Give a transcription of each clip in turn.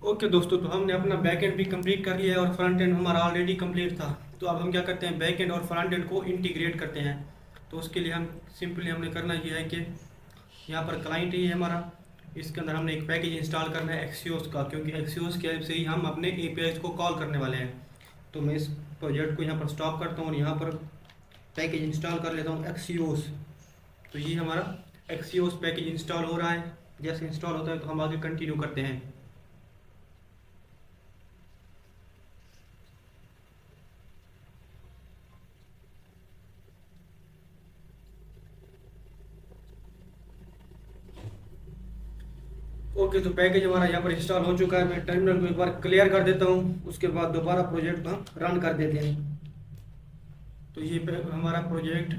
Okay दोस्तों, तो हमने अपना बैक एंड भी कंप्लीट कर लिया है और फ्रंट एंड हमारा ऑलरेडी कंप्लीट था। तो अब हम क्या करते हैं, बैक एंड और फ्रंट एंड को इंटीग्रेट करते हैं। तो उसके लिए हम सिंपली हमने करना ये है कि यहाँ पर क्लाइंट ही है हमारा, इसके अंदर हमने एक पैकेज इंस्टॉल करना है एक्सियोस का, क्योंकि एक्सियोस की हेल्प से ही हम अपने एपीआई को कॉल करने वाले हैं। तो मैं इस प्रोजेक्ट को यहाँ पर स्टॉप करता हूँ और यहाँ पर पैकेज इंस्टॉल कर लेता हूँ एक्सियोस। तो ये हमारा एक्सियोस पैकेज इंस्टॉल हो रहा है। जैसे इंस्टॉल होता है तो हम आगे कंटिन्यू करते हैं। ओके, तो पैकेज हमारा यहाँ पर इंस्टॉल हो चुका है। मैं टर्मिनल को एक बार क्लियर कर देता हूँ, उसके बाद दोबारा प्रोजेक्ट को हम रन कर देते हैं। तो ये हमारा प्रोजेक्ट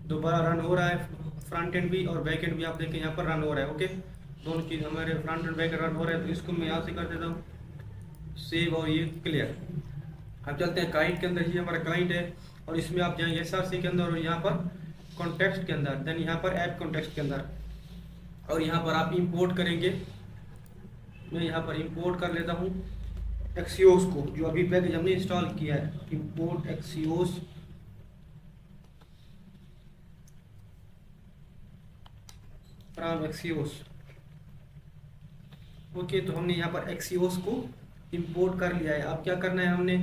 दोबारा रन हो रहा है, फ्रंट एंड भी और बैक एंड भी आप देखें यहाँ पर रन हो रहा है। ओके, दोनों चीज़ हमारे front end back and run हो रहा है। तो इसको मैं यहाँ से कर देता हूँ सेव और ये क्लियर। अब चलते हैं क्लाइंट के अंदर। ये हमारा क्लाइंट है और इसमें आप जाएंगे SRC के अंदर और यहाँ पर कॉन्टेक्स्ट के अंदर, देन यहाँ पर ऐप कॉन्टेक्स्ट के अंदर, और यहाँ पर आप इंपोर्ट करेंगे। मैं यहाँ पर इंपोर्ट कर लेता हूँ एक्सियोस को, जो अभी पैकेज हमने इंस्टॉल किया है। Import Axios from Axios. Okay, तो हमने यहाँ पर एक्सियोस को इंपोर्ट कर लिया है। अब क्या करना है, हमने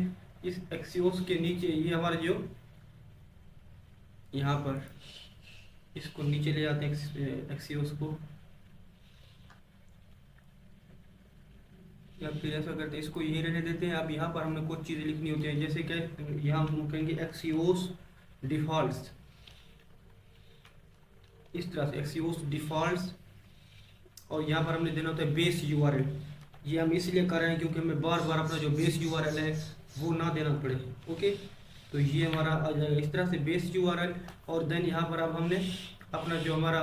इस एक्सियोस के नीचे ये हमारा जो यहाँ पर इसको नीचे ले जाते हैं एक्सियोस को, या फिर ऐसा करते हैं इसको यहीं रहने देते हैं। अब यहाँ पर हमें कुछ चीज़ें लिखनी होती हैं, जैसे कि यहाँ हम कहेंगे एक्सियोस डिफ़ॉल्ट्स, इस तरह से एक्सियोस डिफ़ॉल्ट्स। और यहाँ पर हमने देना होता है बेस यूआरएल। ये हम इसलिए कर रहे हैं क्योंकि हमें बार बार अपना जो बेस यूआरएल है वो ना देना पड़े। ओके, तो ये हमारा आ जाएगा इस तरह से बेस यूआरएल। और देन यहाँ पर अब हमने अपना जो हमारा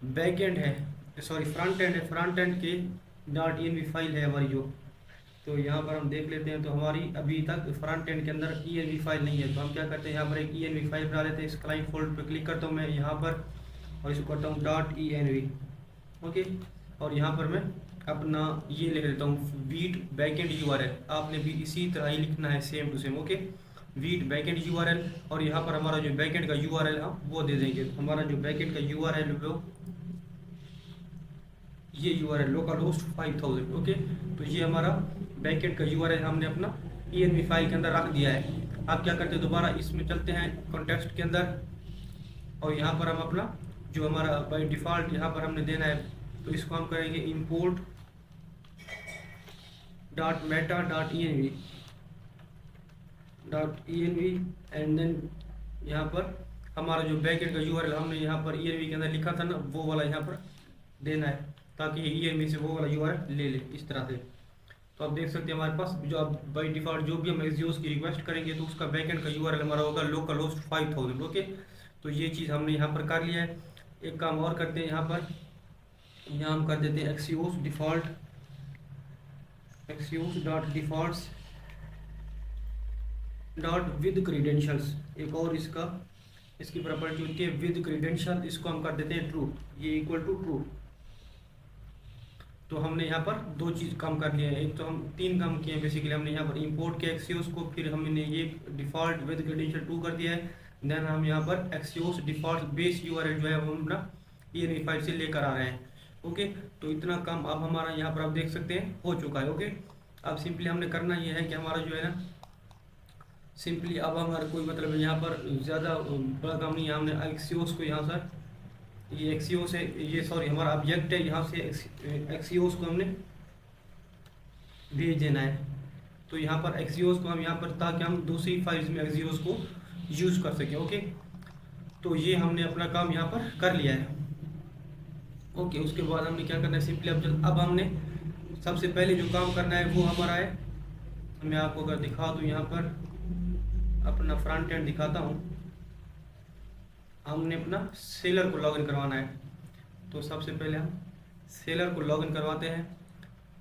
बैक एंड है, सॉरी फ्रंट एंड है, फ्रंट एंड के .env फाइल है हमारी जो, तो यहाँ पर हम देख लेते हैं। तो हमारी अभी तक फ्रंट एंड के अंदर env फाइल नहीं है। तो हम क्या करते हैं, यहाँ पर एक env फाइल बना लेते हैं। इस क्लाइंट फोल्डर पर क्लिक करता हूँ मैं यहाँ पर और इसको करता हूँ .env। ओके, और यहाँ पर मैं अपना ये लिख लेता हूँ वीट बैकेंड यूआरएल। आपने भी इसी तरह ही लिखना है, same to same. Okay, wait backend URL, और यहाँ पर हमारा जो बैकेंड का यूआरएल है वो दे देंगे। हमारा जो बैकेंड का यूआरएल वो ये यूआरएल लोकल होस्ट 5000। ओके, तो ये हमारा बैकेंड का यूआरएल हमने अपना env फाइल के अंदर रख दिया है। अब क्या करते हैं, दोबारा इसमें चलते हैं कॉन्टेक्स्ट के अंदर, और यहाँ पर हम अपना जो हमारा बाय डिफ़ॉल्ट यहाँ पर हमने देना है, तो इसको हम करेंगे import .meta.env एंड देन यहाँ पर हमारा जो बैकएंड का यूआरएल हमने यहाँ पर env के अंदर लिखा था ना, वो वाला यहाँ पर देना है, ताकि ये env से वो वाला यूआरएल ले ले इस तरह से। तो आप देख सकते हैं हमारे पास जो अब बाय डिफ़ॉल्ट जो भी हम एक्सियोस की रिक्वेस्ट करेंगे तो उसका बैकएंड का यूआरएल हमारा होगा लोकल होस्ट 5000। ओके, तो ये चीज़ हमने यहाँ पर कर लिया है। एक काम और करते हैं, यहाँ पर यहाँ हम कर देते हैं Axios default, Axios dot defaults dot with credentials. एक और इसकी प्रॉपर्टी होती है विद क्रीडेंशियल, इसको हम कर देते हैं ट्रू, ये इक्वल टू ट्रू। तो हमने यहाँ पर दो चीज़ काम कर लिए हैं, एक तो हम तीन काम किए हैं बेसिकली। हमने यहाँ पर इंपोर्ट किया एक्सियोस को, फिर हमने ये डिफ़ॉल्ट विद क्रीडेंशियल ट्रू कर दिया है। देन हम यहाँ पर एक्सियोस डिफ़ॉल्ट बेस यूआरएल जो है वो हम अपना env फाइल से लेकर आ रहे हैं। ओके, तो इतना काम अब हमारा यहाँ पर आप देख सकते हैं हो चुका है। ओके, अब सिंपली हमने करना ये है कि हमारा जो है ना, सिंपली अब हमारा कोई मतलब यहाँ पर ज़्यादा बड़ा काम नहीं है। हमने एक्सियोस को यहाँ सर, ये एक्सियोस है, ये सॉरी हमारा ऑब्जेक्ट है, यहाँ से एक्सियोस को हमने भेज देना है। तो यहाँ पर एक्सियोस को हम यहाँ पर, ताकि हम दूसरी फाइल्स में एक्सियोस को यूज़ कर सकें। ओके, तो ये हमने अपना काम यहाँ पर कर लिया है। ओके, उसके बाद हमने क्या करना है, सिंपली अब हमने सबसे पहले जो काम करना है वो हमारा है, मैं आपको अगर दिखा दूँ यहाँ पर अपना फ्रंट एंड दिखाता हूँ। हमने अपना सेलर को लॉगिन करवाना है। तो सबसे पहले हम सेलर को लॉगिन करवाते हैं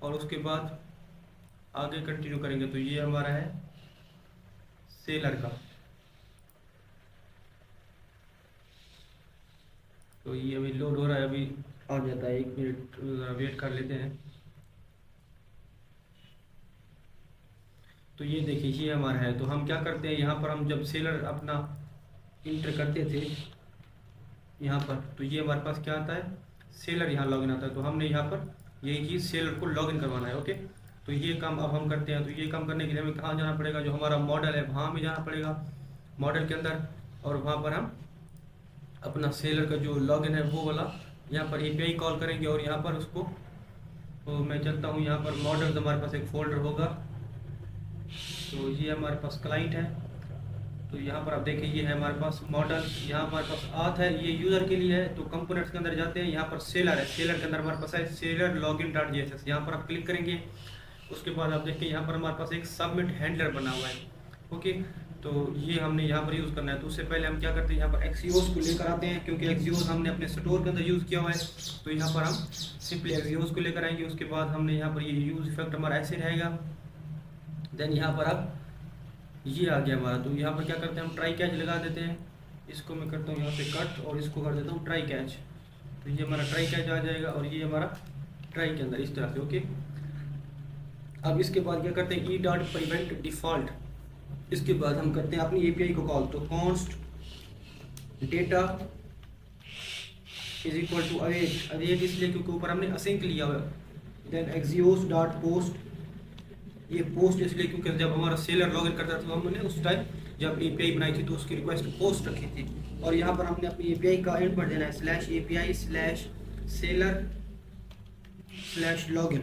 और उसके बाद आगे कंटिन्यू करेंगे। तो ये हमारा है सेलर का, तो ये अभी लोड हो रहा है, अभी आ जाता है, 1 मिनट वेट कर लेते हैं। तो ये देखिए ये हमारा है। तो हम क्या करते हैं यहाँ पर, हम जब सेलर अपना इंटर करते थे यहाँ पर, तो ये हमारे पास क्या आता है, सेलर यहाँ लॉगिन आता है। तो हमने यहाँ पर यही चीज़ सेलर को लॉगिन करवाना है। ओके, तो ये काम अब हम करते हैं। तो ये काम करने के लिए हमें कहाँ जाना पड़ेगा, जो हमारा मॉडल है वहाँ में जाना पड़ेगा, मॉडल के अंदर, और वहाँ पर हम अपना सेलर का जो लॉगिन है वो वाला यहाँ पर एपीआई कॉल करेंगे, और यहाँ पर उसको, तो मैं चलता हूँ यहाँ पर मॉडल, हमारे पास एक फोल्डर होगा। तो ये हमारे पास क्लाइंट है, तो यहाँ पर आप देखिए ये है हमारे पास मॉडल, यहाँ हमारे पास आथ है, ये यूज़र के लिए है। तो कंपोनेंट्स के अंदर जाते हैं, यहाँ पर सेलर है, सेलर के अंदर हमारे पास है सेलर लॉगिन डॉट JSX, यहाँ पर आप क्लिक करेंगे। उसके बाद आप देखिए यहाँ पर हमारे पास एक सबमिट हैंडलर बना हुआ है। ओके, तो ये हमने यहाँ पर यूज़ करना है। तो उससे पहले हम क्या करते हैं, यहाँ पर एक्सियोस को लेकर आते हैं, क्योंकि एक्सियोस हमने अपने स्टोर के अंदर यूज़ किया हुआ है। तो यहाँ पर हम सिंपली एक्सियोस को लेकर आएंगे। उसके बाद हमने यहाँ पर ये यूज इफेक्ट हमारा ऐसे रहेगा। देन यहाँ पर अब ये आ गया हमारा। तो यहाँ पर क्या करते हैं, हम ट्राई कैच लगा देते हैं। इसको मैं करता हूँ यहाँ से कट, और इसको कर देता हूँ ट्राई कैच। तो ये हमारा ट्राई कैच आ जाएगा, और ये हमारा ट्राई के अंदर इस तरह से। ओके, अब इसके बाद क्या करते हैं, ई डॉट प्रिवेंट डिफॉल्ट। इसके बाद हम करते हैं अपनी एपीआई को कॉल। तो const data is equal to await, await इसलिए क्योंकि ऊपर हमने असिंक लिया हुआ है। देन एक्सियोस डॉट पोस्ट, ये पोस्ट इसलिए क्योंकि जब हमारा सेलर लॉगिन करता था तो हमने उस टाइम जब एपीआई बनाई थी तो उसकी रिक्वेस्ट पोस्ट रखी थी। और यहाँ पर हमने अपनी एपीआई का एंड पर देना है /API/seller/login।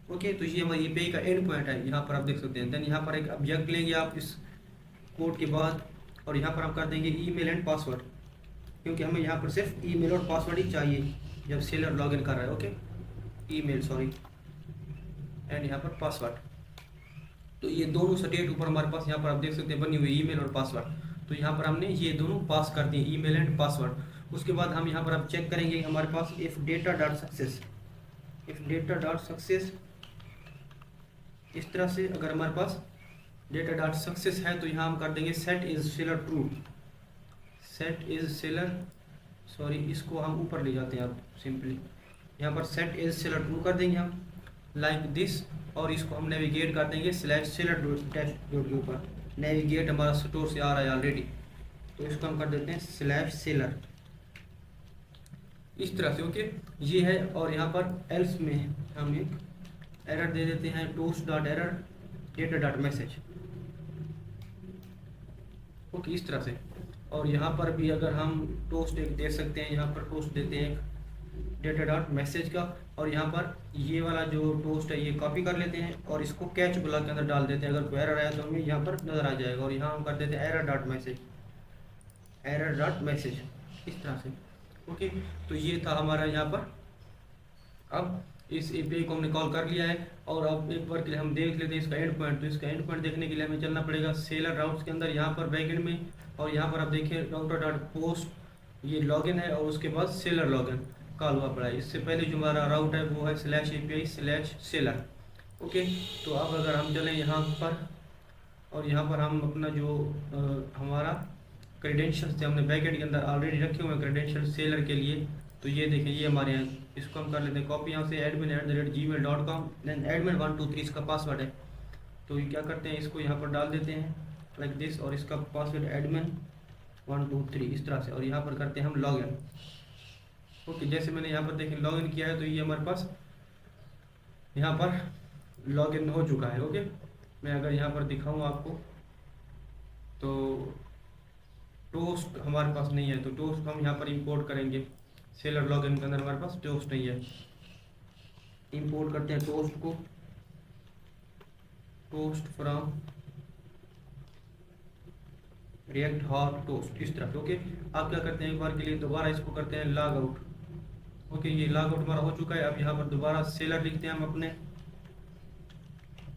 ओके, तो ये हमारी एपीआई का एंड पॉइंट है, यहाँ पर आप देख सकते हैं। देन यहाँ पर एक ऑब्जेक्ट लेंगे आप इस कोड के बाद, और यहाँ पर हम कर देंगे ईमेल एंड पासवर्ड, क्योंकि हमें यहाँ पर सिर्फ ईमेल और पासवर्ड ही चाहिए जब सेलर लॉगिन कर रहा है। ओके, ईमेल सॉरी एंड यहाँ पर पासवर्ड। तो ये दोनों स्टेट ऊपर हमारे पास यहाँ पर आप देख सकते हैं बनी हुई ईमेल और पासवर्ड। तो यहाँ पर हमने ये दोनों पास कर दिए, ईमेल एंड पासवर्ड। उसके बाद हम यहाँ पर अब चेक करेंगे हमारे पास इफ़ डेटा डॉट सक्सेस, इस तरह से अगर हमारे पास डेटा डॉट सक्सेस है तो यहाँ हम कर देंगे set is seller true, sorry इसको हम ऊपर ले जाते हैं। आप सिंपली यहाँ पर सेट इज सेलर ट्रू कर देंगे हम लाइक दिस, और इसको हम नेविगेट कर देंगे /seller डॉट के ऊपर। नेविगेट हमारा स्टोर से आ रहा है ऑलरेडी, तो इसको हम कर देते हैं /seller इस तरह से। ओके, ये है। और यहाँ पर एल्स में हम एक एरर दे देते हैं, toast dot error data dot message. Okay, इस तरह से। और यहाँ पर भी अगर हम टोस्ट एक दे सकते हैं, यहाँ पर टोस्ट देते हैं डेटा डॉट मैसेज का, और यहाँ पर ये वाला जो टोस्ट है ये कॉपी कर लेते हैं और इसको कैच ब्लॉक के अंदर डाल देते हैं। अगर कोई एरर आया तो हमें यहाँ पर नज़र आ जाएगा। और यहाँ हम कर देते हैं एरर डॉट मैसेज इस तरह से। ओके, तो ये था हमारा यहाँ पर। अब इस एपीआई को हमने कॉल कर लिया है, और अब एक बार के लिए हम देख लेते हैं इसका एंड पॉइंट। तो इसका एंड पॉइंट देखने के लिए हमें चलना पड़ेगा सेलर राउट्स के अंदर, यहाँ पर बैकएंड में, और यहाँ पर आप देखिए राउटर डॉट पोस्ट ये लॉगिन है, और उसके बाद सेलर लॉगिन कॉल हुआ पड़ा है। इससे पहले जो हमारा राउट है वो है /API/seller। ओके, तो अब अगर हम चलें यहाँ पर, और यहाँ पर हम अपना जो हमारा क्रेडेंशियल्स थे हमने बैकएंड के अंदर ऑलरेडी रखे हुए हैं क्रेडेंशियल सेलर के लिए। तो ये देखिए ये हमारे यहाँ, इसको हम कर लेते हैं कॉपी यहाँ से admin@gmail.com, देन admin123 इसका पासवर्ड है। तो ये क्या करते हैं, इसको यहाँ पर डाल देते हैं लाइक दिस, और इसका पासवर्ड admin123 इस तरह से, और यहाँ पर करते हैं हम लॉगिन। ओके, जैसे मैंने यहाँ पर देखें लॉगिन किया है, तो ये हमारे पास यहाँ पर लॉगिन हो चुका है। ओके, मैं अगर यहाँ पर दिखाऊँ आपको, तो टोस्ट हमारे पास नहीं है, तो टोस्ट हम यहाँ पर इंपोर्ट करेंगे। सेलर लॉगिन के अंदर हमारे पास टोस्ट नहीं है, इंपोर्ट करते हैं टोस्ट को, toast from react hot toast इस तरह से। ओके, आप क्या करते हैं, एक बार के लिए दोबारा इसको करते हैं लॉग आउट। ओके, ये लॉग आउट हमारा हो चुका है। अब यहाँ पर दोबारा सेलर लिखते हैं हम अपने,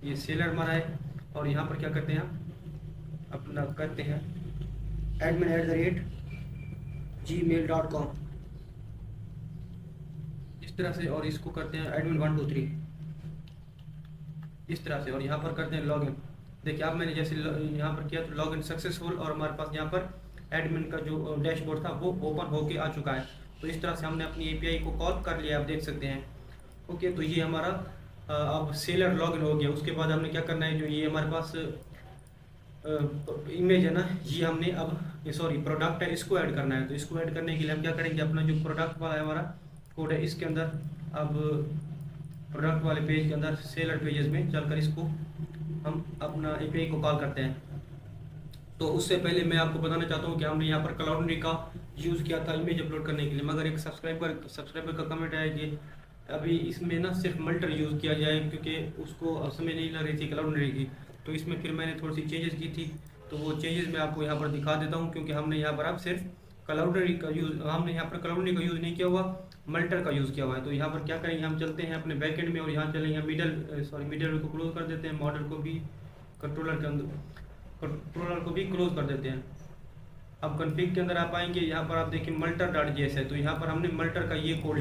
ये सेलर हमारा है, और यहाँ पर क्या करते हैं हम अपना करते हैं admin@gmail.com इस तरह से, और इसको करते हैं admin123 इस तरह से, और यहाँ पर करते हैं लॉगिन। देखिए अब मैंने जैसे यहाँ पर किया तो लॉगिन सक्सेसफुल, और हमारे पास यहाँ पर एडमिन का जो डैशबोर्ड था वो ओपन होके आ चुका है। तो इस तरह से हमने अपनी एपीआई को कॉल कर लिया, आप देख सकते हैं। ओके, तो ये हमारा अब सेलर लॉगिन हो गया, उसके बाद हमने क्या करना है, जो ये हमारे पास इमेज है ना, ये हमने अब सॉरी प्रोडक्ट है, इसको ऐड करना है। तो इसको ऐड करने के लिए हम क्या करेंगे, अपना जो प्रोडक्ट वाला है हमारा कोड है, इसके अंदर अब प्रोडक्ट वाले पेज के अंदर सेलर पेजेस में चलकर इसको हम अपना एपीआई को कॉल करते हैं। तो उससे पहले मैं आपको बताना चाहता हूँ कि हमने यहाँ पर क्लाउडरी का यूज़ किया था इमेज अपलोड करने के लिए, मगर एक सब्सक्राइबर का कमेंट है कि अभी इसमें ना सिर्फ मल्टर यूज़ किया जाए, क्योंकि उसको समय नहीं लग रही थी क्लाउडरी की। तो इसमें फिर मैंने थोड़ी सी चेंजेस की थी, तो वो चेंजेस मैं आपको यहाँ पर दिखा देता हूँ, क्योंकि हमने यहाँ पर अब सिर्फ क्लाउडरी का यूज़, हमने यहाँ पर क्लाउडरी का यूज़ नहीं किया हुआ, मल्टर का यूज़ किया हुआ है। तो यहाँ पर क्या करेंगे, हम चलते हैं अपने बैकएंड में और यहाँ चलेंगे मिडल को क्लोज कर देते हैं, मॉडल को भी कंट्रोलर के अंदर कंट्रोलर को भी क्लोज कर देते हैं। अब कॉन्फ़िग के अंदर आप आएंगे, यहाँ पर आप देखिए multer.js है, तो यहाँ पर हमने मल्टर का ये कोड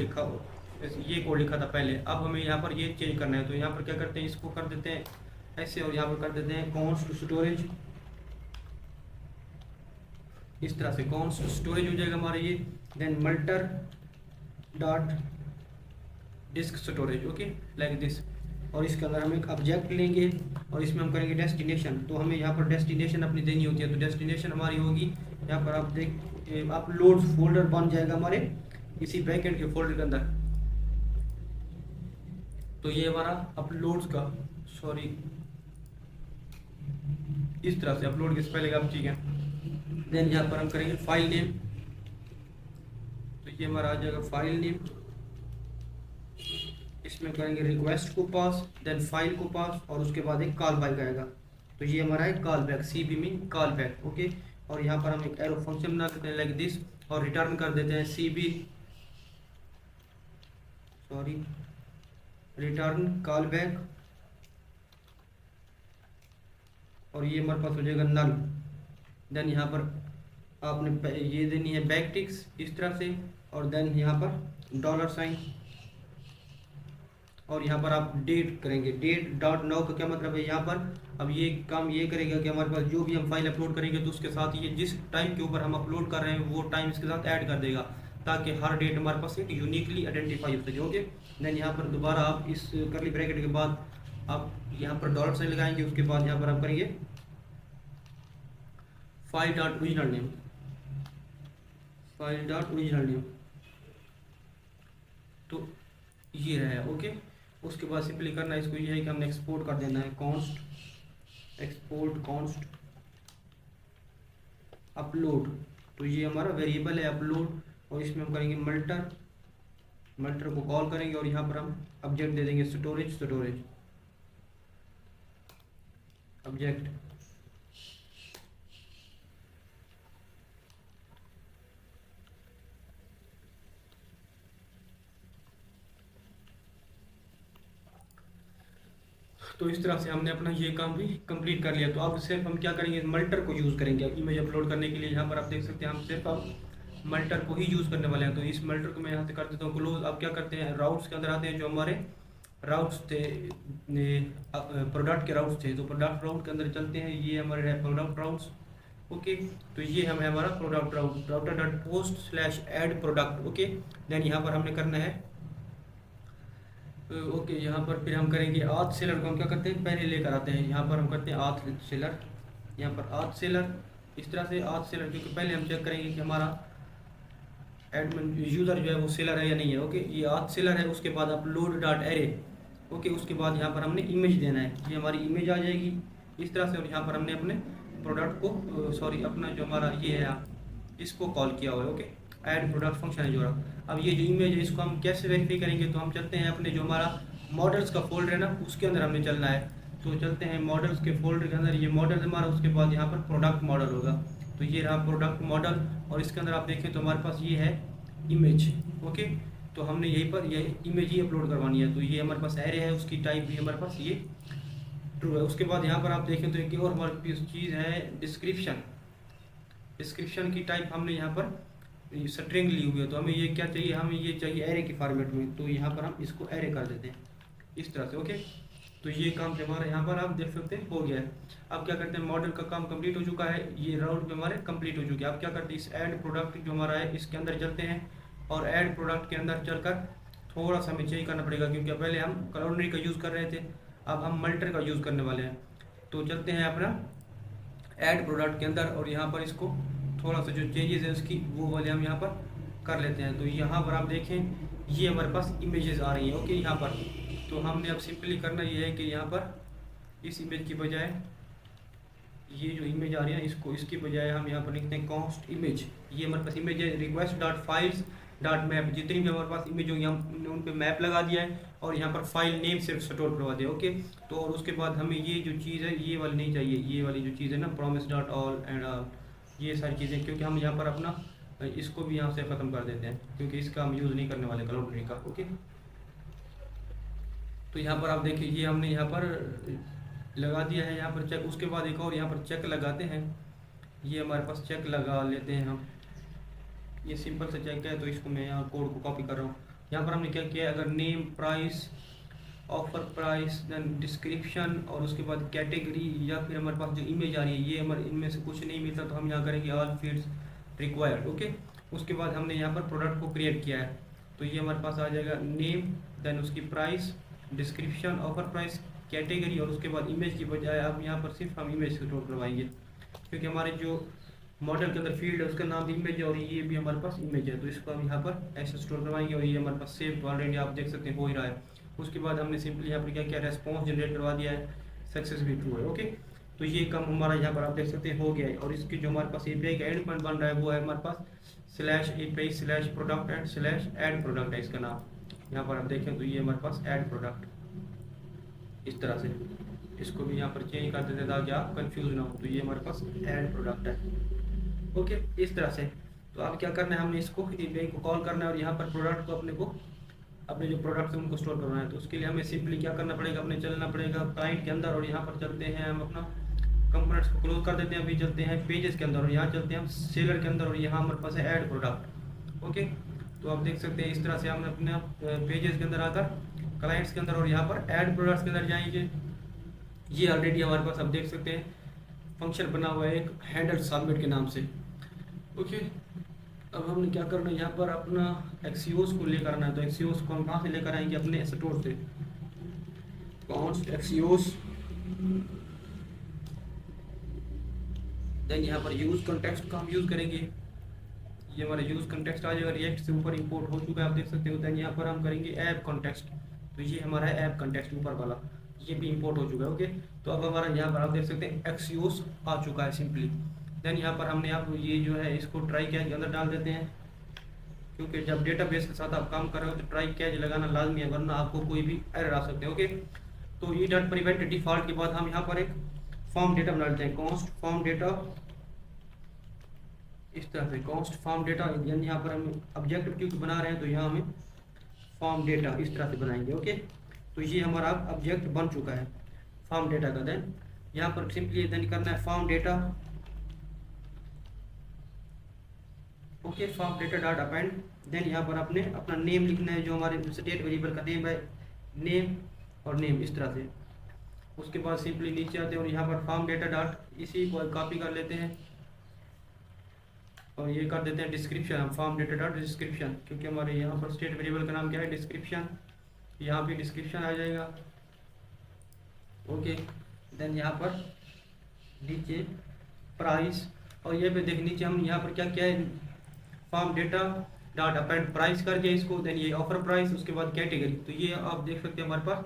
लिखा था पहले। अब हमें यहाँ पर ये चेंज करना है, तो यहाँ पर क्या करते हैं, इसको कर देते हैं ऐसे और यहाँ पर कर देते हैं const स्टोरेज, इस तरह से const स्टोरेज हो जाएगा हमारा ये। Then multer dot disk storage, okay like this. और इसके अंदर हम एक ऑब्जेक्ट लेंगे और इसमें हम करेंगे डेस्टिनेशन। तो हमें यहाँ पर डेस्टिनेशन अपनी देनी होती है, तो डेस्टिनेशन हमारी होगी यहाँ पर आप अपलोड फोल्डर बन जाएगा हमारे इसी बैकएंड के फोल्डर के अंदर। तो ये हमारा अपलोड्स का इस तरह से अपलोड के पहले का, ठीक है। देन यहाँ पर हम करेंगे फाइल नेम, तो ये हमारा आ जाएगा फाइल नेम, इसमें करेंगे रिक्वेस्ट को पास, देन फाइल को पास और उसके बाद एक कॉल बैक आएगा। तो ये हमारा है कॉल बैक, सीबी में कॉल बैक, ओके। और यहाँ पर हम एक एरो फंक्शन बना देते हैं लाइक दिस और रिटर्न कर देते हैं रिटर्न कॉल बैक, और ये हमारे पास हो जाएगा नल। देन यहाँ पर आपने ये देनी है बैक टिक्स इस तरह से, और देन यहाँ पर $, और यहाँ पर आप डेट करेंगे, date.now का क्या मतलब है, यहाँ पर अब ये काम ये करेगा कि हमारे पास जो भी हम फाइल अपलोड करेंगे तो उसके साथ ये जिस टाइम के ऊपर हम अपलोड कर रहे हैं वो टाइम इसके साथ ऐड कर देगा, ताकि हर डेट हमारे पास एक यूनिकली आइडेंटिफाई हो सके, ओके। देन यहाँ पर दोबारा आप इस करली ब्रैकेट के बाद आप यहाँ पर $, लगाएंगे, उसके बाद यहाँ पर आप करेंगे फाइल.ओरिजिनल नेम, तो ये रहा, ओके। उसके बाद सिंपली करना है इसको, ये है कि हमने एक्सपोर्ट कर देना है const अपलोड। तो ये हमारा वेरिएबल है अपलोड, और इसमें हम करेंगे मल्टर को कॉल करेंगे और यहाँ पर हम ऑब्जेक्ट दे देंगे स्टोरेज ऑब्जेक्ट। तो इस तरह से हमने अपना ये काम भी कंप्लीट कर लिया। तो अब सिर्फ हम क्या करेंगे, मल्टर को यूज़ करेंगे इमेज अपलोड करने के लिए। यहाँ पर आप देख सकते हैं हम सिर्फ अब मल्टर को ही यूज़ करने वाले हैं। तो इस मल्टर को मैं यहाँ से कर देता हूँ क्लोज। अब क्या करते हैं, राउट्स के अंदर आते हैं, जो हमारे राउट्स थे प्रोडक्ट के राउट्स थे। तो प्रोडक्ट राउट के अंदर चलते हैं, ये हमारे है प्रोडक्ट राउट्स, ओके। तो ये हमें हमारा प्रोडक्ट राउटर.post/add प्रोडक्ट, ओके। देन यहाँ पर हमने करना है ओके यहाँ पर फिर हम करेंगे आथ सेलर को हम क्या करते हैं, पहले लेकर आते हैं। यहाँ पर हम करते हैं आथ सेलर, यहाँ पर आथ सेलर इस तरह से आथ सेलर, क्योंकि पहले हम चेक करेंगे कि हमारा एडमिन यूज़र जो है वो सेलर है या नहीं है, ओके। ये आथ सेलर है, उसके बाद अपलोड.array, ओके। उसके बाद यहाँ पर हमने इमेज देना है, ये हमारी इमेज आ जाएगी इस तरह से। और यहाँ पर हमने अपने प्रोडक्ट को अपना जो हमारा ये है इसको कॉल किया हुआ है, ओके। ऐड प्रोडक्ट फंक्शन है जो। अब ये जो इमेज है इसको हम कैसे वेरीफाई करेंगे, तो हम चलते हैं अपने जो हमारा मॉडल्स का फोल्डर है ना, उसके अंदर हमने चलना है। तो चलते हैं मॉडल्स के फोल्डर के अंदर, ये मॉडल हमारा, उसके बाद यहाँ पर प्रोडक्ट मॉडल होगा। तो ये रहा प्रोडक्ट मॉडल, और इसके अंदर आप देखें तो हमारे पास ये है इमेज, ओके। तो हमने यहीं पर ये इमेज ही अपलोड करवानी है। तो ये हमारे पास एरे है, उसकी टाइप भी हमारे पास ये ट्रू है। उसके बाद यहाँ पर आप देखें तो एक और हमारे पास चीज़ है डिस्क्रिप्शन की टाइप हमने यहाँ पर स्ट्रिंग ली हुई है। तो हमें ये क्या चाहिए, हमें ये चाहिए एरे के फॉर्मेट में। तो यहाँ पर हम इसको एरे कर देते हैं इस तरह से, ओके। तो ये काम हमारा यहाँ पर आप देख सकते हैं हो गया है। अब क्या करते हैं, मॉडल का काम कंप्लीट हो चुका है, ये राउट में हमारे कंप्लीट हो चुके हैं। अब क्या करते हैं, इस ऐड प्रोडक्ट जो हमारा है इसके अंदर चलते हैं, और ऐड प्रोडक्ट के अंदर चलकर थोड़ा सा हमें चेंज करना पड़ेगा, क्योंकि पहले हम कलोनरी का यूज़ कर रहे थे, अब हम मल्टर का यूज़ करने वाले हैं। तो चलते हैं अपना ऐड प्रोडक्ट के अंदर, और यहाँ पर इसको थोड़ा सा जो चेंजेस है उसकी वो वाले हम यहाँ पर कर लेते हैं। तो यहाँ पर आप देखें ये हमारे पास इमेजेस आ रही हैं। ओके, यहाँ पर तो हमने अब सिंपली करना ये है कि यहाँ पर इस इमेज की बजाय ये जो इमेज आ रही है इसको, इसकी बजाय हम यहाँ पर लिखते हैं कॉन्स्ट इमेज। ये हमारे पास इमेज है, request dot files dot map, जितनी भी हमारे पास इमेज होंगी हमने उन पर मैप लगा दिया है, और यहाँ पर फाइल नेम सिर्फ स्टोर करवा दिया। ओके, तो और उसके बाद हमें ये जो चीज़ है ये वाली नहीं चाहिए, ये वाली जो चीज़ है ना promise dot all and all, ये सारी चीज़ें, क्योंकि हम यहाँ पर अपना इसको भी यहाँ से ख़त्म कर देते हैं, क्योंकि इसका हम यूज़ नहीं करने वाले कलोनरी का। ओके, तो यहाँ पर आप देखिए ये हमने यहाँ पर लगा दिया है यहाँ पर चेक। उसके बाद एक और यहाँ पर चेक लगाते हैं, ये हमारे पास चेक लगा लेते हैं हम। ये सिंपल सा चेक है, तो इसको मैं यहाँ कोड को कॉपी कर रहा हूँ। यहाँ पर हमने क्या किया है, अगर name, price, offer price, then description और उसके बाद कैटेगरी, या फिर हमारे पास जो इमेज आ रही है ये हमारे इनमें से कुछ नहीं मिलता, तो हम यहाँ करेंगे ऑल फील्ड्स रिक्वायर्ड। ओके, उसके बाद हमने यहाँ पर प्रोडक्ट को क्रिएट किया है, तो ये हमारे पास आ जाएगा नेम, देन उसकी price, description, offer price, category, और उसके बाद इमेज की बजाय अब यहाँ पर सिर्फ हम इमेज स्टोर करवाएंगे, क्योंकि हमारे जो मॉडल के अंदर फील्ड है उसका नाम भी इमेज है, और ये भी हमारे पास इमेज है, तो इसको हम यहाँ पर ऐसे स्टोर करवाएंगे, और ये हमारे पास सेव ऑलरेडी आप देख सकते हैं हो ही रहा है। उसके बाद हमने सिंपली यहाँ पर क्या किया, रेस्पॉन्स जनरेट करवा दिया है, सक्सेसफुली ट्रू है। ओके, तो ये काम हमारा यहाँ पर आप देख सकते हैं हो गया है, और इसकी जो हमारे पास API का एंड पॉइंट बन रहा है वो है हमारे पास /API/product एंड /add product है इसका नाम। यहाँ पर आप देखें तो ये हमारे पास ऐड प्रोडक्ट इस तरह से, इसको भी यहाँ पर चेंज कर देते ताकि आप कंफ्यूज ना हो। तो ये हमारे पास ऐड प्रोडक्ट है। ओके, इस तरह से। तो अब क्या करना है, हमने इसको API को कॉल करना है, और यहाँ पर प्रोडक्ट को अपने जो प्रोडक्ट है उनको स्टोर करना है। तो उसके लिए हमें सिंपली क्या करना पड़ेगा, अपने चलना पड़ेगा क्लाइंट के अंदर, और यहाँ पर चलते हैं हम अपना कंपोनेंट्स को क्लोज कर देते हैं। अभी चलते हैं पेजेस के अंदर, और यहाँ चलते हैं हम सेलर के अंदर, और यहाँ हमारे पास है ऐड प्रोडक्ट। ओके, तो आप देख सकते हैं इस तरह से हमने अपने पेजेस के अंदर आकर क्लाइंट्स के अंदर, और यहाँ पर ऐड प्रोडक्ट्स के अंदर जाएंगे। ये ऑलरेडी हमारे पास आप देख सकते हैं फंक्शन बना हुआ है एक हैंडल सबमिट के नाम से। ओके, अब हमने क्या करना है, यहाँ पर अपना एक्सियोस को लेकर आना है। तो एक्सियोस को हम कहाँ से लेकर आएंगे, अपने स्टोर से, कॉन्स्ट एक्सियोस, देन यहाँ पर यूज कॉन्टेक्स्ट का हम यूज़ करेंगे। ये हमारा यूज कॉन्टेक्स्ट आ जाएगा, रिएक्ट से ऊपर इंपोर्ट हो चुका है आप देख सकते हो। देन यहाँ पर हम करेंगे ऐप कॉन्टेक्स्ट, तो ये हमारा है ऐप कॉन्टेक्स्ट ऊपर वाला, ये भी इंपोर्ट हो चुका है। ओके, तो अब हमारा यहाँ पर आप देख सकते हैं एक्सियोस आ चुका है सिंपली। देन यहाँ पर हमने आप ये जो है इसको ट्राई कैच के अंदर डाल देते हैं, क्योंकि जब डेटाबेस के साथ आप काम कर रहे हो तो ट्राई कैच लगाना लाजमी है, वरना आपको कोई भी एरर आ सकते हैं। ओके, तो ये डॉट प्रिवेंट डिफॉल्ट के बाद हम यहाँ पर एक फॉर्म डेटा बना लेते हैं, कॉन्स्ट फॉर्म डेटा, इस तरह से कॉन्स्ट फॉर्म डेटा। यानी यहाँ पर हम ऑब्जेक्ट क्योंकि बना रहे हैं तो यहाँ हमें फॉर्म डेटा इस तरह से बनाएंगे। ओके, तो ये हमारा ऑब्जेक्ट बन चुका है फॉर्म डेटा का। देन यहाँ पर सिंपली देन करना है form data. Okay, form data dot append, then यहाँ पर अपने अपना नेम लिखना है, जो हमारे स्टेट वेरिएबल का नेम है, नेम और नेम इस तरह से। उसके बाद सिंपली नीचे आते हैं और यहाँ पर फॉर्म डेटा डॉट इसी को कॉपी कर लेते हैं और ये कर देते हैं description, form data dot description, क्योंकि हमारे यहाँ पर स्टेट वेरिएबल का नाम क्या है, डिस्क्रिप्शन, यहाँ भी डिस्क्रिप्शन आ जाएगा। ओके, देन यहाँ पर नीचे प्राइस, और ये पे देख नीचे हम यहाँ पर क्या क्या है, form data dot append price करके इसको, देन ये ऑफर प्राइस, उसके बाद कैटेगरी। तो ये आप देख सकते हैं हमारे पास।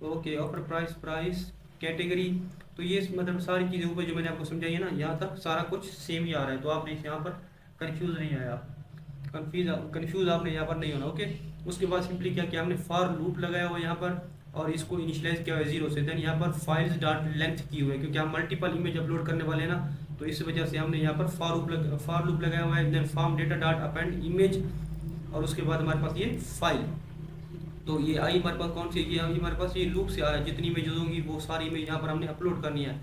Okay, offer price, price, category, तो ये मतलब सारी चीज़ें ऊपर जो मैंने आपको समझाई है ना, यहाँ तक सारा कुछ सेम ही आ रहा है, तो आपने यहाँ पर कंफ्यूज नहीं आया, कंफ्यूज आपने यहाँ पर नहीं होना। ओके, उसके बाद सिंपली क्या किया हमने, फॉर लूप लगाया हुआ यहाँ पर और इसको इनिशियलाइज किया हुआ है 0 से। देन यहाँ पर फाइल्स डॉट लेंथ की हुई है, क्योंकि हम मल्टीपल इमेज अपलोड करने वाले हैं ना, तो इस वजह से हमने यहाँ पर फॉर लूप लगाया हुआ है। Then form data dot append image, और उसके बाद हमारे पास ये फाइल, तो ये आई हमारे पास कौन सी, ये हमारे पास ये लूप से आ रहा है, जितनी इमेज होंगी वो सारी इमेज यहाँ पर हमने अपलोड करनी है।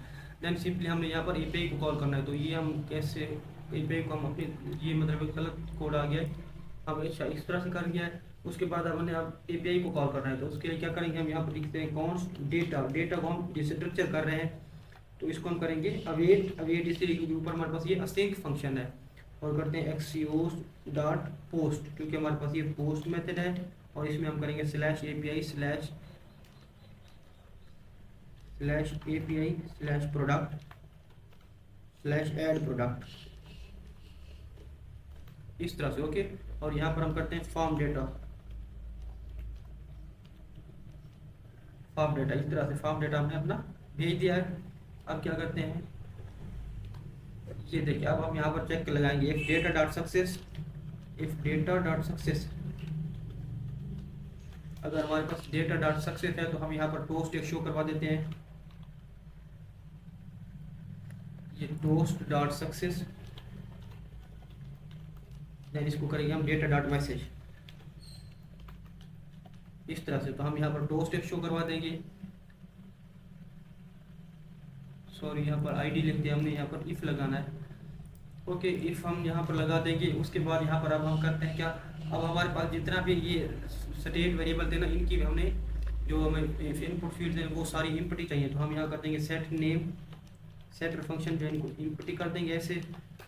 देन सिंपली हमने यहाँ पर API को कॉल करना है, तो ये हम कैसे API को हम अपने, ये मतलब गलत कोड आ गया है, अब अच्छा इस तरह से कर गया है। उसके बाद हमने अब API को कॉल करना है, तो उसके लिए क्या करेंगे, हम यहाँ पर लिखते हैं कॉन्स्ट डेटा, डेटा को हम स्ट्रक्चर कर रहे हैं तो इसको हम करेंगे अवेट, अवेट इसलिए क्योंकि ऊपर हमारे पास ये असिंक फंक्शन है, और करते हैं एक्सियोस डॉट पोस्ट, क्योंकि हमारे पास ये पोस्ट मेथड है और इसमें हम करेंगे slash API slash product slash add product, इस तरह से। ओके, और यहाँ पर हम करते हैं फॉर्म डेटा इस तरह से फॉर्म डेटा हमने अपना भेज दिया है। अब क्या करते हैं, ये देखिए, अब हम यहाँ पर चेक लगाएंगे इफ डेटा डॉट सक्सेस। अगर हमारे पास डेटा डॉट सक्सेस है तो हम यहाँ पर टोस्ट एक शो करवा देते हैं, ये टोस्ट डॉट सक्सेस, देन इसको करेंगे हम डेटा डॉट मैसेज, इस तरह से। तो हम यहाँ पर टोस्ट एक शो करवा देंगे, सॉरी यहाँ पर आईडी लिख दिया हमने, यहाँ पर इफ लगाना है। ओके, इफ हम यहाँ पर लगा देंगे, उसके बाद यहाँ पर अब हम करते हैं क्या, अब हमारे पास जितना भी ये स्टेट वेरिएबल थे ना, इनकी हमने जो हमें इनपुट फील्ड है वो सारी इनपुट ही चाहिए। तो हम यहाँ कर देंगे सेट नेम, सेट फंक्शन जो इनको इनपुट ही कर देंगे ऐसे,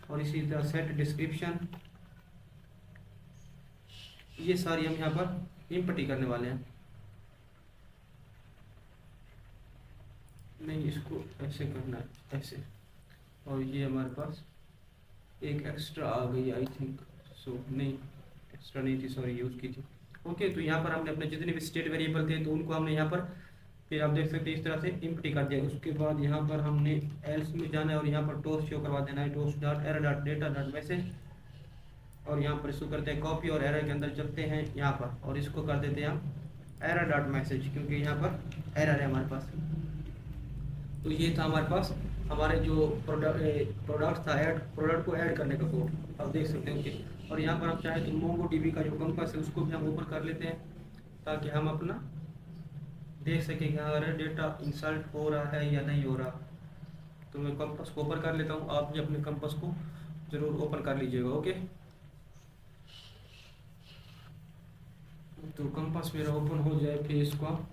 और इसी तरह सेट डिस्क्रिप्शन, ये सारी हम यहाँ पर इनपुट ही करने वाले हैं। नहीं, इसको ऐसे करना है, ऐसे, और ये हमारे पास एक एक्स्ट्रा आ गई आई थिंक सो, नहीं एक्स्ट्रा नहीं थी, सॉरी यूज़ की थी। ओके, तो यहाँ पर हमने अपने जितने भी स्टेट वेरिएबल थे तो उनको हमने यहाँ पर, फिर आप देख सकते हैं इस तरह से इनपुट कर दिया। उसके बाद यहाँ पर हमने एल्स में जाना है और यहाँ पर टोस्ट शो करवा देना है, toast dot error dot data dot message, और यहाँ पर इसको करते हैं कॉपी और एरर के अंदर चलते हैं यहाँ पर, और इसको कर देते हैं हम एरर डॉट मैसेज, क्योंकि यहाँ पर एरर है हमारे पास। तो ये था हमारे पास हमारे जो प्रोडक्ट था, प्रोडक्ट को ऐड करने का कोड, आप देख सकते हैं। ओके, और यहाँ पर हम चाहे तो MongoDB का जो कंपास है उसको भी हम ओपन कर लेते हैं, ताकि हम अपना देख सकें कि हमारा डेटा इंसर्ट हो रहा है या नहीं हो रहा। तो मैं कंपास को ओपन कर लेता हूँ, आप भी अपने कंपास को ज़रूर ओपन कर लीजिएगा। ओके, तो कंपास मेरा ओपन हो जाए, फिर इसको हम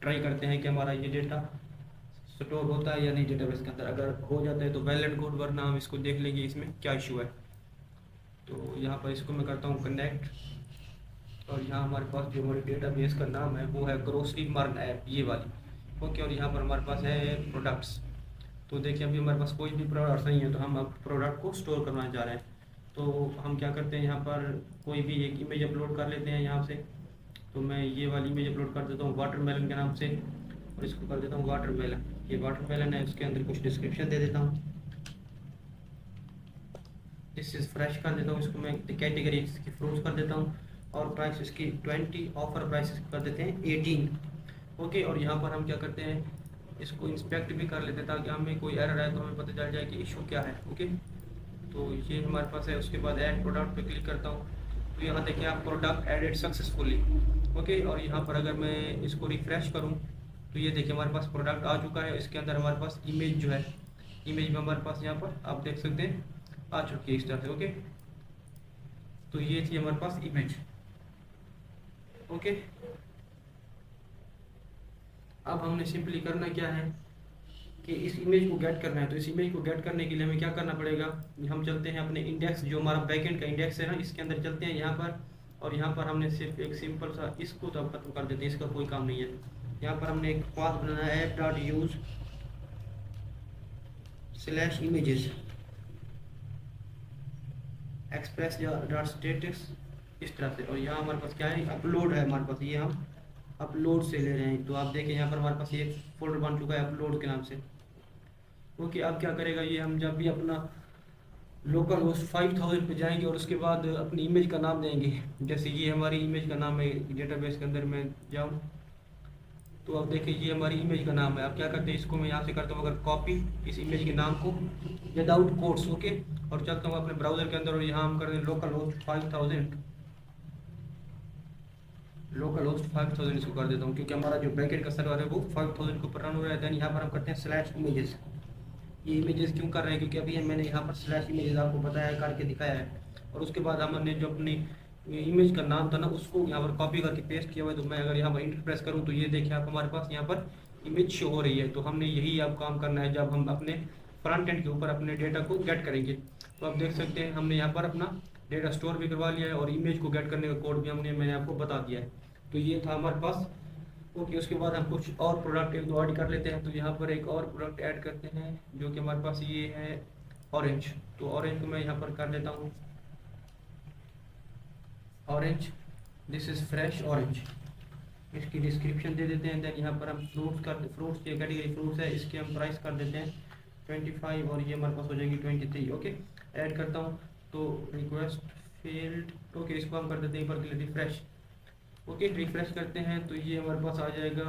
ट्राई करते हैं कि हमारा ये डेटा स्टोर होता है या नहीं डेटाबेस के अंदर। अगर हो जाता है तो वेल एंड गुड, वरना हम इसको देख लेंगे इसमें क्या इशू है। तो यहाँ पर इसको मैं करता हूँ कनेक्ट, और यहाँ हमारे पास जो हमारे डेटाबेस का नाम है वो है ग्रोसरी मर्न ऐप, ये वाली। ओके, और यहाँ पर हमारे पास है प्रोडक्ट्स। तो देखिए अभी हमारे पास कोई भी प्रोडक्ट नहीं है, तो हम अब प्रोडक्ट को स्टोर करना चाह रहे हैं। तो हम क्या करते हैं, यहाँ पर कोई भी एक इमेज अपलोड कर लेते हैं यहाँ से। तो मैं ये वाली इमेज अपलोड कर देता हूँ वाटरमेलन के नाम से, और इसको कर देता हूँ वाटरमेलन। ये वाटरमेलन है, उसके अंदर कुछ डिस्क्रिप्शन दे देता हूँ, दिस इज फ्रेश कर देता हूँ, इसको मैं कैटेगरी इसकी फ्रूट्स कर देता हूँ, और प्राइस इसकी 20, ऑफर प्राइस कर देते हैं 18। ओके, और यहाँ पर हम क्या करते हैं, इसको इंस्पेक्ट भी कर लेते हैं, ताकि हमें कोई एरर आए तो हमें पता चल जाए कि इशू क्या है। ओके, तो ये हमारे पास है। उसके बाद ऐड प्रोडक्ट पे क्लिक करता हूँ, तो यहाँ देखिए आप प्रोडक्ट एडेड सक्सेसफुली। ओके, और यहाँ पर अगर मैं इसको रिफ्रेश करूँ तो ये देखिए हमारे पास प्रोडक्ट आ चुका है। इसके अंदर हमारे पास इमेज जो है, इमेज में हमारे पास यहाँ पर आप देख सकते हैं आ चुकी है इस तरह से। ओके, तो ये थी हमारे पास इमेज। ओके, अब हमने सिंपली करना क्या है कि इस इमेज को गेट करना है। तो इस इमेज को गेट करने के लिए हमें क्या करना पड़ेगा, हम चलते हैं अपने इंडेक्स, जो हमारा बैकएंड का इंडेक्स है ना, इसके अंदर चलते हैं यहाँ पर, और यहाँ पर हमने सिर्फ एक सिंपल सा इसको तो खत्म कर देते हैं, इसका कोई काम नहीं है। यहाँ पर हमने एक पाथ बनाना है app.use /images express.status, इस तरह से। और यहाँ हमारे पास क्या है, अपलोड है हमारे पास, ये हम अपलोड से ले रहे हैं। तो आप देखें यहाँ पर हमारे पास ये फोल्डर बन चुका है अपलोड के नाम से। ओके, अब क्या करेगा ये, हम जब भी अपना लोकल होस्ट 5000 पे जाएंगे और उसके बाद अपनी इमेज का नाम देंगे, जैसे ये हमारी इमेज का नाम है, डेटाबेस के अंदर मैं जाऊँ तो आप देखिए ये हमारी इमेज का नाम है। आप क्या करते हैं, इसको मैं यहाँ से करता हूँ अगर कॉपी इस इमेज के नाम को विदाउट कोट्स। ओके, और चलता हूँ अपने ब्राउजर के अंदर, और यहाँ हम कर दें लोकल होस्ट 5000 इसको कर देता हूँ, क्योंकि हमारा जो बैकएंड का सर्वर है वो 5000 के ऊपर रन हो रहा है। देन यहाँ पर हम करते हैं /images। ये इमेजेस क्यों कर रहे हैं, क्योंकि अभी मैंने यहाँ पर /images आपको बताया, करके दिखाया है। और उसके बाद हमने जो अपनी इमेज का नाम था ना, उसको यहाँ पर कॉपी करके पेस्ट किया हुआ है। तो मैं अगर यहाँ पर इंटर प्रेस करूँ तो ये देखिए आप हमारे पास यहाँ पर इमेज शो हो रही है। तो हमने यही अब काम करना है जब हम अपने फ्रंट एंड के ऊपर अपने डेटा को गेट करेंगे। तो आप देख सकते हैं हमने यहाँ पर अपना डेटा स्टोर भी करवा लिया है, और इमेज को गेट करने का कोड भी मैंने आपको बता दिया है। तो ये था हमारे पास। ओके, उसके बाद हम कुछ और प्रोडक्ट एक दो ऐड कर लेते हैं। तो यहाँ पर एक और प्रोडक्ट ऐड करते हैं जो कि हमारे पास ये है ऑरेंज। तो ऑरेंज को मैं यहाँ पर कर लेता हूँ orange, this is fresh orange. इसकी डिस्क्रिप्शन दे देते हैं। देन यहाँ पर हम फ्रूट्स की कैटेगरी फ्रूट्स है, इसके हम प्राइस कर देते हैं 25 और ये हमारे पास हो जाएगी 23। ओके, ऐड करता हूँ तो रिक्वेस्ट फील्ड। ओके, इसको हम कर देते हैं एक बार के लिए रिफ्रेश। ओके, रिफ्रेश करते हैं तो ये हमारे पास आ जाएगा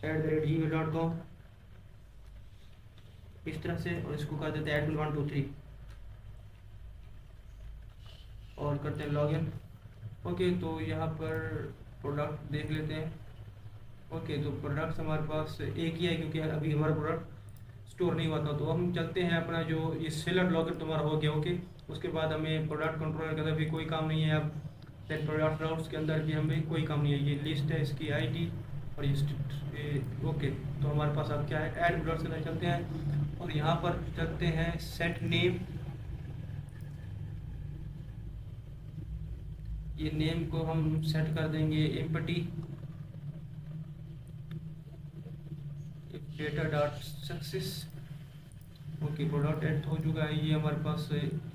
admin@gmail.com इस तरह से, और इसको कर देते हैं admin123 और करते हैं लॉगिन। ओके, तो यहाँ पर प्रोडक्ट देख लेते हैं। ओके, तो प्रोडक्ट्स हमारे पास एक ही है क्योंकि अभी हमारा प्रोडक्ट स्टोर नहीं हुआ था। तो हम चलते हैं अपना जो ये सेलर लॉगिन तुम्हारा हो गया। ओके, उसके बाद हमें प्रोडक्ट कंट्रोलर के अंदर भी कोई काम नहीं है अब। देन प्रोडक्ट राउट्स के अंदर भी हमें कोई काम नहीं है। ये लिस्ट है, इसकी आईडी और ये ओके, तो हमारे पास अब क्या है, ऐड प्रोडक्ट्स के अंदर चलते हैं और यहाँ पर चलते हैं सेट नेम। ये नेम को हम सेट कर देंगे empty data dot success. Okay, product add हो चुका है। ये हमारे पास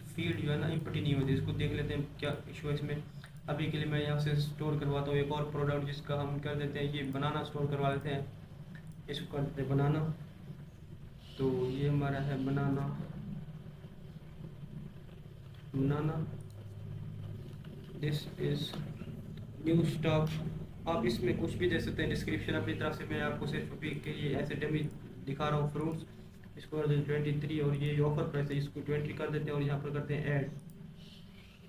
फील्ड जो है ना एम्पटी नहीं होती, इसको देख लेते हैं क्या इशू है इसमें। अभी के लिए मैं यहाँ से स्टोर करवाता हूँ एक और प्रोडक्ट जिसका हम कर देते हैं ये बनाना स्टोर करवा लेते हैं। इसको कर देते हैं बनाना। तो ये हमारा है बनाना। This is new stock. आप इसमें कुछ भी दे सकते हैं डिस्क्रिप्शन अपनी तरफ से। मैं आपको सिर्फ अभी के लिए ऐसे डमी दिखा रहा हूँ फ्रूट्स। इसको कर देते 23 और ये ऑफर प्राइस है, इसको 20 कर देते हैं और यहाँ पर करते हैं ऐड।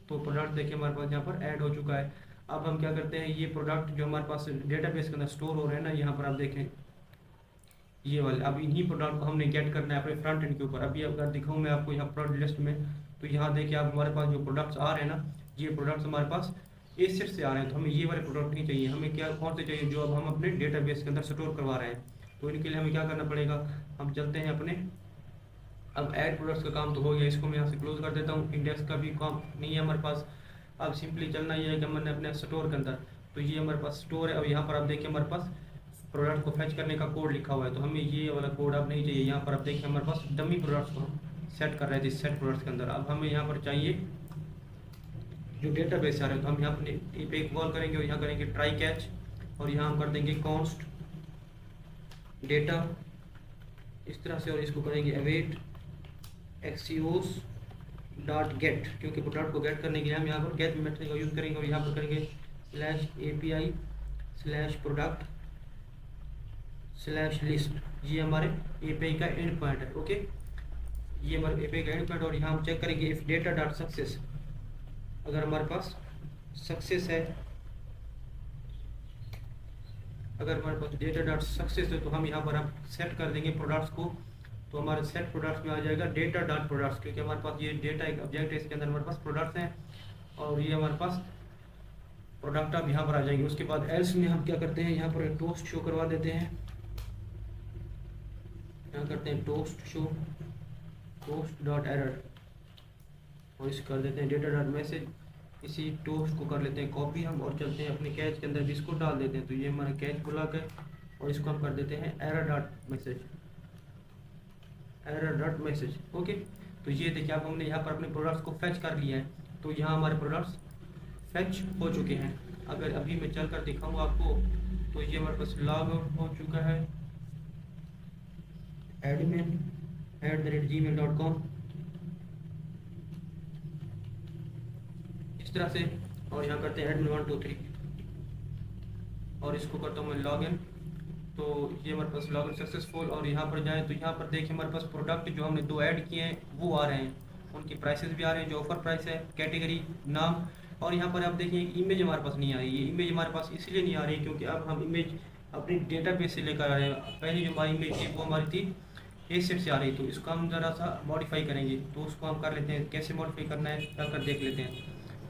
तो प्रोडक्ट देखिए हमारे पास यहाँ पर ऐड हो चुका है। अब हम क्या करते हैं, ये प्रोडक्ट जो हमारे पास डेटाबेस के अंदर स्टोर हो रहे हैं ना, यहाँ पर आप देखें ये वाले, अब इन्हीं प्रोडक्ट को हमने गेट करना है अपने फ्रंट एंड के ऊपर। अभी अगर दिखाऊँ मैं आपको यहाँ प्रोडक्ट लिस्ट में, तो यहाँ देखिए आप हमारे पास जो प्रोडक्ट्स आ रहे हैं ना, ये प्रोडक्ट्स हमारे पास ए सेट से आ रहे हैं। तो हमें ये वाले प्रोडक्ट नहीं चाहिए, हमें क्या कौन से चाहिए, जो अब हम अपने डेटाबेस के अंदर स्टोर करवा रहे हैं। तो इनके लिए हमें क्या करना पड़ेगा, हम चलते हैं अपने, अब ऐड प्रोडक्ट्स का काम तो हो गया, इसको मैं यहाँ से क्लोज कर देता हूँ। इंडेक्स का भी काम नहीं है हमारे पास। अब सिंपली चलना ये है कि हमने अपने स्टोर के अंदर, तो ये हमारे पास स्टोर है। अब यहाँ पर आप देखिए हमारे पास प्रोडक्ट को फैच करने का कोड लिखा हुआ है, तो हमें ये वाला कोड अब नहीं चाहिए। यहाँ पर आप देखिए हमारे पास डमी प्रोडक्ट्स को हम सेट कर रहे थे सेट प्रोडक्ट्स के अंदर। अब हमें यहाँ पर चाहिए जो डेटाबेस आ रहा है, तो हम यहाँ पर एक कॉल करेंगे और यहाँ करेंगे ट्राई कैच और यहाँ हम कर देंगे कॉन्स्ट डेटा इस तरह से, और इसको करेंगे अवेट एक्सियोस डॉट गेट, क्योंकि प्रोडक्ट को गेट करने के लिए हम यहाँ पर गेट मेथड का यूज़ करेंगे और यहाँ पर करेंगे /API/product/list। ये हमारे API का एंड पॉइंट है। ओके, ये हमारे API का एंड पॉइंट। और यहाँ हम चेक करेंगे इफ डेटा डॉट सक्सेस, अगर हमारे पास सक्सेस है, अगर हमारे पास डेटा डॉट सक्सेस है तो हम यहाँ पर आप सेट कर देंगे प्रोडक्ट्स को। तो हमारे सेट प्रोडक्ट्स में आ जाएगा डेटा डॉट प्रोडक्ट्स, क्योंकि हमारे पास ये डेटा एक ऑब्जेक्ट है, इसके अंदर हमारे पास प्रोडक्ट्स हैं और ये हमारे पास प्रोडक्ट अब यहाँ पर आ जाएंगे। उसके बाद एल्स में हम क्या करते हैं, यहाँ पर टोस्ट शो करवा देते हैं। यहाँ करते हैं toast show toast dot error और इस कर देते हैं डेटा डॉट मैसेज। इसी टोस्ट को कर लेते हैं कॉपी हम और चलते हैं अपने कैच के अंदर भी इसको डाल देते हैं। तो ये हमारा कैच ब्लॉक है और इसको हम कर देते हैं एरर डॉट मैसेज। ओके, तो ये देखिए अब हमने यहाँ पर अपने प्रोडक्ट्स को फैच कर लिया है। तो यहाँ हमारे प्रोडक्ट्स फैच हो चुके हैं। अगर अभी मैं चल कर दिखाऊँ आपको, तो ये हमारे पास लॉग आउट हो चुका है admin@gmail.com इस तरह से, और यहाँ करते हैं admin123 और इसको करता हूँ मैं लॉगिन। तो ये हमारे पास लॉगिन सक्सेसफुल। और यहाँ पर जाएँ तो यहाँ पर देखिए हमारे पास प्रोडक्ट जो हमने 2 ऐड किए हैं वो आ रहे हैं, उनकी प्राइसेस भी आ रहे हैं, जो ऑफर प्राइस है, कैटेगरी, नाम। और यहाँ पर आप देखिए इमेज हमारे पास नहीं आ रही है। ये इमेज हमारे पास इसलिए नहीं आ रही क्योंकि अब हम इमेज अपनी डेटाबेस से लेकर आ रहे हैं। पहले जो हमारी इमेज थी वो हमारी थी ए सेट से आ रही, तो इसको हम ज़रा सा मॉडिफाई करेंगे। तो उसको हम कर लेते हैं, कैसे मॉडिफाई करना है चलकर देख लेते हैं।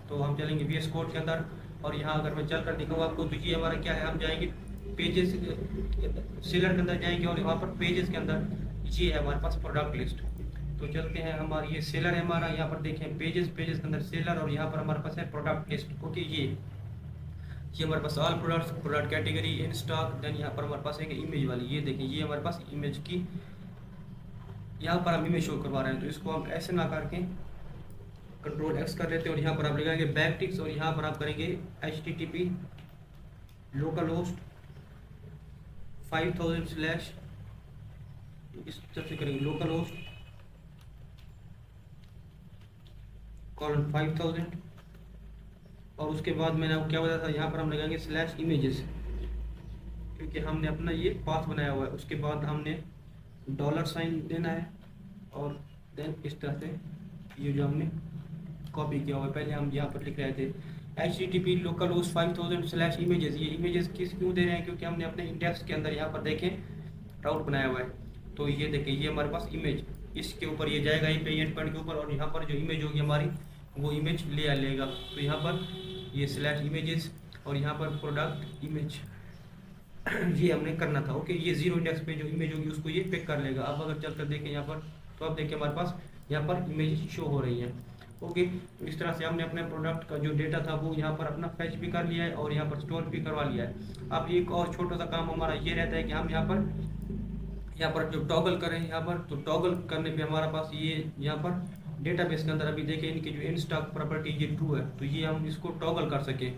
तो हम चलेंगे VS कोड के अंदर और यहाँ अगर मैं चल कर दिखाऊँ आपको, तो ये हमारा क्या है, हम जाएंगे पेजेस सेलर के अंदर जाएंगे और वहाँ पर पेजेस के अंदर ये है हमारे पास प्रोडक्ट लिस्ट। तो तो चलते हैं, हमारी ये सेलर है हमारा, यहाँ पर देखें पेजेस, पेजेस के अंदर सेलर, और यहाँ पर हमारे पास है प्रोडक्ट लिस्ट। ओके, ये हमारे पास all products, product category, in stock. Then यहाँ पर हमारे पास है इमेज वाली, ये देखें ये हमारे पास इमेज की, यहाँ पर हम इमेज शो करवा रहे हैं, तो इसको हम ऐसे ना करके कंट्रोल एक्स कर लेते हैं, और यहाँ पर आप लगाएंगे बैक टिक्स, और यहाँ पर आप करेंगे HTTP लोकल होस्ट 5000 / इस तरह से करेंगे लोकल होस्ट कॉलन 5000, और उसके बाद मैंने आपको क्या बताया था, यहाँ पर हम लगाएंगे /images, क्योंकि हमने अपना ये पाथ बनाया हुआ है। उसके बाद हमने $साइन देना है, और देन इस तरह से ये जो हमने कॉपी किया हुआ है, पहले हम यहाँ पर लिख रहे थे HTTP लोकल होस्ट 5000 /images। ये इमेजेस किस क्यों दे रहे हैं, क्योंकि हमने अपने इंडेक्स के अंदर यहाँ पर देखें राउट बनाया हुआ है, तो ये देखें ये हमारे पास इमेज, इसके ऊपर ये जाएगा ये पे एंड पॉइंट के ऊपर, और यहाँ पर जो इमेज होगी हमारी वो इमेज ले लेगा। तो यहाँ पर ये /images, और यहाँ पर प्रोडक्ट इमेज ये हमने करना था। ओके, ये 0 इंडेक्स पे जो इमेज होगी उसको ये पिक कर लेगा। अब अगर चल कर देखें यहाँ पर, तो अब देखिए हमारे पास यहाँ पर इमेज शो हो रही है। ओके, तो इस तरह से हमने अपने प्रोडक्ट का जो डेटा था वो यहाँ पर अपना फैच भी कर लिया है, और यहाँ पर स्टोर भी करवा लिया है। अब एक और छोटा सा काम हमारा ये रहता है कि हम यहाँ पर जो टॉगल करें, यहाँ पर तो टॉगल करने पे हमारा पास ये यहाँ पर डेटाबेस के अंदर अभी देखें इनकी जो इन स्टॉक प्रॉपर्टी ये ट्रू है, तो ये हम इसको टॉगल कर सकें,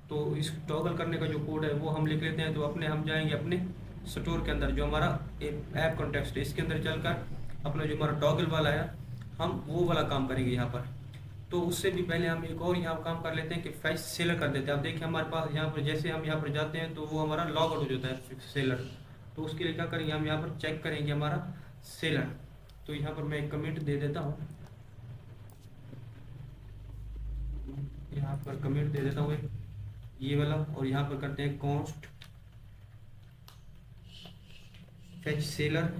तो इस टॉगल करने का जो कोड है वो हम लिख लेते हैं। तो हम जाएंगे अपने स्टोर के अंदर, जो हमारा ऐप कॉन्टेक्स्ट है इसके अंदर चलकर अपना जो हमारा टॉगल वाला है हम वो वाला काम करेंगे यहाँ पर। तो उससे भी पहले हम एक और यहाँ काम कर लेते हैं कि फैच सेलर कर देते हैं। अब देखिए हमारे पास यहाँ पर जैसे हम यहाँ पर जाते हैं तो वो हमारा लॉग आउट हो जाता है सेलर, तो उसके लिए क्या करेंगे, हम यहाँ पर चेक करेंगे हमारा सेलर। तो यहाँ पर मैं एक कमेंट दे देता हूँ, यहाँ पर कमेंट दे देता हूँ ये वाला, और यहाँ पर करते हैं कॉन्स्ट फैच सेलर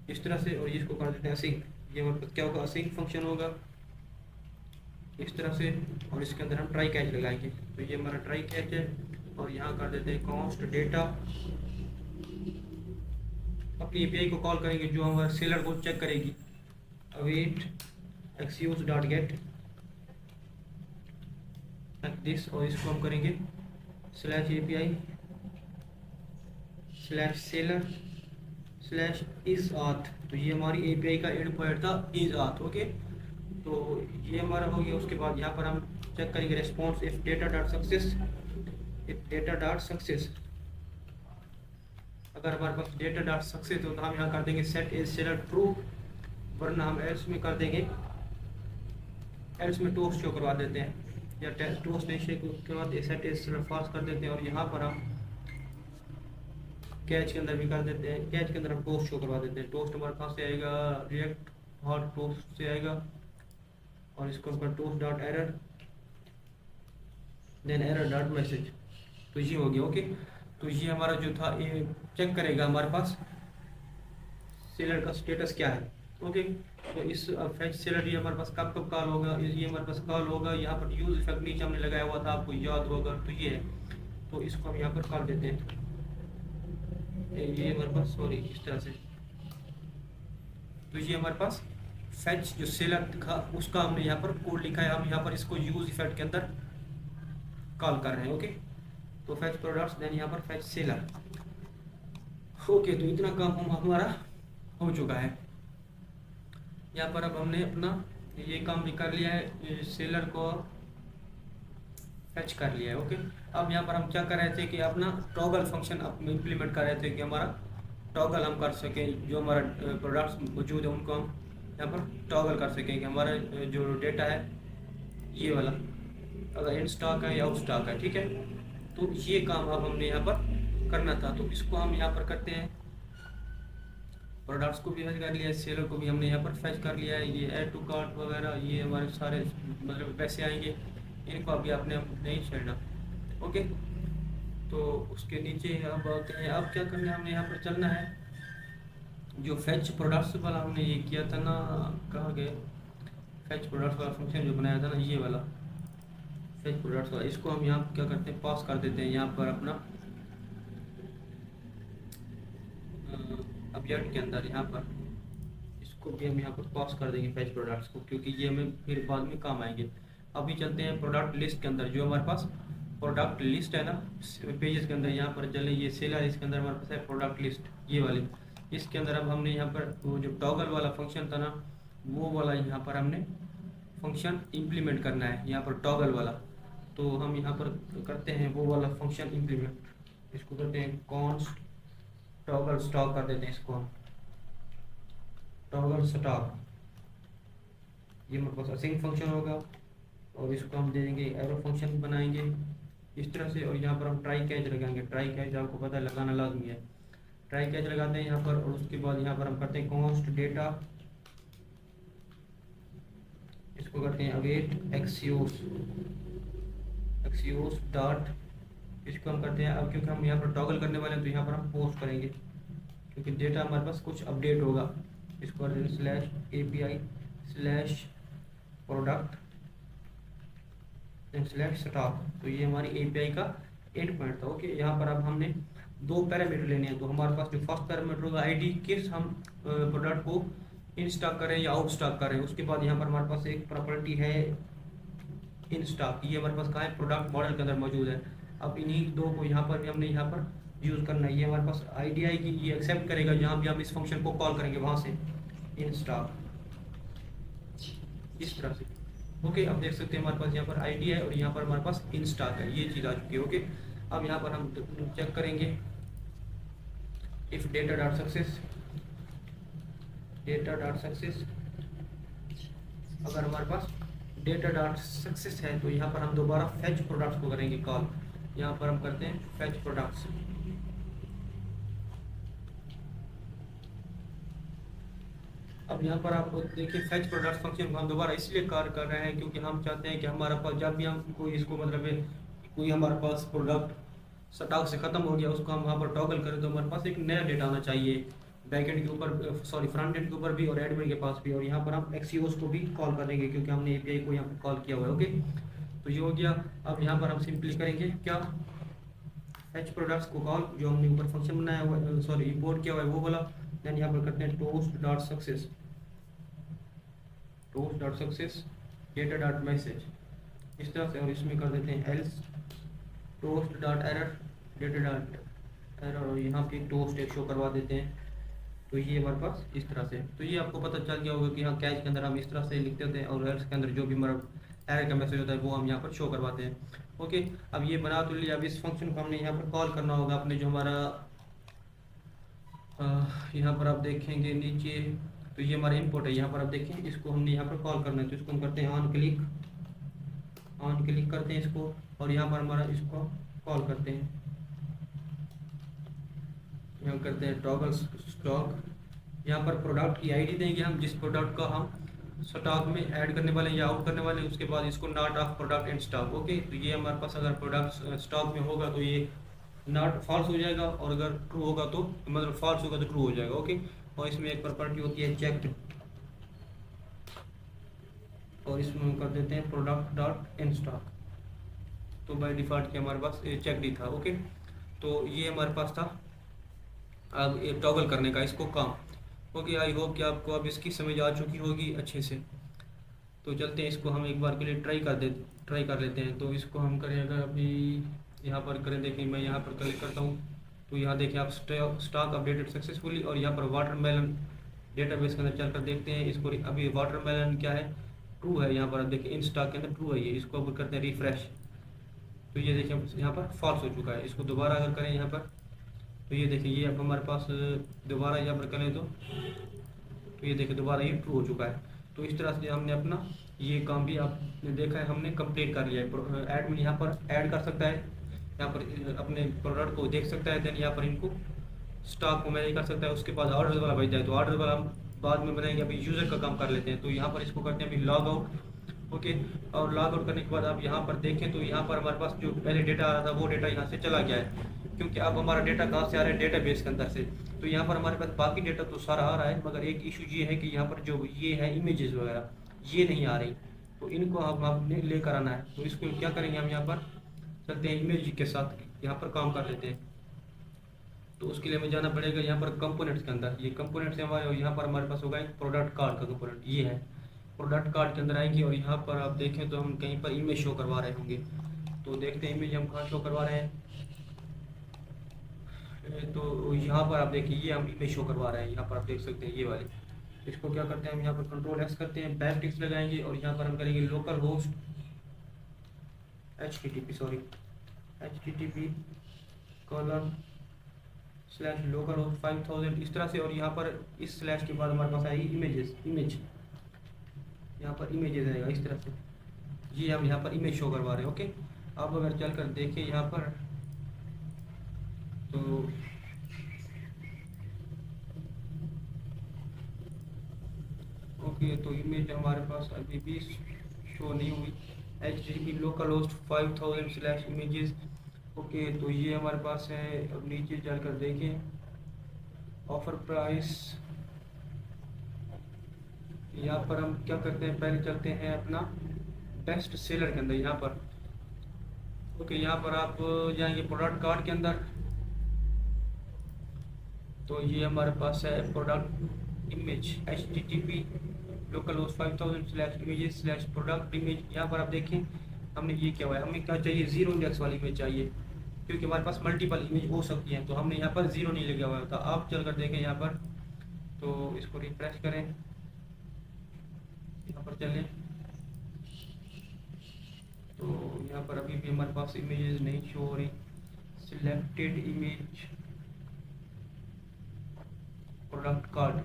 इस तरह से, और इसको कर देते हैं असिंक। ये मतलब क्या होगा, असिंक फंक्शन होगा इस तरह से, और इसके अंदर हम ट्राई कैच लगाएंगे। तो ये हमारा ट्राई कैच है, और यहाँ कर देते हैं कॉन्स्ट डेटा, अपनी API को कॉल करेंगे जो हमारे सेलर को चेक करेगी, अवेट axios.get दिस, और इसको हम करेंगे /API /seller/isAuth। तो ये हमारी API का एंड पॉइंट था isAuth। ओके, तो ये हमारा हो गया। उसके बाद यहाँ पर हम चेक करेंगे रेस्पॉन्स इफ data.success, अगर हमारे पास data.success हो तो हम यहाँ कर देंगे set is seller true, वरना हम एल्स में कर देंगे, एल्स में टोस्ट शो करवा देते हैं, या टोस्ट नहीं के बाद सेट इज फॉल्स कर देते हैं, और यहाँ पर हम कैच के अंदर भी कर देते हैं, कैच के अंदर हम टोस्ट शो करवा देते हैं। टोस्ट हमारे पास से आएगा रिएक्ट हॉट टोस्ट से आएगा, और इसको हम कर toast dot error then error dot message, तो ये हो गया। ओके, तो ये हमारा जो था ये चेक करेगा हमारे पास सेलर का स्टेटस क्या है। ओके, तो इस फैच सेलर ये हमारे पास कब कब कॉल होगा, ये हमारे पास कॉल होगा, यहाँ पर यूज इफेक्ट नीचे हमने लगाया हुआ था, आपको याद होगा, तो ये है, तो इसको हम यहाँ पर कॉल देते हैं, ये हमारे पास सॉरी इस तरह से। तो ये हमारे पास फैच जो सेलर था उसका हमने यहाँ पर कोड लिखा है, हम यहाँ पर इसको यूज इफेक्ट के अंदर कॉल कर रहे हैं। ओके, तो फैच प्रोडक्ट्स देन यहाँ पर फैच सेलर। ओके, तो इतना काम हमारा हो चुका है यहाँ पर। अब हमने अपना ये काम भी कर लिया है, सेलर को फैच कर लिया है। ओके, अब यहाँ पर हम क्या कर रहे थे कि अपना टॉगल फंक्शन इम्प्लीमेंट कर रहे थे कि हमारा टॉगल हम कर सकें, जो हमारा प्रोडक्ट्स मौजूद है उनको हम यहाँ पर टॉगल कर सकें कि हमारा जो डेटा है ये वाला अगर इन स्टॉक है या आउट स्टॉक है, ठीक है। तो ये काम अब हमने यहाँ पर करना था, तो इसको हम यहाँ पर करते हैं। प्रोडक्ट्स को भी फैच कर लिया है, सेलर को भी हमने यहाँ पर फैच कर लिया है, ये ऐड टू कार्ट वगैरह ये हमारे सारे मतलब पैसे आएंगे, इनको अभी आपने नहीं छेड़ना। ओके, तो उसके नीचे अब आते हैं, अब क्या करना है, हमने यहाँ पर चलना है जो फैच प्रोडक्ट्स वाला हमने ये किया था ना, कहाँ गए फैच प्रोडक्ट्स वाला फंक्शन जो बनाया था ना, ये वाला फैच प्रोडक्ट्स वाला, इसको हम यहाँ क्या करते हैं पास कर देते हैं यहाँ पर अपना ऑब्जेक्ट के अंदर, यहाँ पर इसको भी हम यहाँ पर पास कर देंगे फैच प्रोडक्ट्स को, क्योंकि ये हमें फिर बाद में काम आएंगे। अभी चलते हैं प्रोडक्ट लिस्ट के अंदर। जो हमारे पास प्रोडक्ट लिस्ट है ना पेजेस के अंदर, यहाँ पर चले ये सेलर, इसके अंदर हमारे पास है प्रोडक्ट लिस्ट ये वाली। इसके अंदर अब हमने यहाँ पर वो जो टॉगल वाला फंक्शन था ना, वो वाला यहाँ पर हमने फंक्शन इम्प्लीमेंट करना है, यहाँ पर टॉगल वाला। तो हम यहाँ पर करते हैं वो वाला फंक्शन इम्प्लीमेंट, इसको करते हैं कॉन्स्ट टॉगल स्टॉक कर देते हैं इसको हम, टॉगल स्टॉक। ये हमारे पास असिंग फंक्शन होगा और इसको हम दे देंगे एरो फंक्शन बनाएंगे इस तरह से। और यहाँ पर हम ट्राई कैच लगाएंगे। ट्राई कैच आपको पता है लगाना लाजमी है। ट्राई कैच लगाते हैं यहाँ पर, और उसके बाद यहाँ पर हम करते हैं कॉन्स्ट डेटा, इसको करते हैं अवेट एक्सियोस डॉट, इसको हम करते हैं अब क्योंकि हम यहाँ पर टॉगल करने वाले हैं तो यहाँ पर हम पोस्ट करेंगे क्योंकि डेटा हमारे पास कुछ अपडेट होगा। इसको करते हैं slash API slash product slash stock. तो ये हमारी API का एंड पॉइंट था। ओके, यहाँ पर अब हमने दो पैरामीटर लेने हैं। तो हमारे पास जो फर्स्ट पैरामीटर होगा ID, किस हम प्रोडक्ट को इन स्टॉक करें या आउट स्टॉक करें। उसके बाद यहाँ पर हमारे पास एक प्रॉपर्टी है इन स्टॉक, ये हमारे पास कहाँ है, प्रोडक्ट मॉडल के अंदर मौजूद है। अब इन्हीं दो को यहाँ पर भी हमने यहाँ पर यूज़ करना है। ये हमारे पास ID आएगी, ये एक्सेप्ट करेगा जहाँ भी हम इस फंक्शन को कॉल करेंगे वहाँ से इन स्टॉक, इस तरह से। ओके, अब देख सकते हैं हमारे पास यहाँ पर ID है और यहाँ पर हमारे पास इन स्टॉक है, ये चीज़ आ चुकी है। ओके, अब यहाँ पर हम चेक करेंगे इफ डेटा डॉट सक्सेस अगर हमारे पास डेटा डॉट सक्सेस है तो यहाँ पर हम दोबारा फैच प्रोडक्ट्स को करेंगे कॉल। यहाँ पर हम करते हैं फैच प्रोडक्ट्स। अब यहाँ पर आप देखिए फैच प्रोडक्ट्स फंक्शन को हम दोबारा इसलिए कॉल कर रहे हैं क्योंकि हम चाहते हैं कि हमारे पास जब भी हम कोई इसको मतलब है कोई हमारे पास प्रोडक्ट स्टॉक से ख़त्म हो गया उसको हम वहाँ पर टॉगल करें तो हमारे पास एक नया डेटा आना चाहिए, बैकएंड के ऊपर सॉरी फ्रंट एंड के ऊपर भी और एडमिन के पास भी। और यहाँ पर हम एक्सियोस को भी कॉल करेंगे क्योंकि हमने API को यहाँ पर कॉल किया हुआ है। ओके, तो ये हो गया। अब यहाँ पर हम सिंपली करेंगे क्या, फैच प्रोडक्ट्स को कॉल जो हमने ऊपर फंक्शन बनाया हुआ सॉरी इंपोर्ट किया हुआ है वो वाला। देन यहाँ पर करते हैं toast dot success data dot message इस तरह से, और इसमें कर देते हैं else toast dot error data dot error, और यहाँ पे टोस्ट एक शो करवा देते हैं। तो ये हमारे पास इस तरह से, तो ये आपको पता चल गया होगा कि हाँ कैच के अंदर हम इस तरह से लिखते होते हैं और एल्स के अंदर जो भी हमारा एरर का मैसेज होता है वो हम यहाँ पर शो करवाते हैं। ओके, अब ये बना तो लिया। अब इस फंक्शन को हमने यहाँ पर कॉल करना होगा अपने जो हमारा यहाँ पर आप देखेंगे नीचे, तो ये हमारा इनपुट है। यहाँ पर आप देखें इसको हमने यहाँ पर कॉल करना है तो इसको हम करते हैं ऑन क्लिक करते हैं इसको, और यहाँ पर हमारा इसको कॉल करते हैं, यहाँ करते हैं टॉगल स्टॉक। यहाँ पर प्रोडक्ट की ID देंगे हम जिस प्रोडक्ट का हम स्टॉक में ऐड करने वाले या आउट करने वाले, उसके बाद इसको not of product in stock. Okay, तो ये हमारे पास अगर प्रोडक्ट स्टॉक में होगा तो ये नॉट फॉल्स हो जाएगा, और अगर ट्रू होगा तो मतलब फॉल्स होगा तो ट्रू हो जाएगा। ओके, और इसमें एक प्रॉपर्टी होती है चेक्ड, और इसमें हम कर देते हैं प्रोडक्ट डॉट इन स्टॉक। तो बाय डिफ़ॉल्ट के हमारे पास चेक्ड ही था। ओके, तो ये हमारे पास था अब ये टॉगल करने का इसको काम। ओके, आई होप कि आपको अब इसकी समझ आ चुकी होगी अच्छे से। तो चलते हैं इसको हम एक बार के लिए ट्राई कर लेते हैं। तो इसको हम करेंगे अभी यहाँ पर करें, देखिए मैं यहाँ पर क्लिक करता हूँ तो यहाँ देखिए आप स्टॉक अपडेटेड सक्सेसफुली, और यहाँ पर वाटरमेलन डेटाबेस के अंदर चलकर देखते हैं इसको। अभी वाटरमेलन क्या है, ट्रू है। यहाँ पर आप देखिए इन स्टॉक के अंदर ट्रू है ये। इसको अब करते हैं रिफ्रेश, तो ये देखिए यहाँ पर फॉल्स हो चुका है। इसको दोबारा अगर करें यहाँ पर तो ये देखिए ये अब हमारे पास दोबारा यहाँ पर करें तो ये देखिए दोबारा ये ट्रू हो चुका है। तो इस तरह से हमने अपना ये काम भी आपने देखा है हमने कंप्लीट कर लिया है। एडमिन यहाँ पर ऐड कर सकता है, यहाँ पर अपने प्रोडक्ट को देख सकता है, देन यहाँ पर इनको स्टॉक को मैनेज कर सकता है। उसके बाद ऑर्डर वाला भेज जाए तो ऑर्डर वाला हम बाद में बनाएंगे, अभी यूज़र का काम कर लेते हैं। तो यहाँ पर इसको करते हैं अभी लॉग आउट। ओके, और लॉग आउट करने के बाद आप यहाँ पर देखें तो यहाँ पर हमारे पास जो पहले डेटा आ रहा था वो डेटा यहाँ से चला गया है, क्योंकि अब हमारा डेटा कहाँ से आ रहा है, डेटाबेस के अंदर से। तो यहाँ पर हमारे पास बाकी डेटा तो सारा आ रहा है, मगर एक इशू ये है कि यहाँ पर जो ये है इमेजेस वगैरह ये नहीं आ रही, तो इनको हम आपने लेकर आना है। तो इसको क्या करेंगे हम यहाँ पर चलते हैं इमेज के साथ यहाँ पर काम कर लेते हैं। तो उसके लिए हमें जाना पड़ेगा यहाँ पर कंपोनेंट्स के अंदर। ये कंपोनेंट्स है हमारे, और यहाँ पर हमारे पास होगा एक प्रोडक्ट कार्ड का कंपोनेंट, ये है। प्रोडक्ट कार्ड के अंदर आएंगे और यहाँ पर आप देखें तो हम कहीं पर इमेज शो करवा रहे होंगे। तो देखते हैं इमेज हम कहाँ शो करवा रहे हैं। तो यहाँ पर आप देखिए ये हम इमेज शो करवा रहे हैं, यहाँ पर आप देख सकते हैं ये वाली। इसको क्या करते हैं हम यहाँ पर कंट्रोल एक्स करते हैं, बैक टिक्स लगाएंगे और यहाँ पर हम करेंगे local host HTTP :/local host 5000 इस तरह से। और यहाँ पर इस स्लैश के बाद हमारे पास आएगी इमेज, यहाँ पर इमेजेस आएगा इस तरह से। ये हम यहाँ पर इमेज शो करवा रहे हैं। ओके, अब अगर चल कर देखें यहाँ पर तो ओके, तो इमेज हमारे पास अभी भी शो नहीं हुई। HTTP local host 5000/images। Okay, तो ये हमारे पास है। अब नीचे चलकर देखें ऑफर प्राइस, यहाँ पर हम क्या करते हैं, पहले चलते हैं अपना बेस्ट सेलर के अंदर यहाँ पर। ओके, यहाँ पर आप जाएंगे प्रोडक्ट कार्ड के अंदर, तो ये हमारे पास है product image HTTP localhost 5000/images/प्रोडक्ट इमेज। यहाँ पर आप देखें हमने ये क्या हुआ है, हमें क्या चाहिए, 0 इंडेक्स वाली इमेज चाहिए, क्योंकि हमारे पास मल्टीपल इमेज हो सकती हैं। तो हमने यहाँ पर 0 नहीं लगा हुआ था। आप चल कर देखें यहाँ पर, तो इसको रिफ्रेश करें, यहाँ पर चलें तो यहाँ पर अभी भी हमारे पास इमेजेस नहीं शो हो रही। सिलेक्टेड इमेज प्रोडक्ट कार्ड,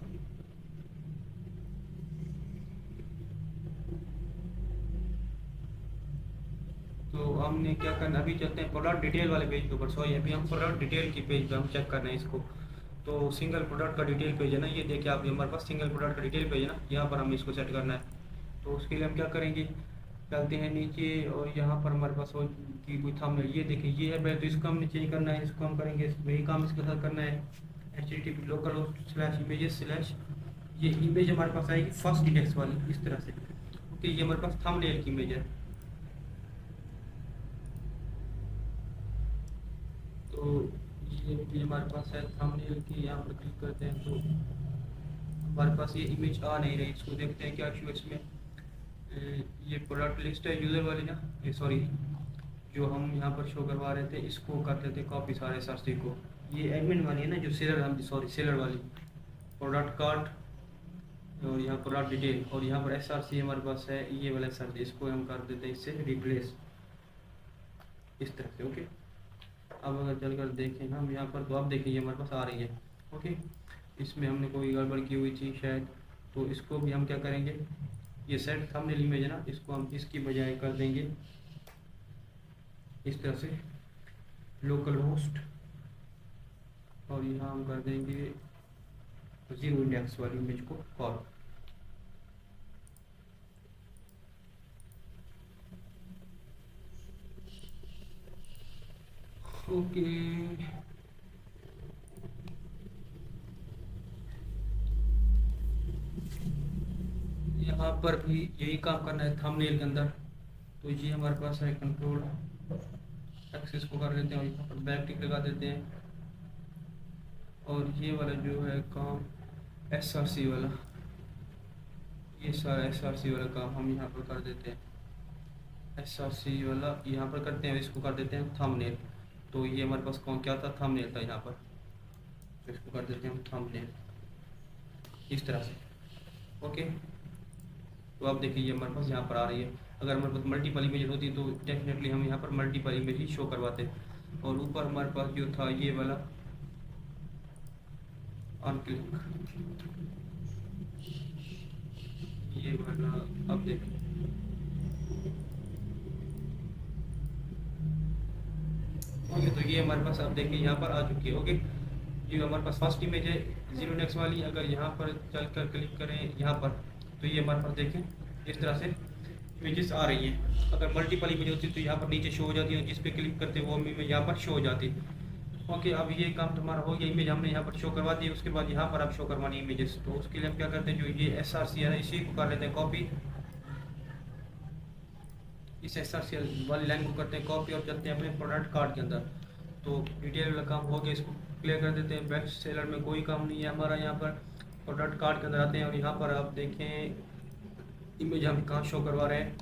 तो हमने क्या करना, अभी चलते हैं प्रोडक्ट डिटेल वाले पेज के ऊपर। सॉरी, अभी हम प्रोडक्ट डिटेल की पेज पे हम चेक कर रहे हैं इसको। तो सिंगल प्रोडक्ट का डिटेल पेज है ना, ये देखिए आप, हमारे पास सिंगल प्रोडक्ट का डिटेल पेज है ना, यहाँ पर हमें इसको सेट करना है। तो उसके लिए हम क्या करेंगे, चलते हैं नीचे और यहाँ पर हमारे पास हो कि कोई थंबनेल, ये देखिए ये है पहले, तो इसको हमने चेंज करना है, इसको हम करेंगे, वही काम इसके साथ करना है। HTTP लोकल होस्ट/images/ ये इमेज हमारे पास आएगी फर्स्ट इंडेक्स वाली इस तरह से। ओके, ये हमारे पास थंबनेल की इमेज है। तो ये हमारे पास है थंबनेल की, यहाँ पर क्लिक करते हैं तो हमारे पास ये इमेज आ नहीं रही। इसको देखते हैं क्या इशू इसमें। ये प्रोडक्ट लिस्ट है यूज़र वाली ना, ये सॉरी जो हम यहाँ पर शो करवा रहे थे, इसको कर देते कॉपी सारे SRC को। ये एडमिन वाली है ना, जो सेलर, हम सॉरी सेलर वाली प्रोडक्ट कार्ड, और यहाँ प्रोडक्ट डिटेल, और यहाँ पर SRC हमारे पास है ये वाला SRC, इसको हम कर देते हैं इससे रिप्लेस इस तरह से। ओके, अब अगर चलकर देखें हम यहाँ पर, तो आप देखिए ये हमारे पास आ रही है। ओके, इसमें हमने कोई गड़बड़ की हुई थी शायद, तो इसको भी हम क्या करेंगे, ये सेट थंबनेल इमेज है ना, इसको हम इसकी बजाय कर देंगे इस तरह से लोकल होस्ट, और यहाँ हम कर देंगे 0 इंडेक्स वाली इमेज को कॉल। ओके, यहाँ पर भी यही काम करना है थंबनेल के अंदर। तो ये हमारे पास है कंट्रोल एक्सेस को कर लेते हैं और यहाँ पर बैक टिक लगा देते हैं, और ये वाला जो है काम SRC वाला, ये सारा SRC वाला काम हम यहाँ पर कर देते हैं। SRC वाला यहाँ पर करते हैं, इसको कर देते हैं थंबनेल। तो ये हमारे पास कौन क्या था, थंबनेल था यहाँ पर, तो इसको कर देते हैं हम थंबनेल इस तरह से। ओके, तो आप देखिए ये हमारे पास यहाँ पर आ रही है। अगर हमारे पास मल्टीपल इमेज होती तो डेफिनेटली हम यहाँ पर मल्टीपल इमेज ही शो करवाते। और ऊपर हमारे पास जो था ये वाला अनक्लिक, ये वाला अब देखिए ओके, तो ये हमारे पास अब देखिए यहाँ पर आ चुकी है। ओके, ये हमारे पास फर्स्ट इमेज है 0 इंडेक्स वाली। अगर यहाँ पर चल कर क्लिक करें यहाँ पर, तो ये हमारे पास देखें इस तरह से इमेजेस आ रही हैं। अगर मल्टीपल इमेज होती तो यहाँ पर नीचे शो हो जाती है, जिस पे क्लिक करते वो इमेज यहाँ पर शो हो जाती। ओके, अब ये काम तुम्हारा हो गया, इमेज हमने यहाँ पर शो करवा दी। उसके बाद यहाँ पर आप शो करवानी इमेजेस, तो उसके लिए हम क्या करते हैं, जो ये SRC है इसी को कर लेते हैं कॉपी, इस SRC वाली लाइन को करते हैं कॉपी और चलते हैं अपने प्रोडक्ट कार्ड के अंदर। तो डिटेल वाला काम हो गया, इसको क्लियर कर देते हैं। बेस्ट सेलर में कोई काम नहीं है हमारा। यहाँ पर प्रोडक्ट कार्ड के अंदर आते हैं और यहाँ पर आप देखें इमेज हम कहाँ शो करवा रहे हैं,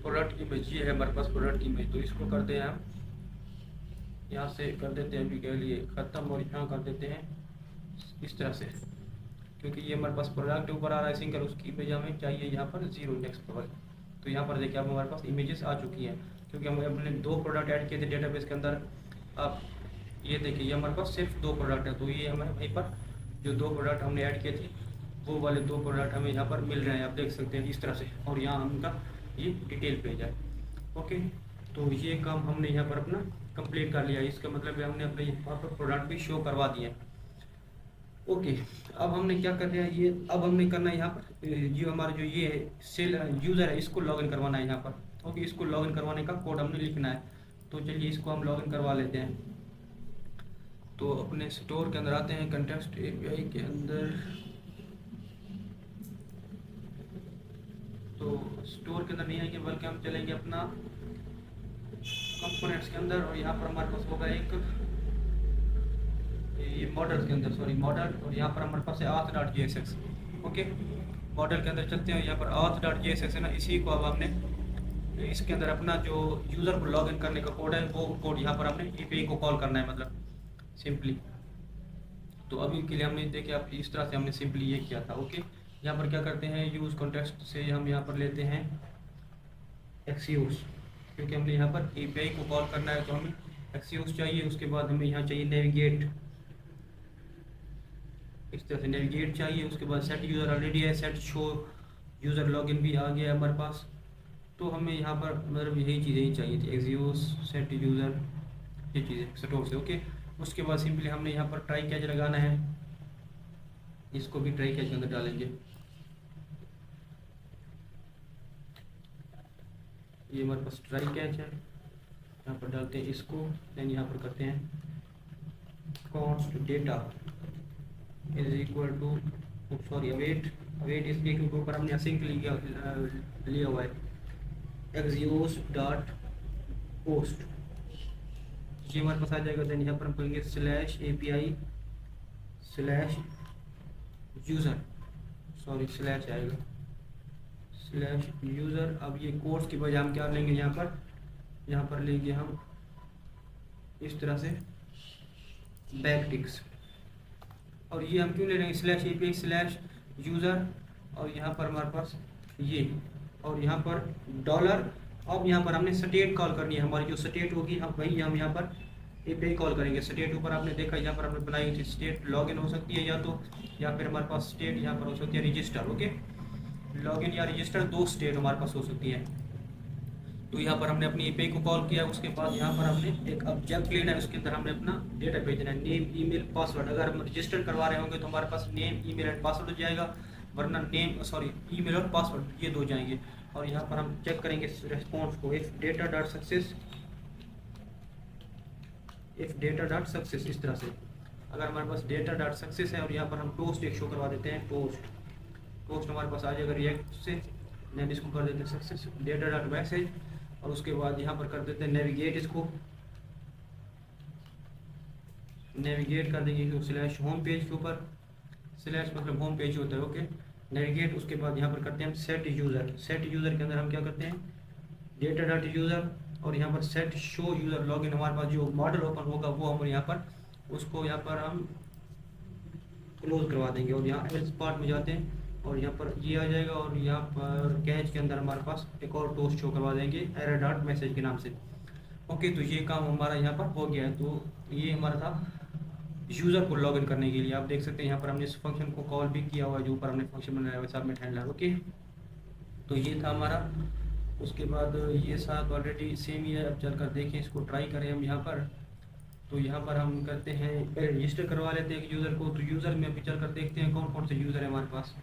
प्रोडक्ट इमेज ये है हमारे पास प्रोडक्ट इमेज। तो इसको करते हैं हम यहाँ से कर देते हैं अभी के लिए ख़त्म और यहाँ कर देते हैं इस तरह से, क्योंकि ये हमारे पास प्रोडक्ट ऊपर आ रहा है सिंगल, उसकी इमेज हमें चाहिए यहाँ पर 0 इंडेक्स पर। तो यहाँ पर देखिए अब हमारे पास इमेजेस आ चुकी हैं, क्योंकि हम अपने 2 प्रोडक्ट ऐड किए थे डेटाबेस के अंदर। आप ये देखिए ये हमारे पास सिर्फ 2 प्रोडक्ट है, तो ये हमें वहीं पर जो 2 प्रोडक्ट हमने ऐड किए थे वो वाले 2 प्रोडक्ट हमें यहाँ पर मिल रहे हैं, आप देख सकते हैं इस तरह से। और यहाँ उनका ये डिटेल पेज है। ओके, तो ये काम हमने यहाँ पर अपना कंप्लीट कर लिया। इसका मतलब है हमने अपने यहाँ पर प्रोडक्ट भी शो करवा दिए हैं। ओके, अब हमने क्या कर दिया ये, अब हमने करना है यहाँ पर जो हमारा जो ये सेल यूज़र है इसको लॉगिन करवाना है यहाँ पर। ओके, इसको लॉगिन करवाने का कोड हमने लिखना है। तो चलिए इसको हम लॉगिन करवा लेते हैं। तो अपने स्टोर के अंदर आते हैं, कंटेक्स्ट एपीआई के अंदर। तो स्टोर के अंदर नहीं आएंगे बल्कि हम चलेंगे अपना कंपोनेंट्स के अंदर और यहाँ पर हमारे पास होगा एक ये मॉडल के अंदर, सॉरी मॉडल, और यहाँ पर हमारे पास है auth.jsx। ओके, मॉडल के अंदर चलते हैं। यहाँ पर auth.jsx है ना, इसी को अब हमने इसके अंदर अपना जो यूज़र को लॉगिन करने का कोड है वो कोड यहाँ पर हमने एपीआई को कॉल करना है, मतलब सिंपली। तो अभी के लिए हमने देखिए आप इस तरह से हमने सिंपली ये किया था। ओके, यहाँ पर क्या करते हैं यूज़ कॉन्टेक्स्ट से हम यहाँ पर लेते हैं एक्सियोस, क्योंकि हमने यहाँ पर एपीआई को कॉल करना है तो हमें एक्सियोस चाहिए। उसके बाद हमें यहाँ चाहिए नेविगेट, इस तरह से नेविगेट चाहिए। उसके बाद सेट यूज़र ऑलरेडी है, सेट शो यूज़र लॉगिन भी आ गया है हमारे पास। तो हमें यहाँ पर मतलब यही चीज़ें ही चाहिए थी, एक्सियोस, सेट यूज़र, ये चीज़ें स्टोर से। ओके, उसके बाद सिंपली हमने यहाँ पर ट्राई कैच लगाना है, इसको भी ट्राई कैच के अंदर डालेंगे। ये हमारे पास ट्राई कैच है, यहाँ पर डालते हैं इसको। देन यहाँ पर करते हैं const data is equal to, sorry await, await इसलिए क्योंकि ऊपर हमने असिंक लिया हुआ है, एक्सियोस डॉट पोस्ट, ये हमारे पास आ जाएगा। देन यहाँ पर हम करेंगे slash API slash user, sorry slash आएगा स्लैश यूज़र। अब ये कोर्स की बजाय हम क्या लेंगे यहाँ पर लेंगे हम इस तरह से बैकटिक्स। और ये हम क्यों ले रहे हैं स्लैश एपीआई स्लैश यूज़र, और यहाँ पर हमारे पास ये, और यहाँ पर डॉलर। अब यहाँ पर हमने स्टेट कॉल करनी है, हमारी जो स्टेट होगी हम वही हम यहाँ पर एपीआई कॉल करेंगे। स्टेट ऊपर आपने देखा यहाँ पर हमने बनाई थी, स्टेट लॉगिन हो सकती है या फिर हमारे पास स्टेट यहाँ पर हो सकती है रजिस्टर। ओके, लॉगिन या रजिस्टर 2 स्टेट हमारे पास हो सकती है। तो यहाँ पर हमने अपनी एपीआई को कॉल किया। उसके बाद यहाँ पर हमने एक ऑब्जेक्ट लेना है, उसके अंदर हमने अपना डेटा भेजना है, नेम ईमेल पासवर्ड। अगर हम रजिस्टर करवा रहे होंगे तो हमारे पास नेम ईमेल एंड पासवर्ड हो जाएगा, वरना ईमेल और पासवर्ड ये 2 जाएंगे। और यहाँ पर हम चेक करेंगे रेस्पॉन्स को, इफ डेटा डॉट सक्सेस, इस तरह से। अगर हमारे पास डेटा डॉट सक्सेस है और यहाँ पर हम टोस्ट एक शो करवा देते हैं, टोस्ट हमारे पास आ जाएगा रिएक्ट से। देन इसको कर देते हैं सक्सेस डेटा डॉट मैसेज, और उसके बाद यहाँ पर कर देते हैं नेविगेट, इसको नेविगेट कर देंगे स्लैश होम पेज के ऊपर, स्लैश मतलब होम पेज होता है। Okay, navigate. उसके बाद यहाँ पर करते हैं हम सेट यूज़र के अंदर हम क्या करते हैं डेटा डॉट यूज़र, और यहाँ पर सेट शो यूज़र लॉगिन। हमारे पास जो मॉडल ओपन होगा वो हम यहाँ पर उसको यहाँ पर हम क्लोज करवा देंगे, और यहाँ एल्स पार्ट में जाते हैं और यहाँ पर ये आ जाएगा, और यहाँ पर कैच के अंदर हमारे पास एक और टोस्ट शो करवा देंगे एरर डॉट मैसेज के नाम से। ओके, तो ये काम हमारा यहाँ पर हो गया है। तो ये हमारा था यूज़र को लॉगिन करने के लिए। आप देख सकते हैं यहाँ पर हमने इस फंक्शन को कॉल भी किया हुआ है, जो ऊपर हमने फंक्शन बनाया हुआ है सबमिट हैंडलर। ओके, तो ये था हमारा। उसके बाद ये साथ ऑलरेडी सेम ही है। अब चलकर देखें, इसको ट्राई करें हम यहाँ पर। तो यहाँ पर हम करते हैं पहले रजिस्टर करवा लेते हैं एक यूज़र को। तो यूज़र में अभी चलकर देखते हैं कौन कौन से यूज़र है हमारे पास।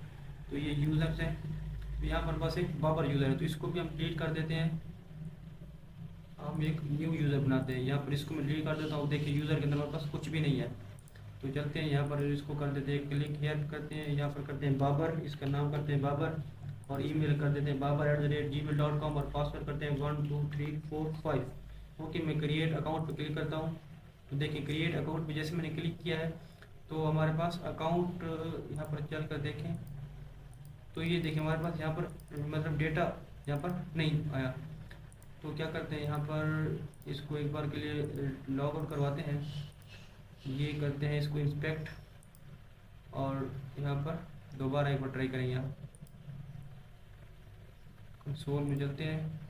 तो ये यूज़र्स हैं, तो यहाँ पर पास एक बाबर यूज़र है, तो इसको भी हम डिलीट कर देते हैं। हम एक न्यू यूज़र बनाते हैं, यहाँ पर इसको मैं डिलीट कर देता हूँ। देखिए यूज़र के अंदर हमारे पास कुछ भी नहीं है। तो चलते हैं यहाँ पर इसको कर देते हैं क्लिक हेयर करते हैं, यहाँ पर करते हैं बाबर, इसका नाम करते हैं बाबर, और ईमेल कर देते हैं babar@gmail.com, और पासवर्ड करते हैं 1 2 3 4 5। ओके, मैं क्रिएट अकाउंट पे क्लिक करता हूँ। तो देखिए क्रिएट अकाउंट पे जैसे मैंने क्लिक किया है तो हमारे पास अकाउंट यहाँ पर चल कर देखें तो ये देखिए हमारे पास यहाँ पर मतलब डेटा यहाँ पर नहीं आया। तो क्या करते हैं यहाँ पर इसको एक बार के लिए लॉग आउट करवाते हैं, ये करते हैं इसको इंस्पेक्ट और यहाँ पर दोबारा एक बार ट्राई करेंगे। यहाँ कंसोल में चलते हैं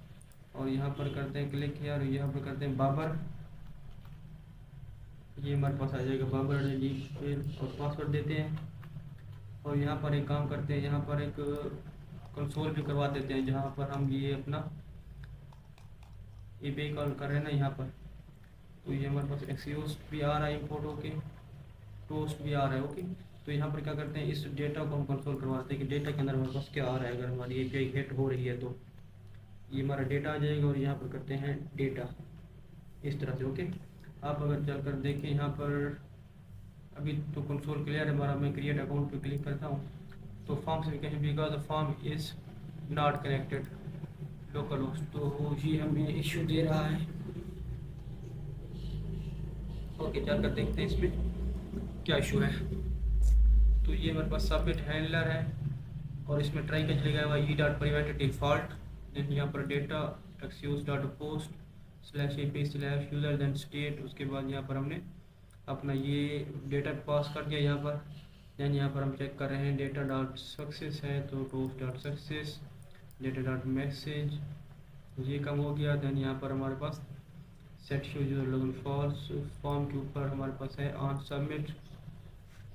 और यहाँ पर करते हैं क्लिक किया और यहाँ पर करते हैं बाबर, ये हमारे पास आ जाएगा बाबर जी, फिर और पासवर्ड देते हैं और यहाँ पर एक काम करते हैं, यहाँ पर एक कंसोल भी करवा देते हैं जहाँ पर हम ये अपना ईपीआई कॉल कर रहे हैं ना यहाँ पर। तो ये हमारे पास एक्सियोस भी आ रहा है इंपोर्ट होके, टोस्ट भी आ रहा है। ओके, तो यहाँ पर क्या करते हैं, इस डेटा को हम कंसोल करवाते हैं कि डेटा के अंदर हमारे पास क्या आ रहा है। अगर हमारी ईपीआई हिट हो रही है तो ये हमारा डेटा आ जाएगा और यहाँ पर करते हैं डेटा इस तरह से। ओके, आप अगर चल कर देखें यहाँ पर अभी तो कंसोल क्लियर है हमारा। मैं क्रिएट अकाउंट पे क्लिक करता हूँ तो फॉर्म से कहीं because the form is not connected local host, तो ये हमें इश्यू दे रहा है। ओके, चल कर देखते हैं इसमें क्या इशू है। तो ये हमारे पास सबमिट हैंडलर है और इसमें ट्राई कैच लगा हुआ E dot prevent default, then यहाँ पर data axios dot post slash A P slash user then state. उसके बाद यहाँ पर हमने अपना ये डेटा पास कर दिया यहाँ पर। देन यहाँ पर हम चेक कर रहे हैं डेटा डॉट सक्सेस है तो toast dot success, data dot message ये कम हो गया। देन यहाँ पर हमारे पास set show user login false, form के ऊपर हमारे पास है ऑन सबमिट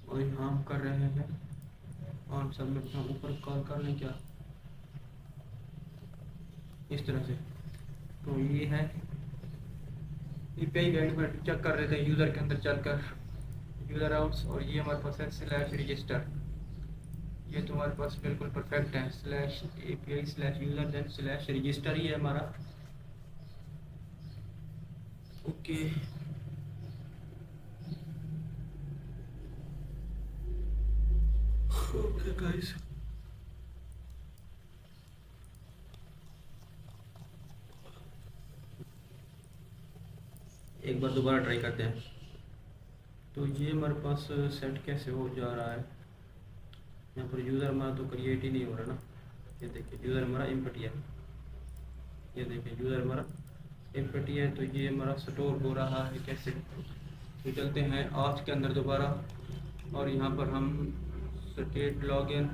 और यहाँ हम कर रहे हैं ऑन सबमिट। हम ऊपर कॉल कर लें क्या इस तरह से। तो ये है ईपीआई वैल्यू में चेक कर रहे थे यूज़र के अंदर चलकर यूज़र आउट्स, और ये हमारे पास है स्लैश रजिस्टर, ये तो हमारे पास बिल्कुल परफेक्ट है। Slash API slash user then slash register ही है हमारा। ओके, ओके गाइस, एक बार दोबारा ट्राई करते हैं। तो ये हमारे पास सेट कैसे हो जा रहा है, यहाँ पर यूज़र हमारा तो क्रिएट ही नहीं हो रहा ना। ये देखिए यूज़र हमारा एम्प्टी है, ये देखिए यूज़र हमारा एम्प्टी है। तो ये हमारा स्टोर हो रहा है कैसे। तो चलते हैं आज के अंदर दोबारा और यहाँ पर हम स्टेट लॉगिन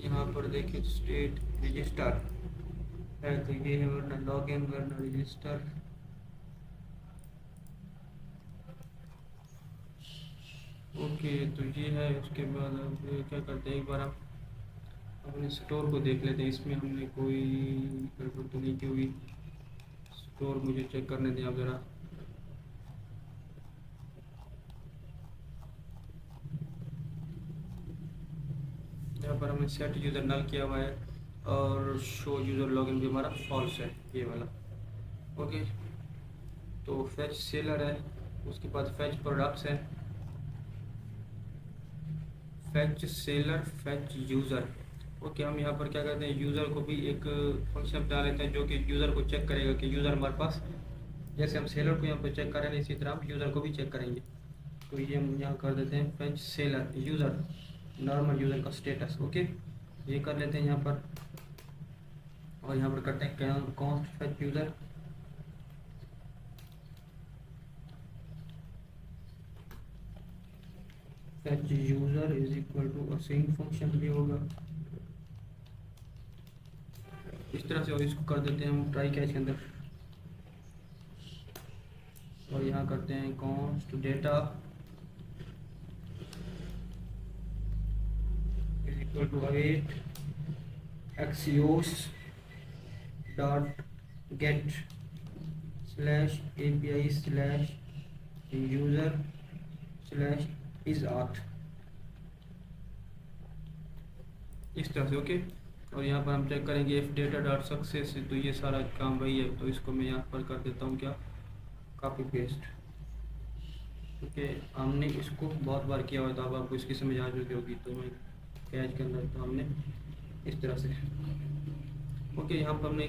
यहाँ पर देखिए स्टेट रजिस्टर है तो ये है वरना लॉगिन वरना रजिस्टर। ओके, तो ये है। उसके बाद अब क्या करते हैं, एक बार हम अपने स्टोर को देख लेते हैं, इसमें हमने कोई गड़बड़ तो नहीं की हुई। स्टोर मुझे चेक करने दें आप ज़रा। यहाँ पर हमने सेट यूज़र नल किया हुआ है और शो यूज़र लॉगिन भी हमारा फॉल्स है ये वाला। ओके, तो फैच सेलर है, उसके बाद फैच प्रोडक्ट्स है, fetch seller, fetch user. Okay, हम यहाँ पर क्या करते हैं, यूज़र को भी एक फंक्शन डाल लेते हैं जो कि यूज़र को चेक करेगा कि यूज़र हमारे पास, जैसे हम सेलर को यहाँ पर चेक कर रहे हैं इसी तरह हम यूज़र को भी चेक करेंगे। तो ये हम यहाँ कर देते हैं fetch seller user, normal user का स्टेटस। ओके, ये कर लेते हैं यहाँ पर और यहाँ पर करते हैं const fetch user. Fetch user is equal to async function भी होगा इस तरह से, और इसको कर देते हैं हम ट्राई कैच के अंदर और यहाँ करते हैं const data is equal to await axios dot get slash API slash user slash is art इस तरह से। ओके, और यहाँ पर हम चेक करेंगे इफ डेटा डॉट सक्सेस, तो ये सारा काम वही है। तो इसको मैं यहाँ पर कर देता हूँ क्या, कॉपी पेस्ट। ओके, हमने इसको बहुत बार किया हुआ था, अब आपको इसकी समझ आ चुकी होगी। तो मैं कैच के अंदर तो हमने इस तरह से ओके, यहाँ पर हमने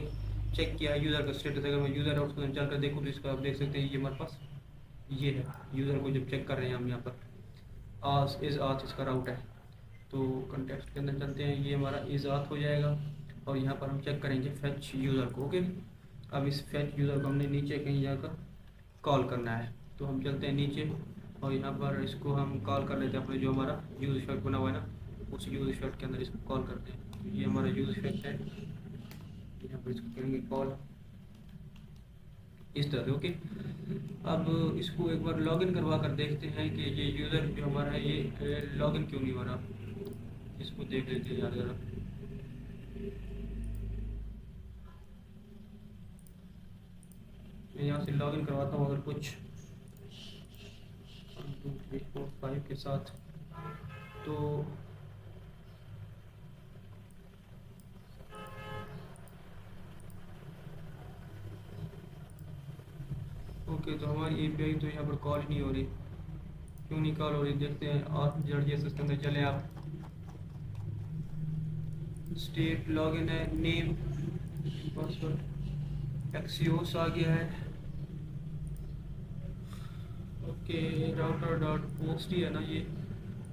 चेक किया यूज़र का स्टेटस। अगर मैं यूज़र आउट को जाकर देखूँ तो इसका आप देख सकते हैं, ये हमारे पास ये है यूज़र को जब चेक कर रहे हैं हम यहाँ पर आस इज़ आथ इसका राउट है। तो कंटेक्स्ट के अंदर चलते हैं, ये हमारा इज़ आथ हो जाएगा और यहाँ पर हम चेक करेंगे फैच यूज़र को। ओके, अब इस फैच यूज़र को हमने नीचे कहीं जाकर कॉल करना है। तो हम चलते हैं नीचे और यहाँ पर इसको हम कॉल कर लेते हैं अपने जो हमारा यूज़ इफेक्ट बना हुआ है ना, उस यूज़ इफेक्ट के अंदर इसको कॉल करते हैं। तो ये हमारा यूज़ इफेक्ट है, यहाँ पर इसको करेंगे कॉल इस तरह से। ओके, अब इसको एक बार लॉगिन करवा कर देखते हैं कि ये यूज़र जो हमारा है ये लॉगिन क्यों नहीं हो रहा। इसको देख लेते हैं यार ज़रा। मैं यहाँ से लॉगिन करवाता हूँ अगर कुछ 1 2 3 4 5 के साथ। तो ओके, तो हमारी एपीआई तो यहाँ पर कॉल ही नहीं हो रही। क्यों नहीं कॉल हो रही, देखते हैं। और जर्जियस इसके अंदर चले आप, स्टेट लॉगिन है, नेम पासवर्ड एक्सियोस आ गया है। ओके, राउटर डॉट पोस्ट ही है ना ये,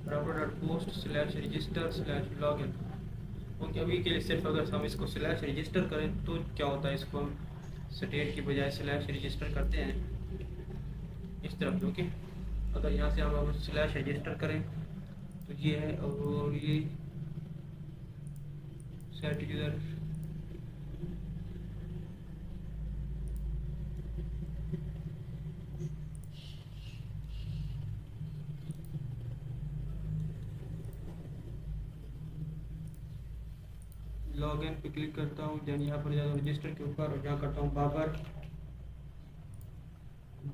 router dot post slash register slash login. Okay, अभी के लिए सिर्फ अगर हम इसको स्लैश रजिस्टर करें तो क्या होता है, इसको हम स्टेट की बजाय स्लैश रजिस्टर करते हैं इस तरफ। ओके, अगर यहाँ से हम स्लैश रजिस्टर करें तो ये है, और ये सेट यूज़र लॉगिन पे क्लिक करता हूँ, देन यहाँ पर जाकर रजिस्टर के ऊपर और यहाँ करता हूँ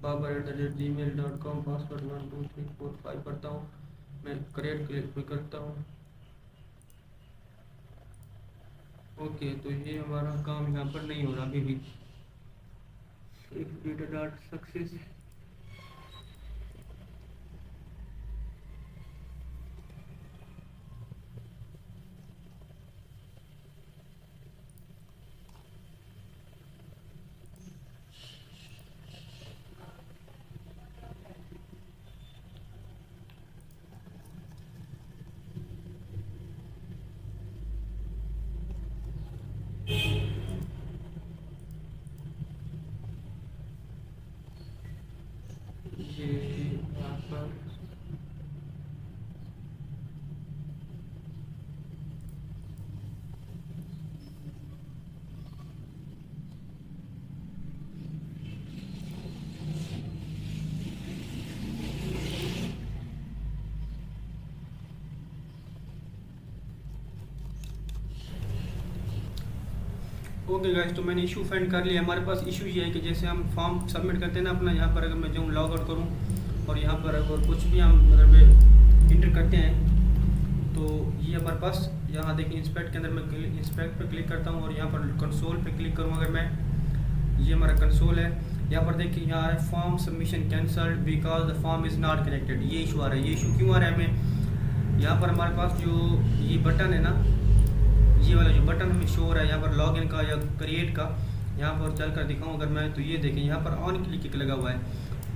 babar@gmail.com, पासवर्ड 1 2 3 4 5 करता हूँ। मैं क्रिएट क्लिक पे करता हूँ। ओके, तो ये हमारा काम यहाँ पर नहीं हो रहा अभी भी। डेटा डॉट सक्सेस ये यहाँ पर ओके गाइस, तो मैंने इशू फाइंड कर लिया। हमारे पास इशू ये है कि जैसे हम फॉर्म सबमिट करते हैं ना अपना, यहाँ पर अगर मैं जाऊँ लॉग आउट करूँ और यहाँ पर अगर कुछ भी हम मतलब इंटर करते हैं तो ये हमारे पास यहाँ देखिए इंस्पेक्ट के अंदर मैं इंस्पेक्ट पे क्लिक करता हूँ और यहाँ पर कंसोल पे क्लिक करूँ अगर मैं, ये हमारा कंसोल है। यहाँ पर देखिए यहाँ आ रहा है form submission cancelled because the form is not connected. ये इशू आ रहा है। ये इशू क्यों आ रहा है हमें, यहाँ पर हमारे पास जो ये बटन है ना, ये वाला जो बटन हमें शो हो रहा है यहाँ पर लॉगिन का या क्रिएट का, यहाँ पर चल कर दिखाऊँ अगर मैं, तो ये देखें यहाँ पर ऑन क्लिक लगा हुआ है।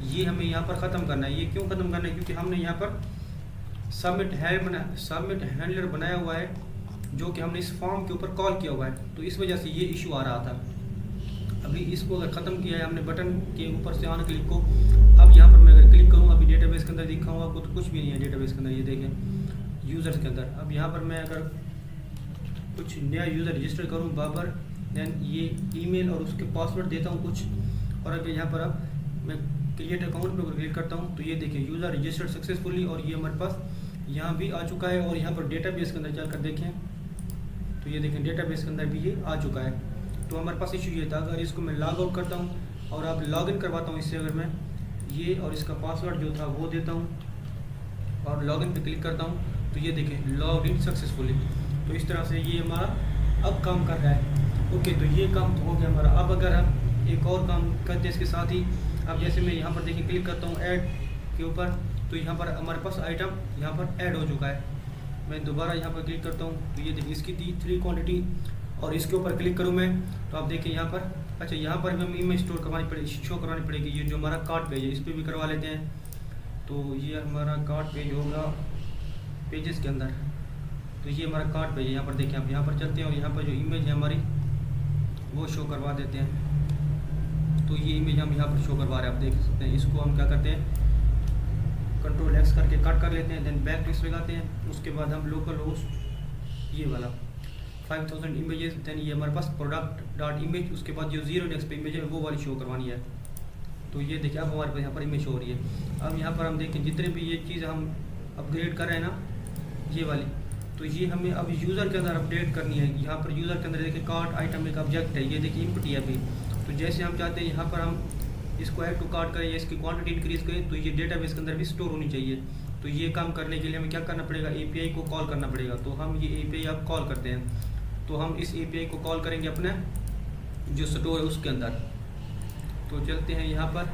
ये हमें यहाँ पर ख़त्म करना है। ये क्यों ख़त्म करना है, क्योंकि हमने यहाँ पर सबमिट हैंडलर बनाया हुआ है जो कि हमने इस फॉर्म के ऊपर कॉल किया हुआ है, तो इस वजह से ये इशू आ रहा था। अभी इसको अगर ख़त्म किया है हमने बटन के ऊपर से ऑन क्लिक को, अब यहाँ पर मैं अगर क्लिक करूँ अभी डेटाबेस के अंदर दिखाऊँ आपको तो कुछ भी नहीं है डेटाबेस के अंदर। ये देखें यूज़र्स के अंदर, अब यहाँ पर मैं अगर कुछ नया यूज़र रजिस्टर करूँ बाबर, देन ये ईमेल और उसके पासवर्ड देता हूँ कुछ, और अगर यहाँ पर अब मैं क्रिएट अकाउंट पर क्लिक करता हूँ तो ये देखिए यूज़र रजिस्टर्ड सक्सेसफुली, और ये हमारे पास यहाँ भी आ चुका है। और यहाँ पर डेटाबेस के अंदर जाकर देखें तो ये देखें डेटाबेस के अंदर भी ये आ चुका है। तो हमारे पास इशू ये था। अगर इसको मैं लॉग आउट करता हूँ और अब लॉगिन करवाता हूँ इससे, अगर मैं ये और इसका पासवर्ड जो था वो देता हूँ और लॉगिन पे क्लिक करता हूँ तो ये देखें लॉगिन सक्सेसफुली। तो इस तरह से ये हमारा अब काम कर रहा है। ओके, तो ये काम तो हो गया हमारा। अब अगर हम एक और काम करते हैं इसके साथ ही, अब जैसे मैं यहाँ पर देखिए क्लिक करता हूँ ऐड के ऊपर, तो यहाँ पर हमारे पास आइटम यहाँ पर ऐड हो चुका है। मैं दोबारा यहाँ पर क्लिक करता हूँ तो ये देखिए इसकी थी 3 क्वांटिटी, और इसके ऊपर क्लिक करूँ मैं तो आप देखिए यहाँ पर, अच्छा यहाँ पर भी हम इमेज स्टोर करवानी पड़ेगी, शो करवानी पड़ेगी। ये जो हमारा कार्ट पेज है इस पर भी करवा लेते हैं। तो ये हमारा कार्ट पेज होगा पेजेस के अंदर, तो ये हमारा कार्ट पेज है। यहाँ पर देखिए आप यहाँ पर चलते हैं और यहाँ पर जो इमेज है हमारी वो शो करवा देते हैं। तो ये इमेज हम यहाँ पर शो करवा रहे हैं, आप देख सकते हैं। इसको हम क्या करते हैं, कंट्रोल एक्स करके कट कर लेते हैं, देन बैक टेक्स्ट लगाते हैं। उसके बाद हम लोकल होस्ट ये वाला 5000 इमेजेस, देन ये हमारे पास प्रोडक्ट डॉट इमेज, उसके बाद जो 0 डेस्क पे इमेज है वो वाली शो करवानी है। तो ये देखिए अब हमारे पास यहाँ पर इमेज हो रही है। अब यहाँ पर हम देखें जितने भी ये चीज़ हम अपग्रेड कर रहे हैं ना ये वाली, तो ये हमें अब यूज़र के अंदर अपडेट करनी है। यहाँ पर यूज़र के अंदर देखिए कार्ट आइटम एक ऑब्जेक्ट है, ये देखिए इनपुट है अभी। तो जैसे हम चाहते हैं यहाँ पर हम इसको ऐड टू कार्ट करें या इसकी क्वांटिटी इंक्रीज़ करें, तो ये डेटाबेस के अंदर भी स्टोर होनी चाहिए। तो ये काम करने के लिए हमें क्या करना पड़ेगा, API को कॉल करना पड़ेगा। तो हम ये API अब कॉल करते हैं। तो हम इस API को कॉल करेंगे अपने जो स्टोर है उसके अंदर। तो चलते हैं यहाँ पर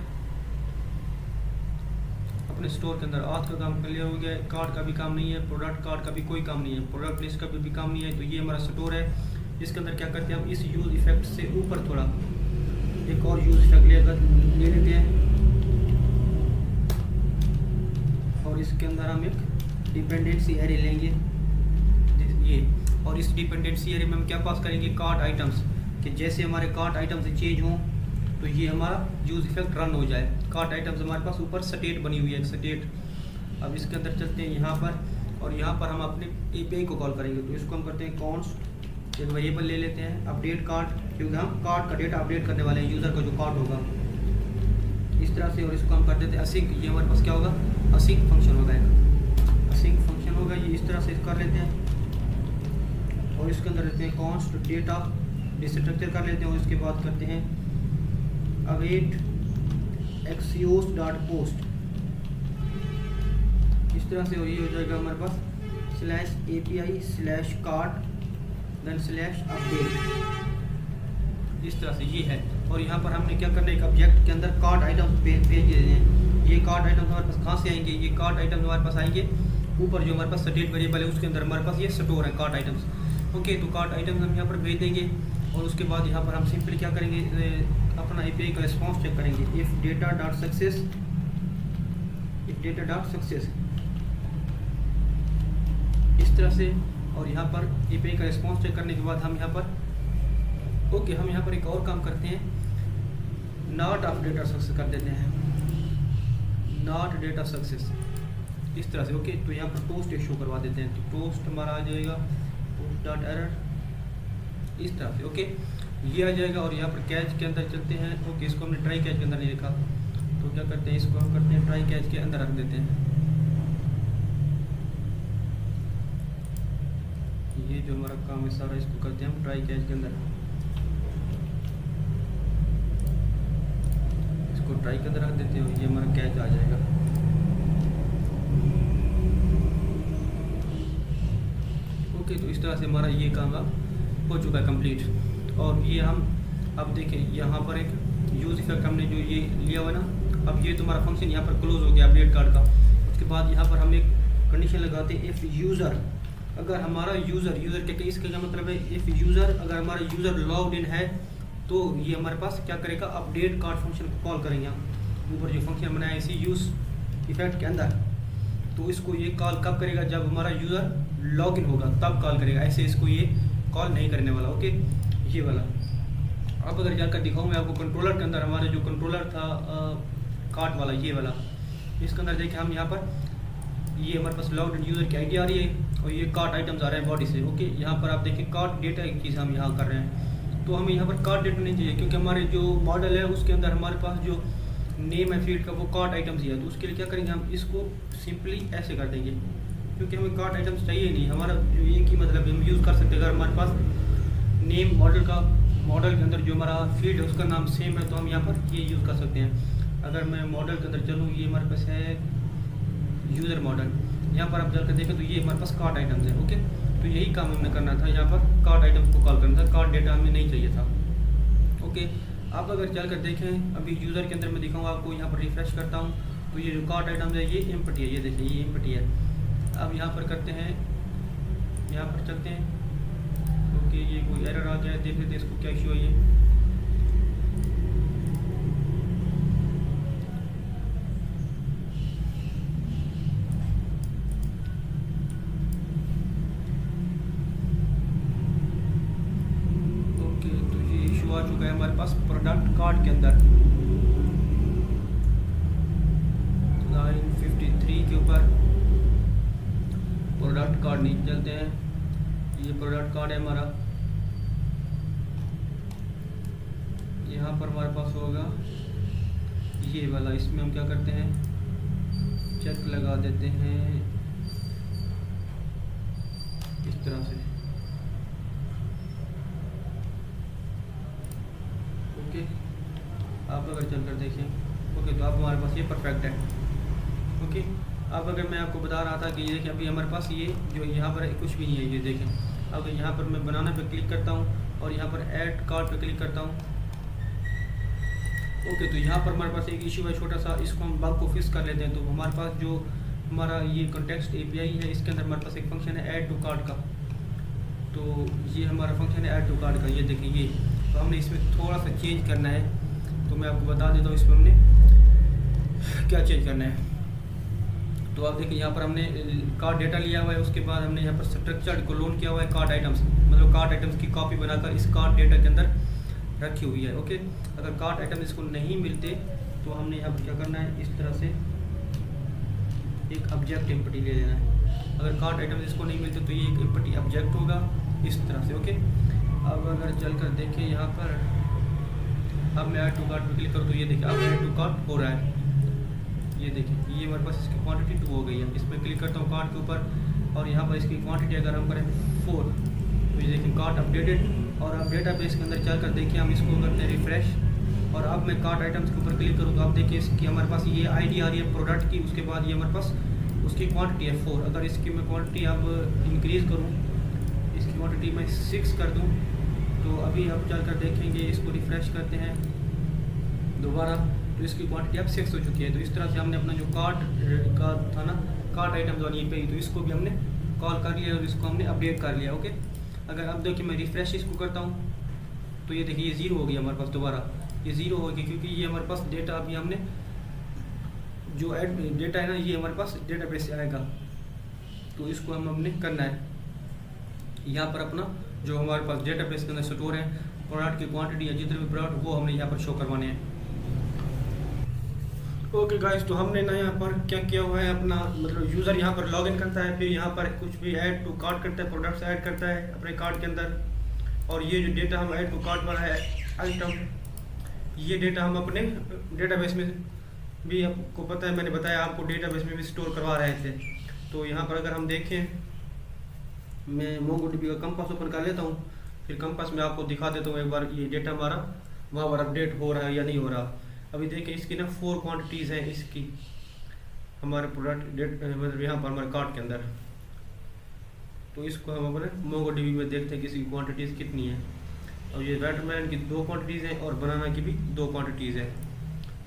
अपने स्टोर के अंदर। आज का काम क्लियर हो गया है, कार्ड का भी काम नहीं है, प्रोडक्ट कार्ड का भी कोई काम नहीं है, प्रोडक्ट लिस्ट का भी काम नहीं है। तो ये हमारा स्टोर है, इसके अंदर क्या करते हैं हम इस यूज़ इफेक्ट से ऊपर थोड़ा एक और यूज़ इफेक्ट ले लेते हैं, और इसके अंदर हम एक डिपेंडेंसी एरे लेंगे ये, और इस डिपेंडेंसी एरे में हम क्या पास करेंगे, कार्ट आइटम्स, कि जैसे हमारे कार्ट आइटम्स चेंज हों तो ये हमारा यूज़ इफेक्ट रन हो जाए। कार्ट आइटम्स हमारे पास ऊपर स्टेट बनी हुई है, एक स्टेट। अब इसके अंदर चलते हैं यहाँ पर, और यहाँ पर हम अपने API को कॉल करेंगे। तो इसको हम करते हैं कॉन्स्ट, एक वेरिएबल ले लेते हैं अपडेट कार्ट, क्योंकि हम कार्ट का डेटा अपडेट करने वाले हैं, यूज़र का जो कार्ट होगा इस तरह से। और इसको हम कर देते हैं असिंक, ये हमारे पास क्या होगा, असिंक फंक्शन होगा, एक असिंक फंक्शन होगा, ये इस तरह से कर लेते हैं। और इसके अंदर लेते हैं कॉन्स्ट डेटा डिस्ट्रक्चर कर लेते हैं, और इसके बाद करते हैं अवेट एक्सियोस डॉट पोस्ट इस तरह से, और ये हो जाएगा हमारे पास /API/कार्ट देन /अपडेट इस तरह से ये है। और यहाँ पर हमने क्या करना है, एक ऑब्जेक्ट के अंदर कार्ट आइटम भेज देने हैं। ये कार्ट आइटम हमारे पास कहाँ से आएंगे, ये कार्ट आइटम हमारे पास आएंगे ऊपर जो हमारे पास स्टेट वेरिएबल है उसके अंदर हमारे पास ये स्टोर है कार्ट आइटम्स। ओके, तो कार्ट आइटम्स हम यहाँ पर भेज देंगे, और उसके बाद यहाँ पर हम सिंपली क्या करेंगे, अपना API का रिस्पॉन्स चेक करेंगे, इफ डेटा डॉट सक्सेस इस तरह से। और यहाँ पर API का रिस्पॉन्स चेक करने के बाद हम यहाँ पर ओके हम यहाँ पर एक और काम करते हैं, नॉट ऑफ डेटा सक्सेस कर देते हैं, नॉट डेटा सक्सेस इस तरह से। ओके, तो यहाँ पर टोस्ट इशू करवा देते हैं, तो टोस्ट हमारा आ जाएगा टोस्ट डॉट एरर इस तरह से। ओके, ये आ जाएगा। और यहाँ पर कैच के अंदर चलते हैं। ओके, इसको हमने ट्राई कैच के अंदर नहीं लिखा, तो क्या करते हैं, इसको हम करते हैं ट्राई कैच के अंदर रख देते हैं। ये जो हमारा काम है सारा इसको करते हैं हम ट्राई कैच के अंदर, इसको ट्राई के अंदर रख देते हैं, ये हमारा कैच आ जाएगा। ओके, तो इस तरह से हमारा ये काम हो चुका है कंप्लीट। और ये हम अब देखें यहाँ पर एक यूज़ इफेक्ट हमने जो ये लिया हुआ है ना, अब ये तुम्हारा फंक्शन यहाँ पर क्लोज हो गया अपडेट कार्ड का। उसके बाद यहाँ पर हम एक कंडीशन लगाते हैं, इफ़ यूज़र, अगर हमारा यूज़र के इसका क्या मतलब है, इफ़ यूज़र, अगर हमारा यूज़र लॉग्ड इन है तो ये हमारे पास क्या करेगा, अपडेट कार्ड फंक्शन को कॉल करेंगे हम। ऊपर जो फंक्शन बनाया है इसी यूज़ इफेक्ट के अंदर, तो इसको ये कॉल कब करेगा, जब हमारा यूज़र लॉग इन होगा तब कॉल करेगा, ऐसे इसको ये कॉल नहीं करने वाला। ओके, ये वाला। अब अगर जाकर दिखाऊँ मैं आपको कंट्रोलर के अंदर, हमारा जो कंट्रोलर था कार्ट वाला ये वाला, इसके अंदर देखिए हम यहाँ पर ये हमारे पास लॉग्ड इन यूज़र की ID आ रही है, और ये कार्ट आइटम्स आ रहे हैं बॉडी से। ओके, यहाँ पर आप देखिए कार्ट डेटा एक चीज़ हम यहाँ कर रहे हैं, तो हमें यहाँ पर कार्ट डेटा नहीं चाहिए, क्योंकि हमारे जो मॉडल है उसके अंदर हमारे पास जो नेम है फील्ड का वो कार्ट आइटम्स ही है। तो उसके लिए क्या करेंगे, हम इसको सिंपली ऐसे कर देंगे, क्योंकि हमें कार्ट आइटम्स चाहिए नहीं, हमारा जो एक ही मतलब हम यूज़ कर सकते हैं। अगर हमारे पास नेम मॉडल के अंदर जो हमारा फील्ड है उसका नाम सेम है, तो हम यहाँ पर ये यूज़ कर सकते हैं। अगर मैं मॉडल के अंदर चलूँ, ये हमारे पास है यूज़र मॉडल, यहाँ पर आप जाकर देखें तो ये हमारे पास कार्ट आइटम्स है। ओके, तो तो यही काम हमने करना था, यहाँ पर कार्ड आइटम को कॉल करना था, कार्ड डेटा हमें नहीं चाहिए था। ओके, आप अगर चल कर देखें, अभी यूज़र के अंदर मैं दिखाऊंगा आपको, यहाँ पर रिफ्रेश करता हूँ तो ये जो कार्ड आइटम है ये एम्प्टी है, ये देखिए ये एम्प्टी है। अब यहाँ पर करते हैं, यहाँ पर चलते हैं। ओके, ये कोई एरर आ गया है, देख लेते हैं इसको क्या इशू है ये। आ चुका है हमारे पास प्रोडक्ट कार्ड के अंदर, लाइन 53 के ऊपर प्रोडक्ट कार्ड नीचे चलते हैं। ये प्रोडक्ट कार्ड है हमारा, यहाँ पर हमारे पास होगा ये वाला। इसमें हम क्या करते हैं, चेक लगा देते हैं इस तरह से। ओके, आप अगर चल कर देखें, ओके, तो आप हमारे पास ये परफेक्ट है। ओके, अब अगर मैं आपको बता रहा था कि ये देखिए अभी हमारे पास ये जो यहाँ पर कुछ भी नहीं है, ये देखें। अब यहाँ पर मैं बनाना पे क्लिक करता हूँ और यहाँ पर ऐड कार्ड पे क्लिक करता हूँ। ओके, तो यहाँ पर हमारे पास एक इशू है छोटा सा, इसको हम बग को फिक्स कर लेते हैं। तो हमारे पास जो हमारा ये कॉन्टेक्स्ट API है, इसके अंदर हमारे पास एक फंक्शन है ऐड टू कार्ड का। तो ये हमारा फंक्शन है ऐड टू कार्ड का, ये देखिए ये। तो हमने इसमें थोड़ा सा चेंज करना है, तो मैं आपको बता देता हूँ इसमें हमने क्या चेंज करना है। तो आप देखिए यहाँ पर हमने कार्ड डेटा लिया हुआ है, उसके बाद हमने यहाँ पर स्ट्रक्चर को लोड किया हुआ है कार्ड आइटम्स, मतलब कार्ड आइटम्स की कॉपी बनाकर इस कार्ड डेटा के अंदर रखी हुई है। ओके, अगर कार्ड आइटम इसको नहीं मिलते तो हमने यहाँ पर क्या करना है, इस तरह से एक ऑब्जेक्ट एम्प्टी ले लेना है। अगर कार्ड आइटम इसको नहीं मिलते तो ये एक एम्प्टी ऑब्जेक्ट होगा इस तरह से। ओके, अब अगर चलकर देखें यहाँ पर, अब मैं ऐड टू कार्ट पे क्लिक करूँ तो ये देखिए अब ऐड टू कार्ट हो रहा है। ये देखिए ये हमारे पास इसकी क्वांटिटी 2 हो गई है। इस पर क्लिक करता हूँ कार्ट के ऊपर और यहाँ पर इसकी क्वांटिटी अगर हम करें 4, तो ये देखिए कार्ट अपडेटेड। और अब डेटाबेस के अंदर चलकर देखिए हम इसको करते हैं रिफ्रेश, और अब मैं कार्ट आइटम्स के ऊपर क्लिक करूँ तो आप देखिए इसकी हमारे पास ये ID आ रही है प्रोडक्ट की, उसके बाद ये हमारे पास उसकी क्वांटिटी है 4। अगर इसकी मैं क्वांटिटी अब इंक्रीज़ करूँ, इसकी क्वांटिटी मैं 6 कर दूँ, तो अभी आप चलकर देखेंगे, इसको रिफ्रेश करते हैं दोबारा, तो इसकी क्वांटिटी अब 6 हो चुकी है। तो इस तरह से हमने अपना जो कार्ट का था ना, कार्ट आइटम जो ये पे, तो इसको भी हमने कॉल कर लिया और इसको हमने अपडेट कर लिया। ओके, अगर अब देखिए मैं रिफ्रेश इसको करता हूँ तो ये देखिए ये 0 हो गया हमारे पास, दोबारा ये 0 हो गया क्योंकि ये हमारे पास डेटा अभी हमने जो ऐड डेटा है ना, ये हमारे पास डेटाबेस से आएगा। तो इसको हमने करना है यहाँ पर अपना जो हमारे पास डेटाबेस के अंदर स्टोर है प्रोडक्ट की क्वांटिटी है, जितने भी प्रोडक्ट वो हमने यहाँ पर शो करवाने हैं। ओके गाइस, तो हमने ना यहाँ पर क्या किया हुआ है, अपना मतलब यूज़र यहाँ पर लॉगिन करता है, फिर यहाँ पर कुछ भी ऐड टू कार्ट करता है, प्रोडक्ट्स ऐड करता है अपने कार्ट के अंदर। और ये जो डेटा हम ऐड टू कार्ट वाला है आइटम, ये डेटा हम अपने डेटाबेस में भी, आपको पता है मैंने बताया आपको, डेटाबेस में भी स्टोर करवा रहे थे। तो यहाँ पर अगर हम देखें, मैं मोंगोडीबी का कंपास ओपन कर लेता हूँ, फिर कंपास में आपको दिखा देता हूँ एक बार ये डेटा हमारा वहाँ पर अपडेट हो रहा है या नहीं हो रहा। अभी देखिए इसकी ना 4 क्वांटिटीज़ हैं इसकी हमारे प्रोडक्ट मतलब यहाँ पर हमारे कार्ट के अंदर। तो इसको हम अपने मोंगोडीबी में देखते हैं कि इसकी क्वांटिटीज़ कितनी है। और ये वाटरमेलन की 2 क्वांटिटीज़ हैं और बनाना की भी 2 क्वांटिटीज़ है।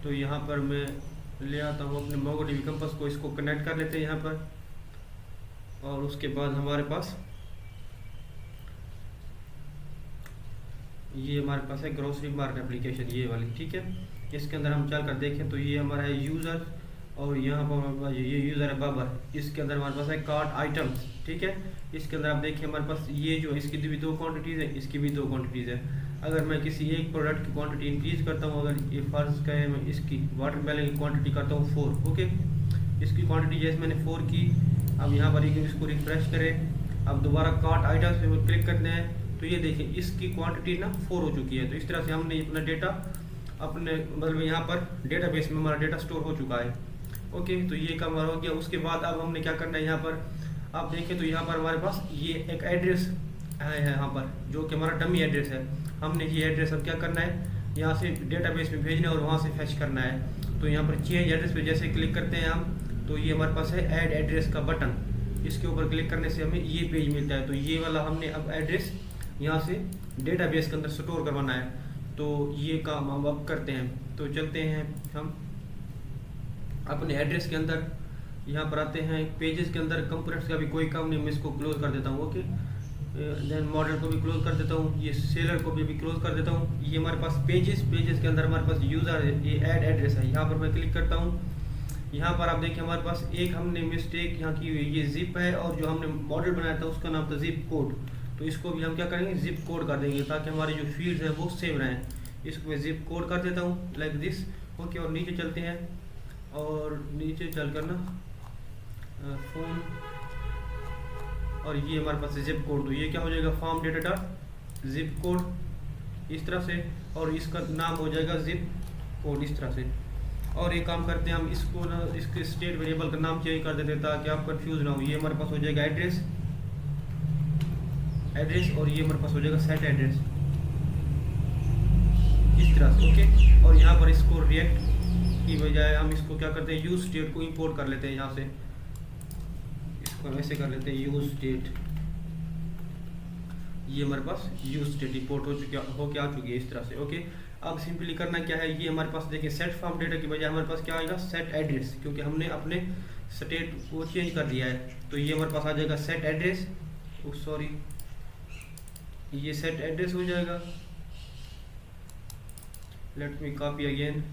तो यहाँ पर मैं ले आता हूँ अपने मोंगोडीबी कंपास को, इसको कनेक्ट कर लेते हैं यहाँ पर। और उसके बाद हमारे पास ये हमारे पास है ग्रोसरी मार्ट एप्लीकेशन, ये वाली, ठीक है। इसके अंदर हम चल कर देखें तो ये हमारा है यूज़र, और यहाँ पर हमारे पास ये यूज़र है बाबर। इसके अंदर हमारे पास है कार्ट आइटम्स, ठीक है। इसके अंदर आप देखिए हमारे पास ये जो इसकी भी 2 क्वांटिटीज़ है, इसकी भी 2 क्वांटिटीज़ है। अगर मैं किसी एक प्रोडक्ट की क्वांटिटी इंक्रीज़ करता हूँ, अगर ये फर्ज का है मैं इसकी वाटरमेलन की क्वांटिटी करता हूँ 4, ओके, इसकी क्वांटिटी जैसे मैंने 4 की। अब यहाँ पर इसको रिफ्रेश करें, अब दोबारा कार्ट आइटम्स पे क्लिक करते हैं तो ये देखिए इसकी क्वांटिटी ना 4 हो चुकी है। तो इस तरह से हमने अपना डेटा अपने मतलब यहाँ पर डेटाबेस में हमारा डेटा स्टोर हो चुका है। ओके, तो ये काम हमारा हो गया। उसके बाद अब हमने क्या करना है, यहाँ पर आप देखें तो यहाँ पर हमारे पास ये एक एड्रेस है यहाँ पर, जो कि हमारा डमी एड्रेस है। हमने ये एड्रेस अब क्या करना है, यहाँ से डेटाबेस में भेजना है और वहाँ से फैच करना है। तो यहाँ पर चेंज एड्रेस पे जैसे क्लिक करते हैं हम, तो ये हमारे पास है ऐड एड्रेस का बटन। इसके ऊपर क्लिक करने से हमें ये पेज मिलता है। तो ये वाला हमने अब एड्रेस यहाँ से डेटाबेस के अंदर स्टोर करवाना है, तो ये काम हम अब करते हैं। तो चलते हैं हम अपने एड्रेस के अंदर, यहाँ पर आते हैं पेजेस के अंदर। कंपोनेंट्स का भी कोई काम नहीं, मैं इसको क्लोज कर देता हूँ। ओके, देन मॉडल को भी क्लोज कर देता हूँ, ये सेलर को भी क्लोज कर देता हूँ। ये हमारे पास पेजेस के अंदर हमारे पास यूज़र है, ये ऐड एड्रेस है। यहाँ पर मैं क्लिक करता हूँ, यहाँ पर आप देखिए हमारे पास एक हमने मिस्टेक यहाँ की हुई, ये जिप है और जो हमने मॉडल बनाया था उसका नाम था जिप कोड। तो इसको भी हम क्या करेंगे, जिप कोड कर देंगे ताकि हमारे जो फील्ड्स हैं वो सेव रहें। इसको मैं जिप कोड कर देता हूँ लाइक दिस। ओके, और नीचे चलते हैं और नीचे चल कर ना फोन, और ये हमारे पास जिप कोड। तो ये क्या हो जाएगा, form data dot zip code इस तरह से, और इसका नाम हो जाएगा जिप कोड इस तरह से। और एक काम करते हैं हम इसको ना, इसके स्टेट वेरिएबल का नाम चेंज कर देते हैं ताकि आप कंफ्यूज ना हो। ये हमारे पास हो जाएगा एड्रेस, और ये हमारे पास हो जाएगा सेट एड्रेस इस तरह से। ओके, और यहाँ पर इसको रिएक्ट की बजाय हम इसको क्या करते हैं, यूज स्टेट को इंपोर्ट कर लेते हैं। यहाँ से इसको ऐसे कर लेते हैं यूज स्टेट, ये हमारे पास यूज स्टेट इंपोर्ट हो के आ चुकी है इस तरह से। ओके, अब सिंपली करना क्या है, ये हमारे पास देखिए सेट फॉर्म डेटा की बजाय हमारे पास क्या आएगा, सेट एड्रेस, क्योंकि हमने अपने स्टेट को चेंज कर दिया है। तो ये हमारे पास आ जाएगा सेट एड्रेस, सॉरी ये सेट एड्रेस हो जाएगा। लेट मी कॉपी अगेन,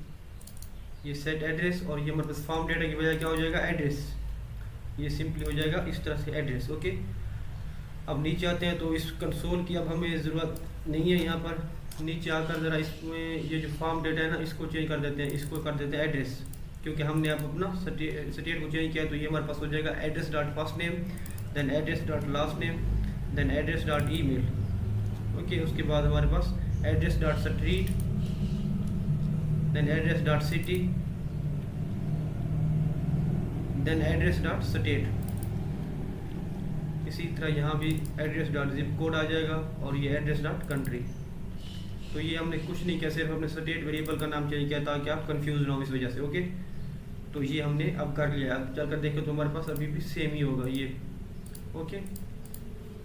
ये सेट एड्रेस, और ये हमारे पास फॉर्म डेटा की बजाय क्या हो जाएगा, एड्रेस। ये सिंपली हो जाएगा इस तरह से एड्रेस। ओके, अब नीचे आते हैं, तो इस कंसोल की अब हमें ज़रूरत नहीं है। यहाँ पर नीचे आकर ज़रा इसमें ये जो फॉर्म डेटा है ना, इसको चेंज कर देते हैं, इसको कर देते हैं एड्रेस, क्योंकि हमने अब अपना स्टेट को चेंज किया। तो ये हमारे पास हो जाएगा address dot first name, then address dot last name, then address dot email. Okay, उसके बाद हमारे पास address dot street, then address dot city, then address dot state. इसी तरह यहाँ भी एड्रेस डॉट जिप कोड आ जाएगा, और ये एड्रेस डॉट कंट्री। तो ये हमने कुछ नहीं किया, सिर्फ अपने स्टेट वेरिएबल का नाम चेंज किया ताकि आप कंफ्यूज ना हो इस वजह से। ओके, तो ये हमने अब कर लिया। अब चलकर देखें तो हमारे पास अभी भी सेम ही होगा ये। ओके,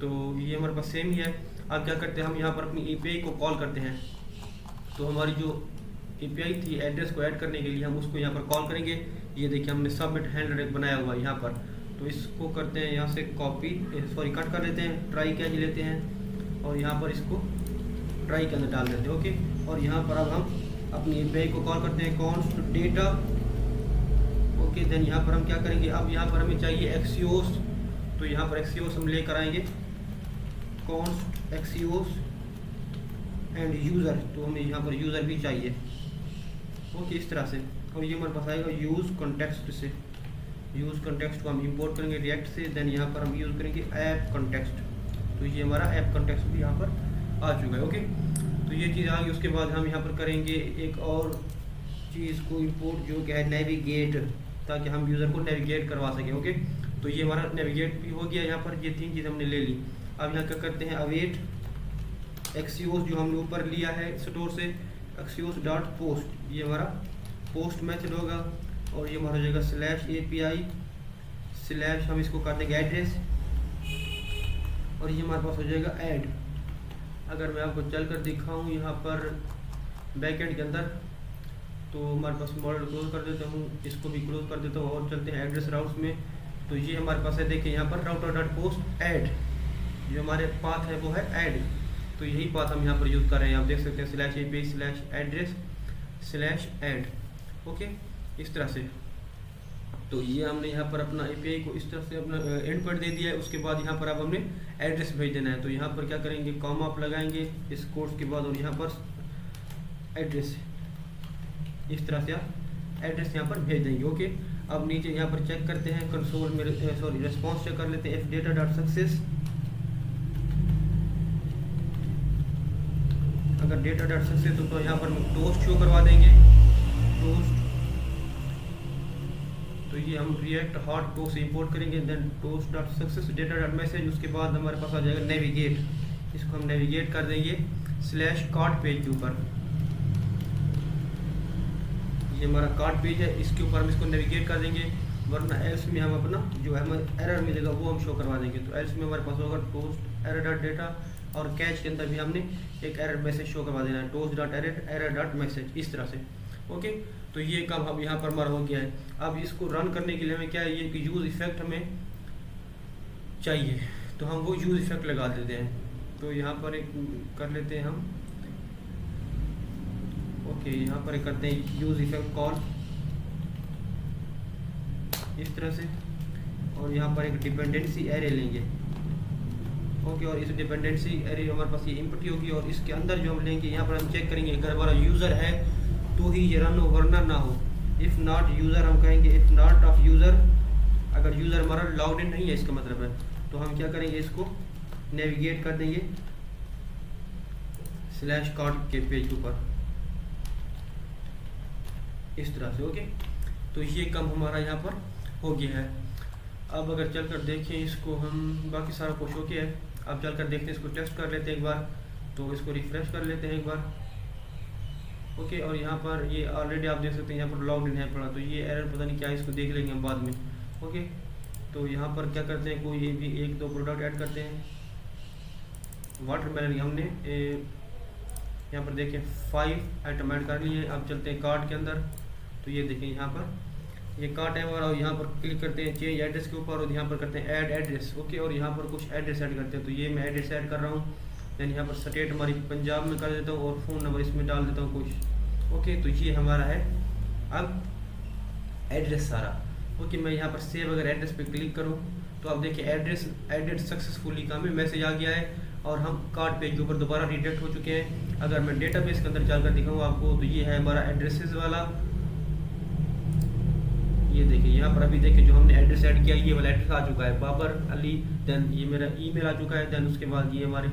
तो ये हमारे पास सेम ही है। अब क्या करते हैं, हम यहाँ पर अपनी एपीआई को कॉल करते हैं। तो हमारी जो एपीआई थी एड्रेस को ऐड करने के लिए, हम उसको यहाँ पर कॉल करेंगे। ये देखिए हमने सबमिट हैंडलर एक बनाया हुआ है यहाँ पर। तो इसको करते हैं यहाँ से कॉपी, कट कर लेते हैं, ट्राई कैच लेते हैं और यहाँ पर इसको ट्राई के अंदर डाल देते हैं। ओके, और यहाँ पर अब हम अपनी एपीआई को कॉल करते हैं कॉन्स्ट डेटा। ओके, देन यहाँ पर हम क्या करेंगे, अब यहाँ पर हमें चाहिए एक्सियोस। तो यहाँ पर एक्सियोस हम लेकर आएंगे, कॉन्स्ट एक्सियोस एंड यूज़र। तो हमें यहाँ पर यूज़र भी चाहिए। ओके, इस तरह से। और ये हमारे पास आएगा यूज़ कॉन्टेक्स्ट से। यूज़ कॉन्टेक्स्ट को हम इंपोर्ट करेंगे रिएक्ट से, देन यहाँ पर हम यूज़ करेंगे ऐप कॉन्टेक्स्ट। तो ये हमारा ऐप कॉन्टेक्स्ट भी यहाँ पर आ चुका है। ओके, तो ये चीज़ आ गई। उसके बाद हम यहाँ पर करेंगे एक और चीज़ को इंपोर्ट, जो क्या है नेविगेट, ताकि हम यूज़र को नेविगेट करवा सकें। ओके, तो ये हमारा नेविगेट भी हो गया। यहाँ पर ये तीन चीज़ हमने ले ली। अब यहाँ क्या करते हैं, अवेट एक्सियोस जो हमने ऊपर लिया है स्टोर से, एक्सियोस डॉट पोस्ट, ये हमारा पोस्ट मेथड होगा। और ये हमारा हो जाएगा स्लैश API स्लैश, हम इसको कर देंगे एड्रेस, और ये हमारे पास हो जाएगा ऐड। अगर मैं आपको चल कर दिखाऊँ यहाँ पर बैकएंड के अंदर, तो हमारे पास मॉडल क्लोज कर देता हूँ, इसको भी क्लोज कर देता हूँ, और चलते हैं एड्रेस राउट्स में। तो ये हमारे पास है, देखिए यहाँ पर राउटर डॉट पोस्ट ऐड, जो हमारे पाथ है वो है ऐड। तो यही पाथ हम यहाँ पर यूज़ कर रहे हैं, आप देख सकते हैं slash API slash address slash add. Okay, इस तरह से। तो ये हमने यहाँ पर अपना API को इस तरह से अपना एंड पॉइंट दे दिया है। उसके बाद यहाँ पर अब हमने एड्रेस भेज देना है। तो यहाँ पर क्या करेंगे, कॉमा आप लगाएंगे इस कोर्स के बाद, और यहाँ पर एड्रेस, इस तरह से आप एड्रेस यहाँ पर भेज देंगे। ओके, अब नीचे यहाँ पर चेक करते हैं कंसोल में, रेस्पॉन्स चेक कर लेते हैं, इफ डेटा डॉट सक्सेस। अगर डेटा डॉट सक्सेस हो तो यहाँ पर हम टोस्ट शो करवा देंगे, टोस्ट। तो ये हम रिएक्ट हॉट टोस्ट इंपोर्ट करेंगे, then toast dot success data dot message. उसके बाद हमारे पास आ जाएगा नेविगेट, इसको हम नेविगेट कर देंगे स्लैश कार्ड पेज के ऊपर। ये हमारा कार्ड पेज है, इसके ऊपर हम इसको नेविगेट कर देंगे। वरना एल्स में हम अपना जो है हमें एरर मिलेगा वो हम शो करवा देंगे। तो एल्स में हमारे पास होगा टोस्ट एरर डॉट डेटा, और कैच के अंदर भी हमने एक एरर मैसेज शो करवा देना है, toast dot error dot message, इस तरह से। ओके, तो ये काम अब यहाँ पर हमारा हो गया है। अब इसको रन करने के लिए हमें क्या है, ये कि यूज़ इफेक्ट हमें चाहिए, तो हम वो यूज़ इफेक्ट लगा देते हैं। तो यहाँ पर एक कर लेते हैं हम, ओके, यहाँ पर एक करते हैं यूज़ इफेक्ट कॉल इस तरह से, और यहाँ पर एक डिपेंडेंसी एरे लेंगे। ओके, और इस डिपेंडेंसी एरे हमारे पास ये इनपुट होगी, और इसके अंदर जो हम लेंगे यहाँ पर हम चेक करेंगे अगर हमारा यूज़र है तो ही ये रन हो, वरना ना हो। इफ़ नॉट यूज़र हम कहेंगे, इफ़ नॉट ऑफ यूज़र, अगर यूज़र हमारा लॉग्ड इन नहीं है इसका मतलब है, तो हम क्या करेंगे, इसको नेविगेट कर देंगे स्लैश कार्ड के पेज के ऊपर इस तरह से। ओके, तो ये काम हमारा यहाँ पर हो गया है। अब अगर चलकर देखें इसको हम, बाकी सारा कुछ हो गया है। अब चलकर देखते हैं, इसको टेस्ट कर लेते हैं एक बार, तो इसको रिफ्रेश कर लेते हैं एक बार। ओके, और यहाँ पर ये ऑलरेडी आप देख सकते हैं यहाँ पर लॉग्ड इन है पड़ा, तो ये एरर पता नहीं क्या है, इसको देख लेंगे हम बाद में। ओके, तो यहाँ पर क्या करते हैं, कोई ये भी एक दो प्रोडक्ट ऐड करते हैं। वाटरमेलन हमने यहाँ पर देखें 5 आइटम ऐड कर लिए। अब चलते हैं कार्ट के अंदर, तो ये देखें यहाँ पर ये कार्ट है हमारा, और यहाँ पर क्लिक करते हैं चेंज एड्रेस के ऊपर, और यहाँ पर करते हैं ऐड एड्रेस। ओके, और यहाँ पर कुछ एड्रेस ऐड करते हैं, तो ये मैं एड्रेस ऐड कर रहा हूँ। दैन यहाँ पर स्टेट हमारी पंजाब में कर देता हूँ, और फ़ोन नंबर इसमें डाल देता हूँ कुछ। ओके, तो ये हमारा है अब एड्रेस सारा। ओके, मैं यहाँ पर सेव अगर एड्रेस पे क्लिक करूँ तो आप देखिए एड्रेस एडेड सक्सेसफुली का हमें मैसेज आ गया है, और हम कार्ड पेज के ऊपर दोबारा रिडायरेक्ट हो चुके हैं। अगर मैं डेटाबेस के अंदर चलकर दिखाऊँ आपको, तो ये है हमारा एड्रेसेस वाला। ये देखिए यहाँ पर अभी देखिए जो हमने एड्रेस ऐड किया, ये वाला एड्रेस आ चुका है, बाबर अली। देन ये मेरा ईमेल आ चुका है। देन उसके बाद ये हमारे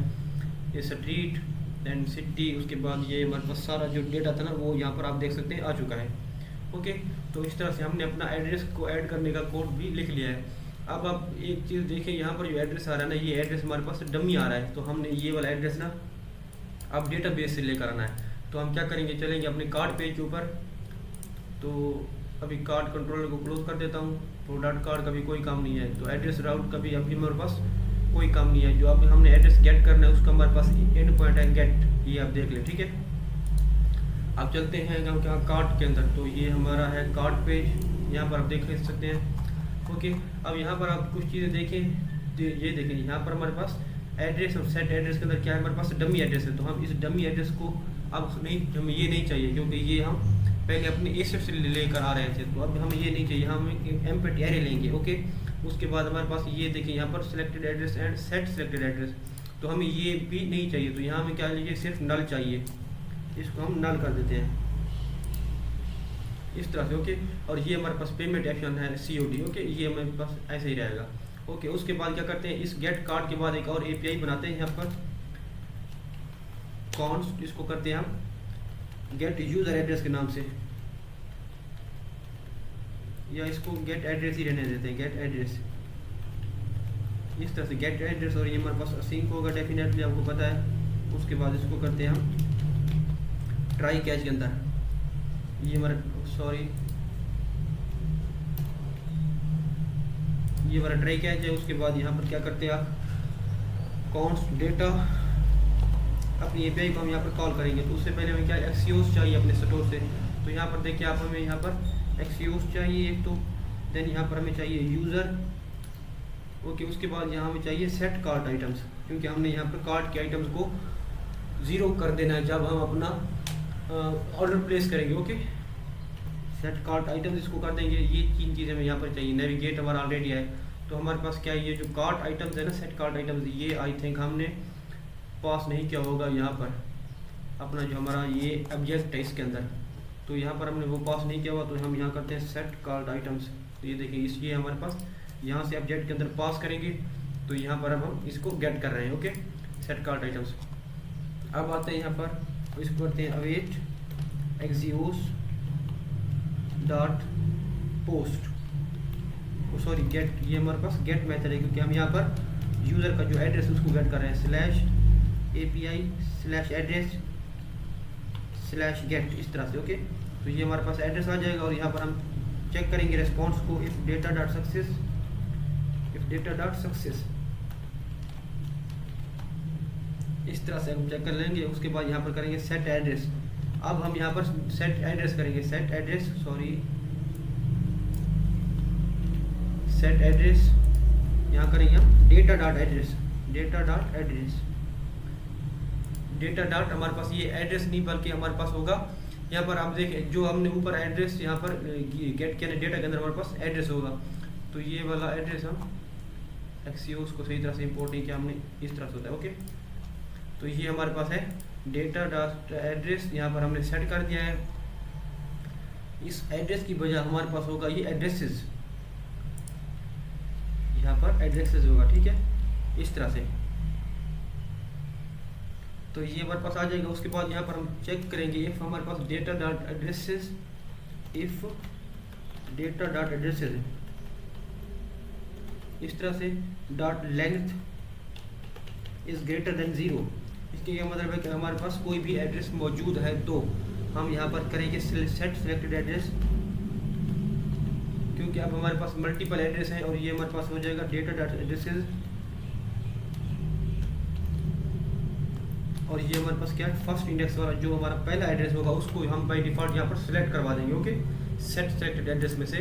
ये स्ट्रीट, देन सिटी, उसके बाद ये हमारे पास सारा जो डेटा था ना वो यहाँ पर आप देख सकते हैं आ चुका है। ओके, तो इस तरह से हमने अपना एड्रेस को ऐड करने का कोड भी लिख लिया है। अब आप एक चीज़ देखें, यहाँ पर जो एड्रेस आ रहा है ना, ये एड्रेस हमारे पास डमी आ रहा है, तो हमने ये वाला एड्रेस ना अब डेटाबेस से लेकर आना है। तो हम क्या करेंगे, चलेंगे अपने कार्ड पेज के ऊपर। तो अभी कार्ड कंट्रोलर को क्लोज कर देता हूँ, प्रोडक्ट कार्ड का भी कोई काम नहीं है, तो एड्रेस राउट का भी अभी हमारे पास कोई काम नहीं है। जो अभी हमने एड्रेस गेट करना है उसका हमारे पास एंड पॉइंट है गेट, ये आप देख लें, ठीक है। अब चलते हैं हम क्या कार्ट के अंदर, तो ये हमारा है कार्ट पेज, यहाँ पर आप देख सकते हैं। ओके, अब यहाँ पर आप कुछ चीज़ें देखें, ये देखें यहाँ पर हमारे पास एड्रेस और सेट एड्रेस के अंदर क्या है, हमारे पास डमी एड्रेस है। तो हम इस डमी एड्रेस को अब नहीं, हमें ये नहीं चाहिए, क्योंकि ये हम पहले अपने एसेट से लेकर आ रहे थे, तो अब हमें ये नहीं चाहिए, हम एम्प्टी एरे लेंगे। ओके, उसके बाद हमारे पास ये देखिए यहाँ पर selected address and set selected address, तो हमें ये भी नहीं चाहिए, तो यहाँ हमें क्या लीजिए, सिर्फ नल चाहिए, इसको हम नल कर देते हैं इस तरह से। ओके, और ये हमारे पास पेमेंट एक्शन है COD। ओके, ये हमारे पास ऐसे ही रहेगा। ओके, उसके बाद क्या करते हैं, इस गेट कार्ड के बाद एक और API बनाते हैं यहाँ पर कॉन्स, इसको करते हैं हम गेट यूज़र एड्रेस के नाम से, या इसको गेट एड्रेस ही रहने देते हैं, गेट एड्रेस इस तरह से गेट एड्रेस। और ये हमारे पास असिंक होगा डेफिनेटली, आपको पता है। उसके बाद इसको करते हैं हम ट्राई कैच के अंदर, ये हमारा ये हमारा ट्राई कैच है। उसके बाद यहाँ पर क्या करते हैं आप, कॉन्स डेटा अपनी API को हम यहाँ पर कॉल करेंगे, तो उससे पहले हमें क्या एक्सियोस चाहिए अपने स्टोर से। तो यहाँ पर देखिए आप, हमें यहाँ पर एक्सियोस चाहिए एक, तो देन यहाँ पर हमें चाहिए यूज़र। ओके, उसके बाद यहाँ हमें चाहिए सेट कार्ट आइटम्स, क्योंकि हमने यहाँ पर कार्ट के आइटम्स को 0 कर देना है जब हम अपना ऑर्डर प्लेस करेंगे। ओके, सेट कार्ट आइटम्स इसको कर देंगे। ये 3 चीज़ें हमें यहाँ पर चाहिए। नेविगेट हमारा ऑलरेडी है, तो हमारे पास क्या है, ये जो कार्ट आइटम्स है ना, सेट कार्ट आइटम्स, ये आई थिंक हमने पास नहीं किया होगा यहाँ पर अपना जो हमारा ये ऑब्जेक्ट है इसके अंदर, तो यहाँ पर हमने वो पास नहीं किया हुआ, तो हम यहाँ करते हैं सेट कार्ट आइटम्स। तो ये देखिए ये हमारे पास यहाँ से ऑब्जेक्ट के अंदर पास करेंगे, तो यहाँ पर अब हम इसको गेट कर रहे हैं। Okay, set cart items. अब आते हैं यहाँ पर, इसको करते हैं await axios dot post, sorry get, ये हमारे पास गेट मेथड है, क्योंकि हम यहाँ पर यूज़र का जो एड्रेस उसको गेट कर रहे हैं, /API/address/get इस तरह से। ओके, तो ये हमारे पास एड्रेस आ जाएगा, और यहाँ पर हम चेक करेंगे रेस्पॉन्स को, if data dot success, if data dot success, इस तरह से हम चेक कर लेंगे। उसके बाद यहाँ पर करेंगे सेट एड्रेस। अब हम यहाँ पर सेट एड्रेस करेंगे, set address, sorry set address, यहाँ करेंगे हम data dot address, data dot address, data dot हमारे पास ये एड्रेस नहीं बल्कि हमारे पास होगा यहाँ पर आप देखें जो हमने ऊपर एड्रेस यहाँ पर गेट किया डेटा के अंदर हमारे पास एड्रेस होगा, तो ये वाला एड्रेस हम एक्सियोस को सही तरह से इंपोर्ट नहीं किया हमने, इस तरह से होता है। ओके, तो ये हमारे पास है डेटा डॉट एड्रेस, यहाँ पर हमने सेट कर दिया है। इस एड्रेस की वजह हमारे पास होगा ये एड्रेसेस, यहाँ पर एड्रेसेस होगा, ठीक है, इस तरह से, तो ये हमारे पास आ जाएगा। उसके बाद यहाँ पर हम चेक करेंगे इफ हमारे पास data dot addresses, if data dot addresses इस तरह से dot length is greater than 0, इसके क्या मतलब है कि हमारे पास कोई भी एड्रेस मौजूद है तो हम यहाँ पर करेंगे सेट सिलेक्टेड एड्रेस, क्योंकि अब हमारे पास मल्टीपल एड्रेस है और ये हमारे पास हो जाएगा डेटा डॉट एड्रेसेस, और ये हमारे पास क्या है फर्स्ट इंडेक्स वाला जो हमारा पहला एड्रेस होगा उसको हम बाय डिफॉल्ट यहाँ पर सिलेक्ट करवा देंगे। ओके, सेट सिलेक्टेड एड्रेस में से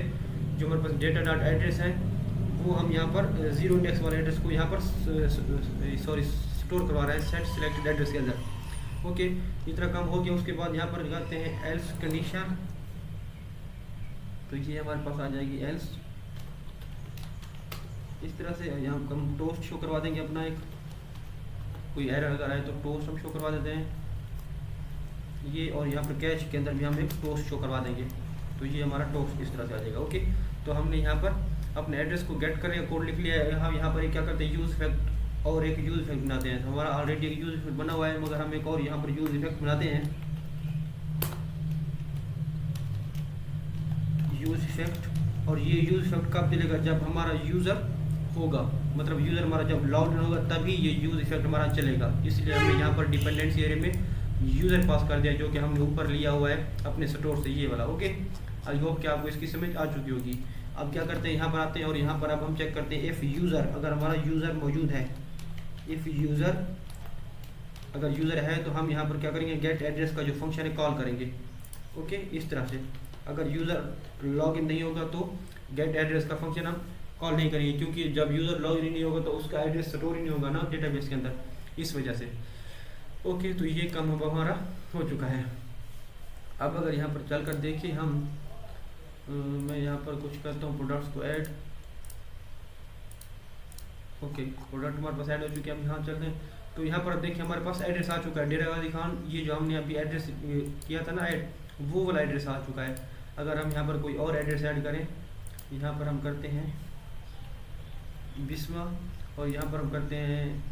जो हमारे पास डेटा डॉट एड्रेस है वो हम यहाँ पर 0 इंडेक्स वाले एड्रेस को यहाँ पर सॉरी स्टोर करवा रहे हैं सेट सिलेक्टेड एड्रेस के अंदर। ओके, इतना काम हो गया। उसके बाद यहाँ पर लगाते हैं एल्स कंडीशन, तो ये हमारे पास आ जाएगी एल्स, इस तरह से यहाँ हम टोस्ट शो करवा देंगे अपना, एक कोई एरर अगर आए तो टोस्ट हम शो करवा देते हैं ये, और यहाँ पर कैश के अंदर भी हम एक टोस्ट शो करवा देंगे, तो ये हमारा टोस्ट इस तरह से आ जाएगा। ओके, तो हमने यहाँ पर अपने एड्रेस को गेट करने का कोड लिख लिया है। हम यहाँ पर एक क्या करते हैं यूज इफेक्ट और एक यूज इफेक्ट बनाते हैं, तो हमारा ऑलरेडी एक यूज इफेक्ट बना हुआ है मगर हम एक और यहाँ पर यूज इफेक्ट बनाते हैं, यूज इफेक्ट, और ये यूज इफेक्ट कब चलेगा जब हमारा यूज़र होगा, मतलब यूज़र हमारा जब लॉग इन होगा तभी ये यूज इफेक्ट हमारा चलेगा। इसलिए हमने यहाँ पर डिपेंडेंसी एरिया में यूज़र पास कर दिया जो कि हमने ऊपर लिया हुआ है अपने स्टोर से, ये वाला। ओके, आई होप कि आपको इसकी समझ आ चुकी होगी। अब क्या करते हैं यहाँ पर आते हैं और यहाँ पर अब हम चेक करते हैं इफ़ यूज़र, अगर हमारा यूज़र मौजूद है, इफ़ यूज़र अगर यूज़र है तो हम यहाँ पर क्या करेंगे गेट एड्रेस का जो फंक्शन है कॉल करेंगे। ओके, इस तरह से अगर यूज़र लॉग इन नहीं होगा तो गेट एड्रेस का फंक्शन हम कॉल नहीं करेंगे, क्योंकि जब यूज़र लॉग इन नहीं होगा तो उसका एड्रेस स्टोर ही नहीं होगा ना डेटाबेस के अंदर, इस वजह से। ओके, तो ये काम अब हमारा हो चुका है। अब अगर यहाँ पर चल कर देखिए हम मैं यहाँ पर कुछ करता हूँ, प्रोडक्ट्स को ऐड। ओके, प्रोडक्ट हमारे पास ऐड हो चुके हैं। हम यहाँ चलते हैं तो यहाँ पर देखिए हमारे पास एड्रेस आ चुका है, डेरा गाजी खान, ये जो हमने अभी एड्रेस किया था ना ऐड, वो वाला एड्रेस आ चुका है। अगर हम यहाँ पर कोई और एड्रेस ऐड करें, यहाँ पर हम करते हैं बिस्मा और यहाँ पर हम करते हैं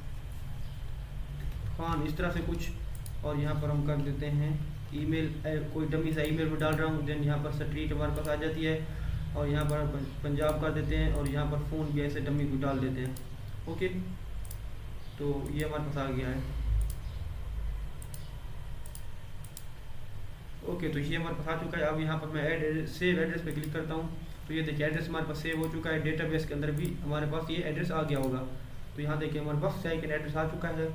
खान, इस तरह से कुछ, और यहाँ पर हम कर देते हैं ईमेल, कोई डमी सा ईमेल में डाल रहा हूँ, देन यहाँ पर स्ट्रीट हमारे पास आ जाती है और यहाँ पर पंजाब कर देते हैं और यहाँ पर फ़ोन भी ऐसे डमी को डाल देते हैं। ओके, तो ये हमारे पास आ गया है। ओके, तो ये हमारे पास आ चुका है। अब यहाँ पर मैं ऐड सेव एड्रेस पे क्लिक करता हूँ, तो ये देखिए एड्रेस हमारे पास सेव हो चुका है, डेटाबेस के अंदर भी हमारे पास ये एड्रेस आ गया होगा। तो यहाँ देखिए हमारे पास सेकंड एड्रेस आ चुका है।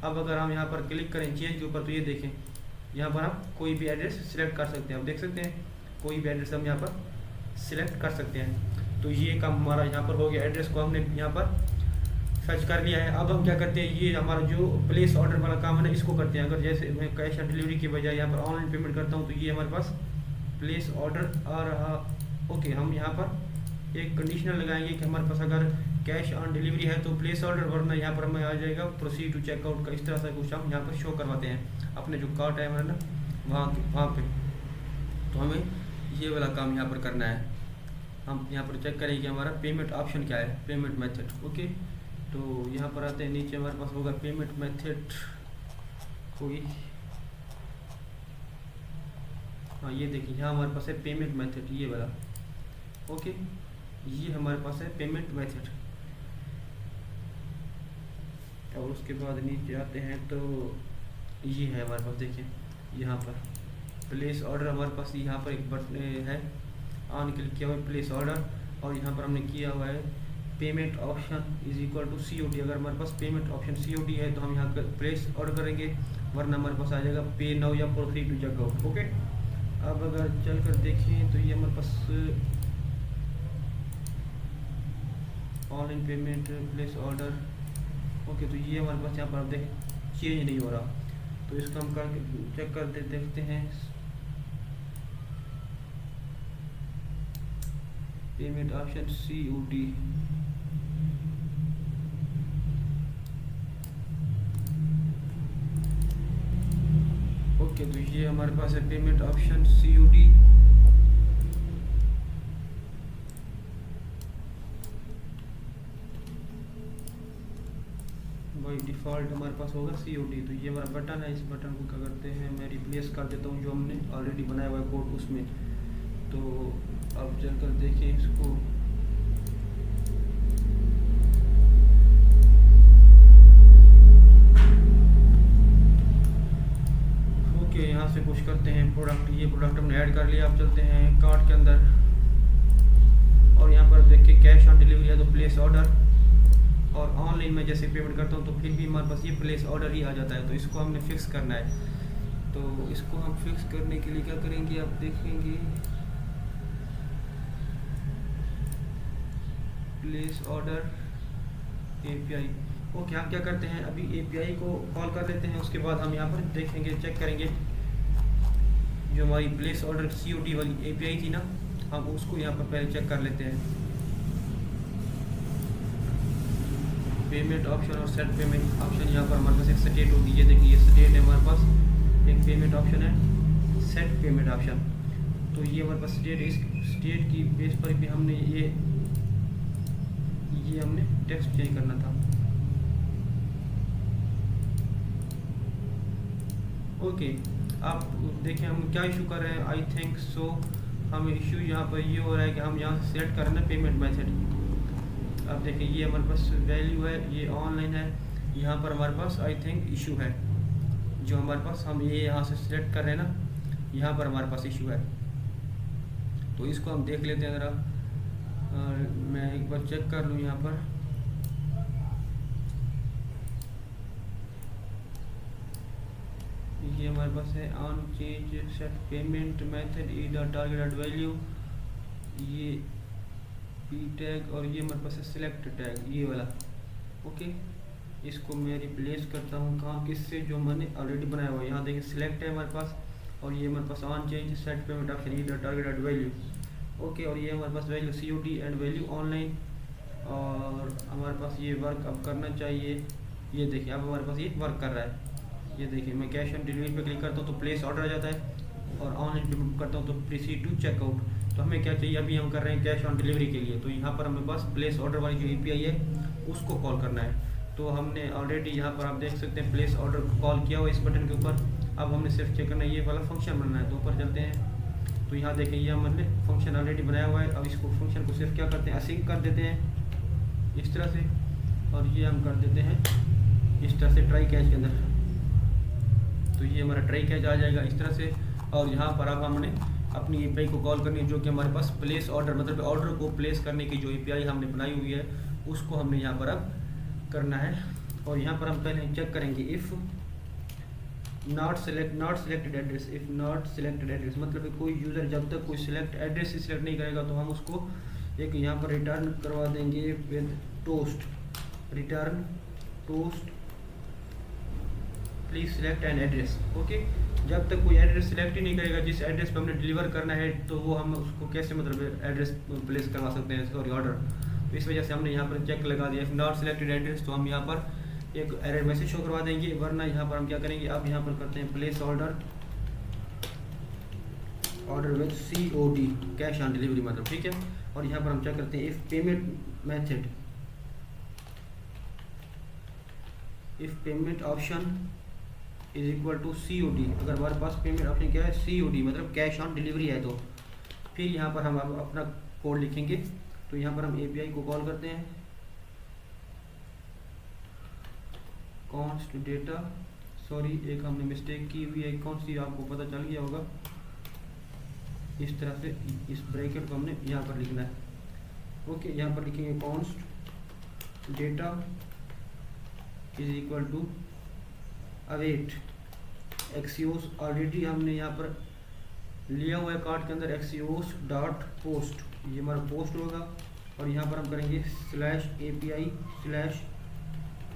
अब अगर हम यहाँ पर क्लिक करें चेंज के ऊपर, तो ये देखें यहाँ पर हम कोई भी एड्रेस सिलेक्ट कर सकते हैं। आप देख सकते हैं कोई भी एड्रेस हम यहाँ पर सिलेक्ट कर सकते हैं। तो ये काम हमारा यहाँ पर हो गया, एड्रेस को हमने यहाँ पर सर्च कर लिया है। अब हम क्या करते हैं, ये हमारा जो प्लेस ऑर्डर वाला काम है ना, इसको करते हैं। अगर जैसे मैं कैश ऑन डिलीवरी की बजाय यहाँ पर ऑनलाइन पेमेंट करता हूँ, तो ये हमारे पास प्लेस ऑर्डर आ रहा। ओके, हम यहाँ पर एक कंडीशनल लगाएंगे कि हमारे पास अगर कैश ऑन डिलीवरी है तो प्लेस ऑर्डर, वरना यहाँ पर हमें आ जाएगा प्रोसीड टू चेकआउट का। इस तरह से कुछ हम यहाँ पर शो करवाते हैं अपने जो कार्ट है हमारा ना वहाँ पे। तो हमें ये वाला काम यहाँ पर करना है। हम यहाँ पर चेक करें कि हमारा पेमेंट ऑप्शन क्या है, पेमेंट मेथड। ओके, तो यहाँ पर आते हैं, नीचे हमारे पास होगा पेमेंट मेथड कोई, हाँ ये देखिए यहाँ हमारे पास है पेमेंट मेथड, ये वाला। ओके, ये हमारे पास है पेमेंट मेथड। और उसके बाद नीचे आते हैं तो ये है हमारे पास, देखिए यहाँ पर प्लेस ऑर्डर हमारे पास यहाँ पर एक बटन है, ऑन क्लिक किया हुआ है प्लेस ऑर्डर, और यहाँ पर हमने किया हुआ है payment option is equal to COD। अगर हमारे पास पेमेंट ऑप्शन COD है तो हम यहाँ पर प्लेस ऑर्डर करेंगे, वरना हमारे पास आ जाएगा पे नाउ या प्रोसीड टू चेकआउट। ओके, अब अगर चल कर देखें तो ये हमारे पास online payment place order. Okay, तो ये हमारे पास यहाँ पर आप देख चेंज नहीं हो रहा, तो इसको हम करके चेक कर देखते हैं। पेमेंट ऑप्शन COD, ओके, तो ये हमारे पास है payment option COD। By default हमारे पास होगा COD। तो ये हमारा बटन है, इस बटन को क्या करते हैं, मैं रिप्लेस कर देता हूँ जो हमने ऑलरेडी बनाया हुआ है कोड उसमें। तो अब चलकर देखें इसको। ओके, यहाँ से कुछ करते हैं प्रोडक्ट, ये प्रोडक्ट हमने ऐड कर लिया। अब चलते हैं कार्ट के अंदर, और यहाँ पर देख के कैश ऑन डिलीवरी है तो प्लेस ऑर्डर, और ऑनलाइन में जैसे पेमेंट करता हूँ तो फिर भी हमारे पास ये प्लेस ऑर्डर ही आ जाता है। तो इसको हमने फिक्स करना है। तो इसको हम फिक्स करने के लिए क्या करेंगे, आप देखेंगे प्लेस ऑर्डर API। ओके, हम क्या करते हैं, अभी API को कॉल कर लेते हैं, उसके बाद हम यहाँ पर देखेंगे, चेक करेंगे जो हमारी प्लेस ऑर्डर COD वाली API थी ना, हम उसको यहाँ पर पहले चेक कर लेते हैं। पेमेंट ऑप्शन और सेट पेमेंट ऑप्शन, यहाँ पर हमारे पास एक स्टेट होगी, ये देखिए ये स्टेट है हमारे पास, एक पेमेंट ऑप्शन है सेट पेमेंट ऑप्शन। तो ये हमारे पास स्टेट, इस स्टेट की बेस पर भी हमने ये हमने टेक्स्ट चेंज करना था। ओके, आप देखें हम क्या इशू कर रहे हैं, आई थिंक सो हमें इशू यहाँ पर ये हो रहा है कि हम यहाँ से सेलेक्ट कर रहे हैं पेमेंट मेथड। अब देखिए ये हमारे पास वैल्यू है, ये ऑनलाइन है, यहाँ पर हमारे पास आई थिंक इशू है, जो हमारे पास हम ये यहाँ से सिलेक्ट कर रहे हैं ना, यहाँ पर हमारे पास इशू है। तो इसको हम देख लेते हैं ज़रा, मैं एक बार चेक कर लूँ यहाँ पर। ये हमारे पास है on change set payment method E dot target dot value, ये पी टैग, और ये हमारे पास है सिलेक्ट टैग, ये वाला। ओके, इसको मैं रिप्लेस करता हूँ कहाँ, किससे, जो मैंने ऑलरेडी बनाया हुआ है। यहाँ देखिए सिलेक्ट है हमारे पास, और ये हमारे पास on change set payment option E dot target dot value. Okay, और ये हमारे पास value COD and value online, और हमारे पास ये वर्क अब करना चाहिए। ये देखिए अब हमारे पास ये वर्क कर रहा है। ये देखिए मैं कैश ऑन डिलीवरी पे क्लिक करता हूँ तो प्लेस ऑर्डर आ जाता है, और ऑनलाइन पेमेंट करता हूँ तो प्रोसीड टू चेकआउट। तो हमें क्या चाहिए, अभी हम कर रहे हैं कैश ऑन डिलीवरी के लिए, तो यहाँ पर हमें पास प्लेस ऑर्डर वाली जो API है उसको कॉल करना है। तो हमने ऑलरेडी यहाँ पर आप देख सकते हैं प्लेस ऑर्डर कॉल किया हुआ इस बटन के ऊपर। अब हमने सिर्फ चेक करना है, ये वाला फंक्शन बनना है। तो ऊपर चलते हैं, तो यहाँ देखें ये हमने फंक्शन ऑलरेडी बनाया हुआ है। अब इसको फंक्शन को सिर्फ क्या करते हैं, असिंक कर देते हैं इस तरह से, और ये हम कर देते हैं इस तरह से ट्राई कैच के अंदर। तो ये हमारा ट्राई कैच आ जाएगा इस तरह से। और यहाँ पर अब हमने अपनी API को कॉल करनी है, जो कि हमारे पास प्लेस ऑर्डर, मतलब ऑर्डर को प्लेस करने की जो API हमने बनाई हुई है उसको हमने यहाँ पर अब करना है। और यहाँ पर हम पहले चेक करेंगे if not selected address, if not selected address मतलब कोई यूज़र जब तक कोई सिलेक्ट एड्रेस सिलेक्ट नहीं करेगा तो हम उसको एक यहाँ पर रिटर्न करवा देंगे with toast, return toast please select an address. Okay, जब तक कोई एड्रेस सिलेक्ट ही नहीं करेगा जिस एड्रेस पे हमने डिलीवर करना है, तो वो हम उसको कैसे मतलब एड्रेस प्लेस करवा सकते हैं, सॉरी ऑर्डर। तो इस वजह से हमने यहाँ पर चेक लगा दिया, इफ नॉट सिलेक्टेड एड्रेस, तो हम यहाँ पर एक एरर मैसेज शो करवा देंगे। वरना यहाँ पर हम क्या करेंगे, अब यहाँ पर करते हैं place order with COD, cash on delivery मतलब, ठीक है। और यहाँ पर हम चेक करते हैं if payment option is equal to COD। अगर हमारे पास पेमेंट ऑप्शन क्या है, COD मतलब कैश ऑन डिलीवरी है, तो फिर यहाँ पर हम अपना कोड लिखेंगे। तो यहाँ पर हम API को कॉल करते हैं, कॉन्स्ट डेटा, सॉरी एक हमने मिस्टेक की हुई है, कौन सी आपको पता चल गया होगा। इस तरह से इस ब्रैकेट को हमने यहाँ पर लिखना है। ओके, यहाँ पर लिखेंगे const data is equal to await axios. Already हमने यहाँ पर लिया हुआ है कार्ड के अंदर एक्सियोस डॉट पोस्ट, ये हमारा पोस्ट होगा। और यहाँ पर हम करेंगे slash API slash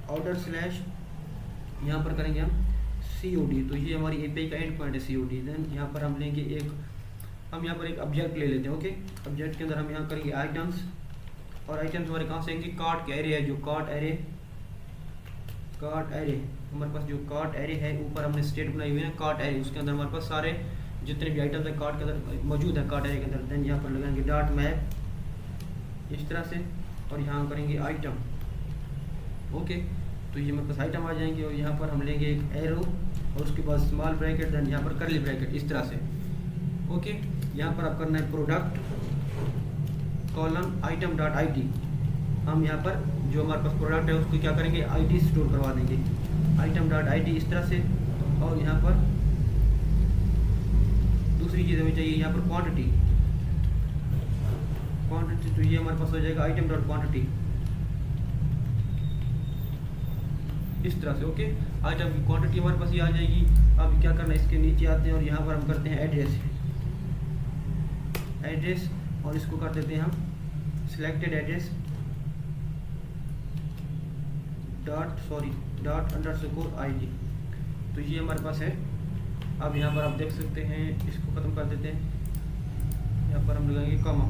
order slash यहाँ पर करेंगे हम COD, तो ये हमारी API का एंड पॉइंट है COD। देन यहाँ पर हम लेंगे हम यहाँ पर एक ऑब्जेक्ट ले लेते हैं। ओके, ऑब्जेक्ट के अंदर हम यहाँ करेंगे आइटम्स, और आइटम्स हमारे कहाँ से आएंगे, कार्ट के एरे है, जो कार्ट एरे हमारे पास जो कार्ट एरे है, ऊपर हमने स्टेट बनाई हुई है कार्ट एरे, उसके अंदर हमारे पास सारे जितने भी आइटम्स है कार्ट के अंदर मौजूद है कार्ट एरे के अंदर। देन यहाँ पर लगाएंगे डॉट मैप इस तरह से, और यहाँ करेंगे आइटम। ओके, तो ये हमारे पास आइटम आ जाएंगे, और यहाँ पर हम लेंगे एक एरो और उसके बाद स्मॉल ब्रैकेट, देन यहाँ पर कर्ली ब्रैकेट इस तरह से। ओके, यहाँ पर आप करना है product column item dot ID। हम यहाँ पर जो हमारे पास प्रोडक्ट है उसको क्या करेंगे, ID स्टोर करवा देंगे आइटम डॉट ID इस तरह से। और यहाँ पर दूसरी चीज़ हमें चाहिए, यहाँ पर क्वांटिटी, तो ये हमारे पास हो जाएगा आइटम डॉट क्वांटिटी इस तरह से। ओके, आइटम की क्वांटिटी हमारे पास ये आ जाएगी। अब क्या करना है, इसके नीचे आते हैं और यहाँ पर हम करते हैं एड्रेस, और इसको कर देते हैं हम selected address dot underscore ID। तो ये हमारे पास है। अब यहाँ पर आप देख सकते हैं, इसको ख़त्म कर देते हैं, यहाँ पर हम लगाएंगे कॉमा।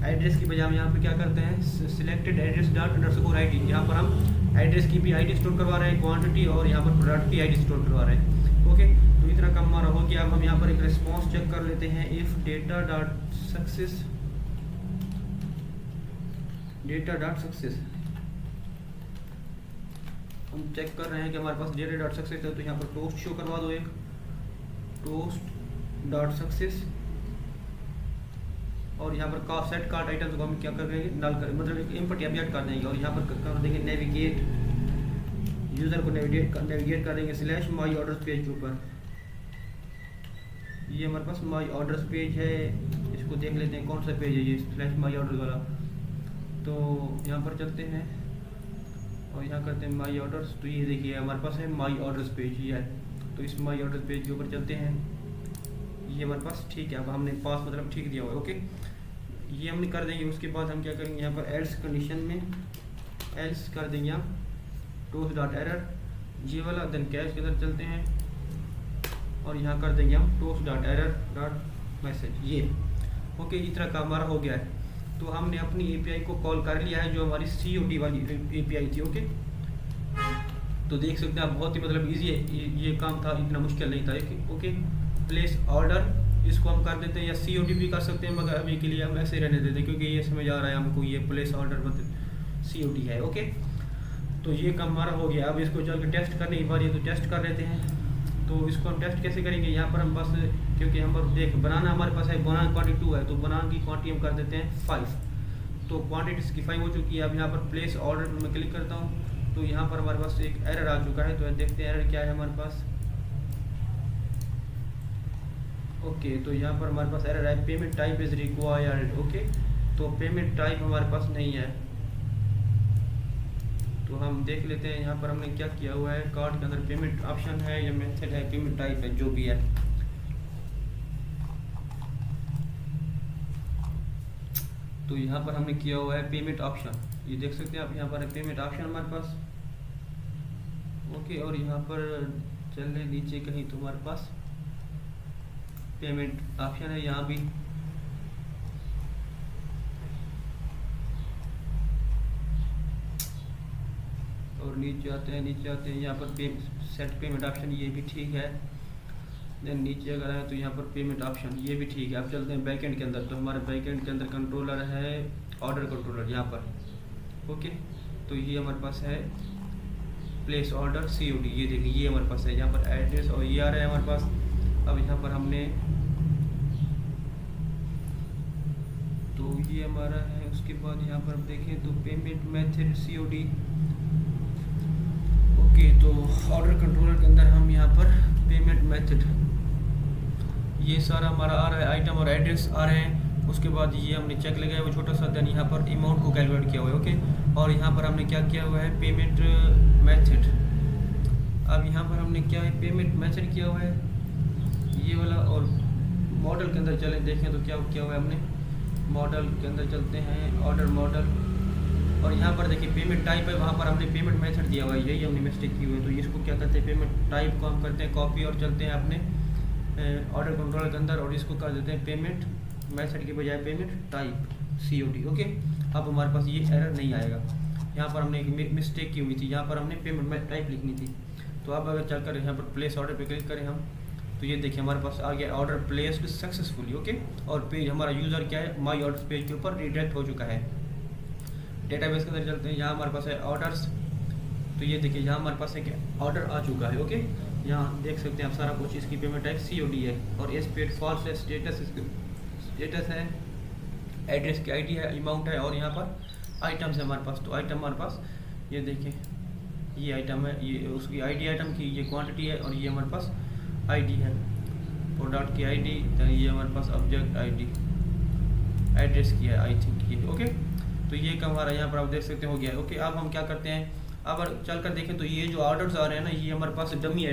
एड्रेस की बजाय हम यहाँ पे क्या करते हैं, selected address dot underscore ID। यहाँ पर हम एड्रेस की भी ID स्टोर करवा रहे हैं, क्वांटिटी, और यहाँ पर प्रोडक्ट की ID स्टोर करवा रहे हैं। ओके, तो इतना काम हमारा हो गया। अब हम यहाँ पर एक रिस्पॉन्स चेक कर लेते हैं, इफ़ डेटा डॉट सक्सेस हम चेक कर रहे हैं कि हमारे पास डेटा डॉट सक्सेस है। तो यहाँ पर टोस्ट शो करवा दो, एक टोस्ट डॉट सक्सेस, और यहाँ पर सेट कार्ट आइटम्स को हम क्या कर देंगे, डाल कर मतलब एक इम्पोर्ट ऑब्जेक्ट कर देंगे, और यहाँ पर कर देंगे नेविगेट, यूज़र को नेविगेट कर देंगे स्लैश माई ऑर्डर्स पेज के ऊपर। ये हमारे पास माई ऑर्डर्स पेज है, इसको देख लेते हैं कौन सा पेज है ये स्लैश माई ऑर्डर वाला। तो यहाँ पर चलते हैं और यहाँ करते हैं माई ऑर्डर्स। तो ये देखिए हमारे पास है माई ऑर्डर्स पेज, ये है। तो इस माई ऑर्डर्स पेज के ऊपर चलते हैं, ये हमारे पास ठीक है। अब हमने पास मतलब ठीक दिया हुआ है। ओके, ये हमने कर देंगे। उसके बाद हम क्या करेंगे, यहाँ पर एल्स कंडीशन में एल्स कर देंगे हम टोस्ट डॉट एरर ये वाला। देन कैश के अंदर चलते हैं और यहाँ कर देंगे हम toast dot error dot message, ये। ओके, इस तरह का हमारा हो गया है। तो हमने अपनी API को कॉल कर लिया है, जो हमारी COD वाली API थी। ओके, तो देख सकते हैं आप, बहुत ही मतलब ईजी है ये काम था, इतना मुश्किल नहीं था। ओके, प्लेस ऑर्डर इसको हम कर देते हैं, या COD भी कर सकते हैं, मगर अभी के लिए हम ऐसे रहने देते हैं क्योंकि ये समझ आ रहा है हमको, ये प्लेस ऑर्डर मतलब COD है। ओके, तो ये काम हमारा हो गया। अब इसको चल के टेस्ट करने की बारी है, तो टेस्ट कर लेते हैं। तो इसको हम टेस्ट कैसे करेंगे, यहाँ पर हम बस, क्योंकि हम देख बनाना हमारे पास है, बनाना क्वांटिटी 2 है, तो बनाना की क्वांटिटी हम कर देते हैं 5। तो क्वांटिटी इसकी 5 हो चुकी है। अब यहाँ पर प्लेस ऑर्डर पर मैं क्लिक करता हूँ, तो यहाँ पर हमारे पास एक एरर आ चुका है। तो देखते हैं एरर क्या है हमारे पास। ओके, तो यहाँ पर हमारे पास एरर है, payment type is required. Okay, तो पेमेंट टाइप हमारे पास नहीं है। तो हम देख लेते हैं यहाँ पर हमने क्या किया हुआ है, कार्ड के अंदर पेमेंट ऑप्शन है या मेथड है, पेमेंट टाइप है, जो भी है। तो यहाँ पर हमने किया हुआ है पेमेंट ऑप्शन, ये देख सकते हैं आप, यहाँ पर है पेमेंट ऑप्शन हमारे पास। ओके, और यहाँ पर चल रहे नीचे कहीं तो हमारे पास पेमेंट ऑप्शन है, यहाँ भी। और नीचे आते हैं यहाँ पर सेट पेमेंट ऑप्शन, ये भी ठीक है। देन नीचे अगर है तो यहाँ पर पेमेंट ऑप्शन, ये भी ठीक है। अब चलते हैं बैकएंड के अंदर। तो हमारे बैकएंड के अंदर कंट्रोलर है ऑर्डर कंट्रोलर यहाँ पर। ओके, तो ये हमारे पास है प्लेस ऑर्डर COD, ये देखिए ये हमारे पास है। यहाँ पर एड्रेस और ये आ रहा है हमारे पास। अब यहाँ पर हमने, तो ये हमारा है। उसके बाद यहाँ पर देखें तो पेमेंट मेथड COD। ओके, तो ऑर्डर कंट्रोलर के अंदर हम यहाँ पर पेमेंट मेथड, ये सारा हमारा आ रहा है, आइटम और एड्रेस आ रहे हैं। उसके बाद ये हमने चेक लगाया वो छोटा सा, देन यहाँ पर अमाउंट को कैलकुलेट किया हुआ है। ओके, और यहाँ पर हमने क्या किया हुआ है, पेमेंट मेथड। अब यहाँ पर हमने क्या है, पेमेंट मेथड किया हुआ है ये वाला। और मॉडल के अंदर चले देखें तो क्या किया हुआ है हमने, मॉडल के अंदर चलते हैं, ऑर्डर मॉडल, और यहाँ पर देखिए पेमेंट टाइप है, वहाँ पर हमने पेमेंट मेथड दिया हुआ है, यही हमने मिस्टेक की हुई है। तो इसको क्या करते हैं, पेमेंट टाइप को हम करते हैं कॉपी और चलते हैं अपने ऑर्डर कंट्रोल के अंदर और इसको कर देते हैं पेमेंट मेथड के बजाय पेमेंट टाइप COD। ओके, अब हमारे पास ये एरर नहीं आएगा। यहाँ पर हमने एक मिस्टेक की हुई थी, यहाँ पर हमने पेमेंट टाइप लिखनी थी। तो अब अगर चलकर यहाँ पर प्लेस ऑर्डर पे क्लिक करें हम, तो ये देखिए हमारे पास आ गया ऑर्डर प्लेस्ड सक्सेसफुली। ओके, और पेज हमारा यूज़र क्या है, माई ऑर्डर्स पेज के ऊपर रिडायरेक्ट हो चुका है। डेटाबेस के अंदर चलते हैं, यहाँ हमारे पास है ऑर्डर्स। तो ये देखिए यहाँ हमारे पास एक ऑर्डर आ चुका है। ओके, यहाँ देख सकते हैं आप सारा कुछ, इसकी पेमेंट टाइप COD है और एस पेड फॉल्स है, स्टेटस है, एड्रेस की ID है, अमाउंट है, और यहाँ पर आइटम्स है हमारे पास। तो आइटम हमारे पास ये देखिए ये आइटम है, ये उसकी ID आइटम की, ये क्वांटिटी है, और ये हमारे पास ID है, प्रोडक्ट की ID, ये हमारे पास ऑब्जेक्ट ID, एड्रेस की है आई थिंक ये। ओके, तो ये का हमारा यहाँ पर आप देख सकते हो गया है। ओके, अब हम क्या करते हैं, अब चल कर देखें तो ये जो ऑर्डर्स आ रहे हैं ना, ये हमारे पास डमी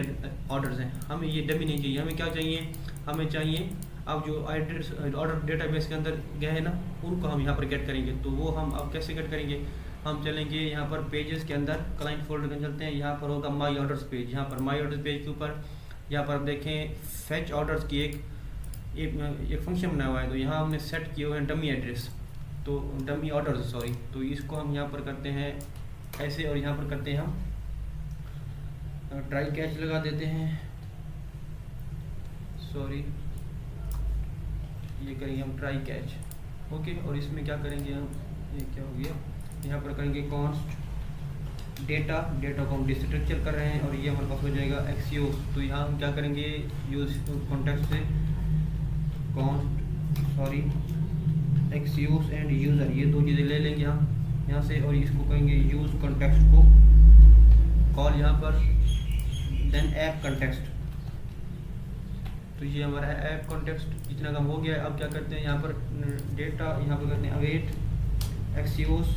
ऑर्डर्स हैं, हमें ये डमी नहीं चाहिए। हमें क्या चाहिए, हमें चाहिए अब जो एड्रेस ऑर्डर डेटाबेस के अंदर गए हैं ना, उनको हम यहाँ पर गेट करेंगे। तो वो हम अब कैसे गेट करेंगे, हम चलेंगे यहाँ पर पेजेस के अंदर, क्लाइंट फोल्डर के चलते हैं, यहाँ पर होगा माई ऑर्डर्स पेज। यहाँ पर माई ऑर्डर्स पेज के ऊपर यहाँ पर देखें फेच ऑर्डर्स की एक फंक्शन बनाया हुआ है। तो यहाँ हमने सेट किए हुए हैं डमी एड्रेस, तो डमी ऑर्डर्स सॉरी, तो इसको हम यहाँ पर करते हैं ऐसे, और यहाँ पर करते हैं हम ट्राई कैच लगा देते हैं, सॉरी ये करेंगे हम ट्राई कैच। ओके, और इसमें क्या करेंगे हम, ये क्या हो गया, यहाँ पर करेंगे कॉन्स्ट डेटा को हम डिस्ट्रक्चर कर रहे हैं, और ये हमारे पास हो जाएगा एक्सियोस। तो यहाँ हम क्या करेंगे, यूज कॉन्टेक्स्ट से एक्सियोस एंड यूज़र, ये दो चीज़ें ले लेंगे हम यहाँ से, और इसको कहेंगे यूज कॉन्टेक्स्ट को कॉल यहाँ पर, देन ऐप कॉन्टेक्स्ट। तो ये हमारा है ऐप कॉन्टेक्स्ट, इतना काम हो गया है। अब क्या करते हैं, यहाँ पर डेटा, यहाँ पर करते हैं अवेट एक्सियोस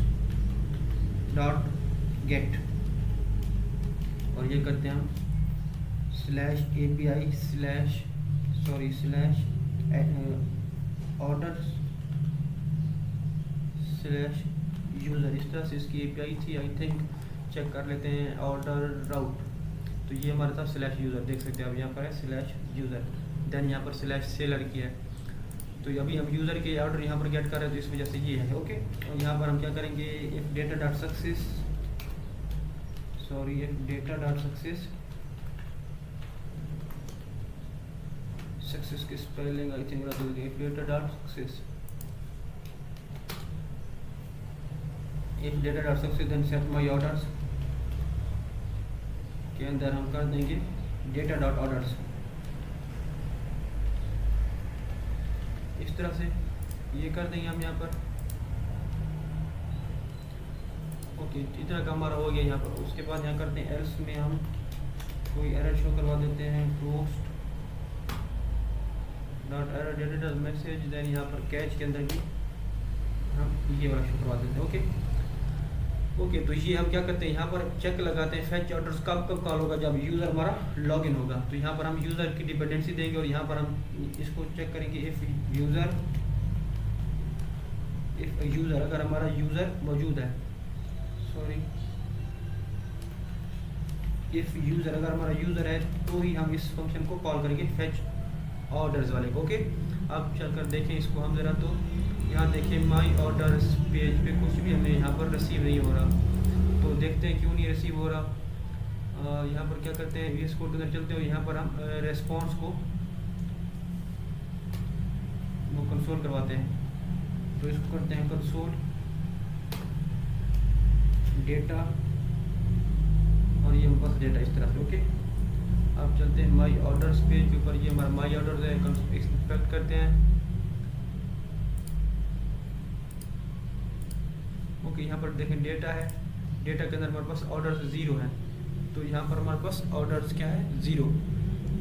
डॉट गेट, और ये करते हैं हम /API ऑर्डर्स /यूज़र, इस तरह से इसकी API थी आई थिंक, चेक कर लेते हैं, ऑर्डर राउट। तो ये हमारे साथ /यूज़र देख सकते हैं, अब यहाँ पर है /यूज़र, देन यहाँ पर /सेलर की है। तो अभी हम यूज़र के ऑर्डर यहाँ पर गेट कर रहे हैं, तो इस वजह से ये है। ओके, और यहाँ पर हम क्या करेंगे, if data dot success success की spelling I think if data dot success then set my orders के अंदर हम कर देंगे डेटा डॉट ऑर्डर्स, इस तरह से ये कर देंगे हम यहाँ पर। ओके, इतना का हमारा हो गया यहाँ पर। उसके बाद यहाँ करते हैं एल्स में हम कोई एरर शो करवा देते हैं, post dot error data message, then यहाँ पर कैच के अंदर भी हम ये वाला शो करवा देते हैं। ओके, तो ये हम क्या करते हैं, यहाँ पर चेक लगाते हैं फेच ऑर्डर्स कब कॉल होगा, जब यूज़र हमारा लॉगिन होगा। तो यहाँ पर हम यूज़र की डिपेंडेंसी देंगे, और यहाँ पर हम इसको चेक करेंगे इफ़ यूज़र अगर हमारा यूज़र मौजूद है, इफ़ यूज़र अगर हमारा यूज़र है तो ही हम इस फंक्शन को कॉल करेंगे फेच ऑर्डर्स वाले को। ओके, अब चलकर देखें इसको हम ज़रा, तो यहाँ देखें माई ऑर्डर्स पेज पे कुछ भी हमें यहाँ पर रिसीव नहीं हो रहा। तो देखते हैं क्यों नहीं रिसीव हो रहा। यहाँ पर क्या करते हैं, VS कोड के अंदर चलते हो, यहाँ पर हम रेस्पॉन्स को वो कंसोल करवाते हैं। तो इसको करते हैं कंसोल डेटा, और ये बस डेटा इस तरह से। ओके, अब चलते हैं माई ऑर्डर्स पेज के ऊपर, ये हमारा माई ऑर्डर्स है, एक्सपेक्ट करते हैं। ओके, यहाँ पर देखें डेटा है, डेटा के अंदर हमारे पास ऑर्डर्स 0 है, तो यहाँ पर हमारे पास ऑर्डर्स क्या है 0।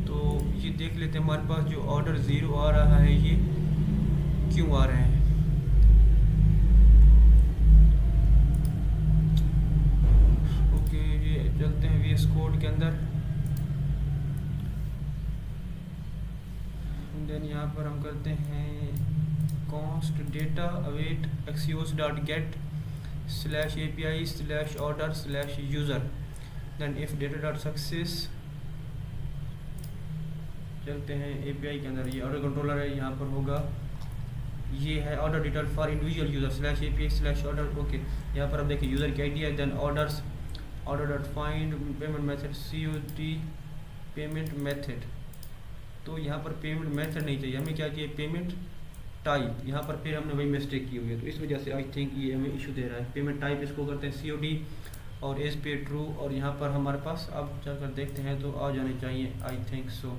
तो तो ये देख लेते हैं हमारे पास जो ऑर्डर 0 आ रहा है ये क्यों आ रहे हैं। ओके, ये चलते हैं VS कोड के अंदर। देन यहाँ पर हम करते हैं const data await axios dot get slash API slash order slash user, then if data dot success। चलते हैं API के अंदर, ये ऑर्डर कंट्रोलर है, यहाँ पर होगा ये है order detail for individual user slash API slash order. Okay, यहाँ पर आप देखिए यूज़र की ID है, then orders order dot find payment method COD payment method. तो यहाँ पर पेमेंट मेथड नहीं चाहिए हमें, क्या चाहिए पेमेंट टाइप। यहाँ पर फिर हमने वही मिस्टेक की हुई है, तो इस वजह से आई थिंक ये हमें इशू दे रहा है। पेमेंट टाइप इसको करते हैं COD और एज पे ट्रू, और यहाँ पर हमारे पास अब चलकर देखते हैं तो आ जाने चाहिए आई थिंक सो।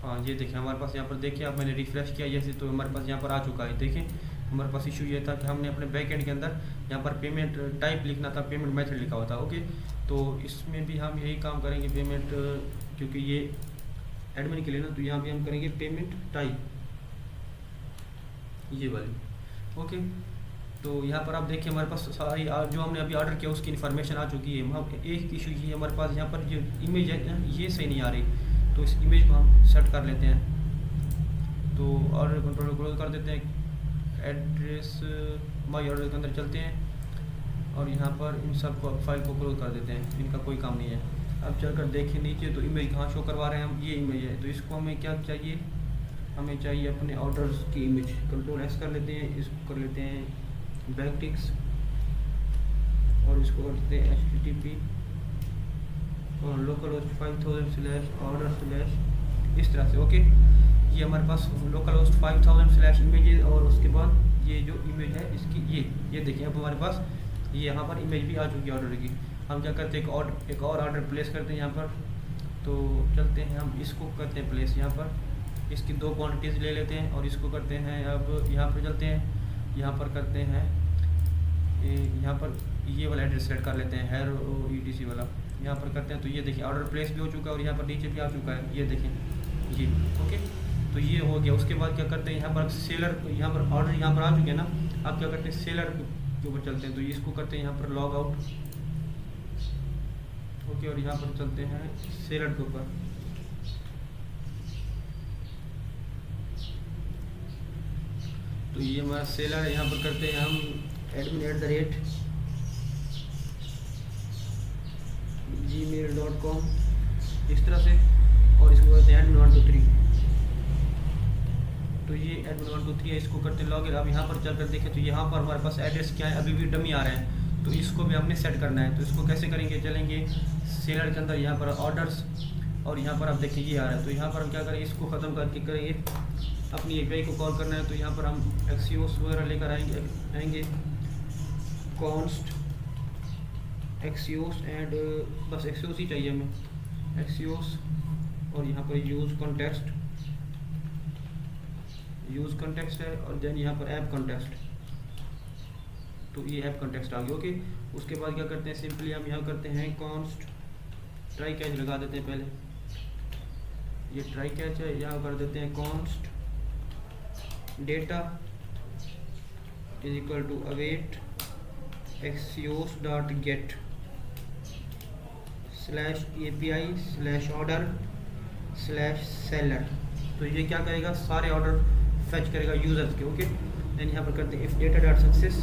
हाँ ये देखिए हमारे पास यहाँ पर देखिए, अब मैंने रिफ्रेश किया जैसे तो हमारे पास यहाँ पर आ चुका है। देखिए हमारे पास इशू ये था कि हमने अपने बैकएंड के अंदर यहाँ पर पेमेंट टाइप लिखना था, पेमेंट मेथड लिखा हुआ था। ओके, तो इसमें भी हम यही काम करेंगे, पेमेंट क्योंकि ये एडमिन के लिए ना, तो यहाँ भी हम करेंगे पेमेंट टाइप ये वाली। ओके, तो यहाँ पर आप देखिए हमारे पास सारी जो हमने अभी ऑर्डर किया उसकी इन्फॉर्मेशन आ चुकी है। हम एक इशू ये हमारे पास यहाँ पर जो इमेज है ये सही नहीं आ रही, तो इस इमेज को हम सेट कर लेते हैं। तो ऑर्डर कंट्रोल क्लोज कर देते हैं, एड्रेस माई ऑर्डर के अंदर चलते हैं और यहाँ पर इन सब को फाइल को क्लोज कर देते हैं, इनका कोई काम नहीं है। अब चलकर देखें नीचे तो इमेज कहाँ शो करवा रहे हैं हम, ये इमेज है। तो इसको हमें क्या चाहिए, हमें चाहिए अपने ऑर्डर्स की इमेज। कंट्रोल S कर लेते हैं, इसको कर लेते हैं बैकटिक्स और इसको कर देते हैं HTTP और local host 5000 slash order slash इस तरह से। ओके, ये हमारे पास लोकल होस्ट 5000 स्लैश इमेज, और उसके बाद ये जो इमेज है इसकी ये देखिए अब हमारे पास ये यहाँ पर इमेज भी आ चुकी है ऑर्डर की। हम क्या करते हैं एक और ऑर्डर प्लेस करते हैं यहाँ पर। तो चलते हैं हम इसको करते हैं प्लेस यहाँ पर, इसकी 2 क्वांटिटीज़ ले लेते हैं और इसको करते हैं। अब यहाँ पर चलते हैं, यहाँ पर करते हैं यहाँ पर ये वाला एड्रेस सेट कर लेते हैं हैर ETC वाला, यहाँ पर करते हैं। तो ये देखिए ऑर्डर प्लेस भी हो चुका है और यहाँ पर नीचे भी आ चुका है, ये देखें ये। ओके, तो ये हो गया। उसके बाद क्या करते हैं यहाँ पर सेलर, यहाँ पर ऑर्डर यहाँ पर आ चुके हैं ना, आप क्या करते हैं सेलर के ऊपर चलते हैं। तो इसको करते हैं यहाँ पर लॉग आउट। ओके, और यहाँ पर चलते हैं सेलर के ऊपर। तो ये हमारा सेलर यहाँ पर करते हैं हम admin@ gmail.com इस तरह से, और इसको करते हैं admin123। तो ये admin123 है, इसको करते हैं लॉगिन। अब यहाँ पर चलकर देखें तो यहाँ पर हमारे पास एड्रेस क्या है, अभी भी डमी आ रहे हैं, तो इसको भी हमने सेट करना है। तो इसको कैसे करेंगे, चलेंगे सेलर के अंदर, यहाँ पर ऑर्डर्स, और यहाँ पर आप देखिए ये आ रहा है। तो यहाँ पर हम क्या करें, इसको ख़त्म करके करेंगे अपनी API को कॉल करना है। तो यहाँ पर हम एक्सियोस वगैरह लेकर आएंगे कॉन्स्ट एक्सियोस एंड बस एक्सियोस ही चाहिए हमें, एक्सियोस, और यहाँ पर यूज़ कॉन्टेक्स्ट है, और देन यहाँ पर ऐप कॉन्टेक्स्ट। तो ये ऐप कॉन्टेक्स्ट आ गया। ओके, उसके बाद क्या करते हैं, सिंपली हम यहाँ करते हैं कॉन्स्ट ट्राई कैच लगा देते हैं पहले, ये ट्राई कैच है, यहाँ कर देते हैं const data is equal to await axios dot get slash API slash order slash seller. तो ये क्या करेगा, सारे ऑर्डर फेच करेगा यूजर्स के। ओके, देन यहाँ पर करते हैं इफ डेटा डॉट सक्सेस,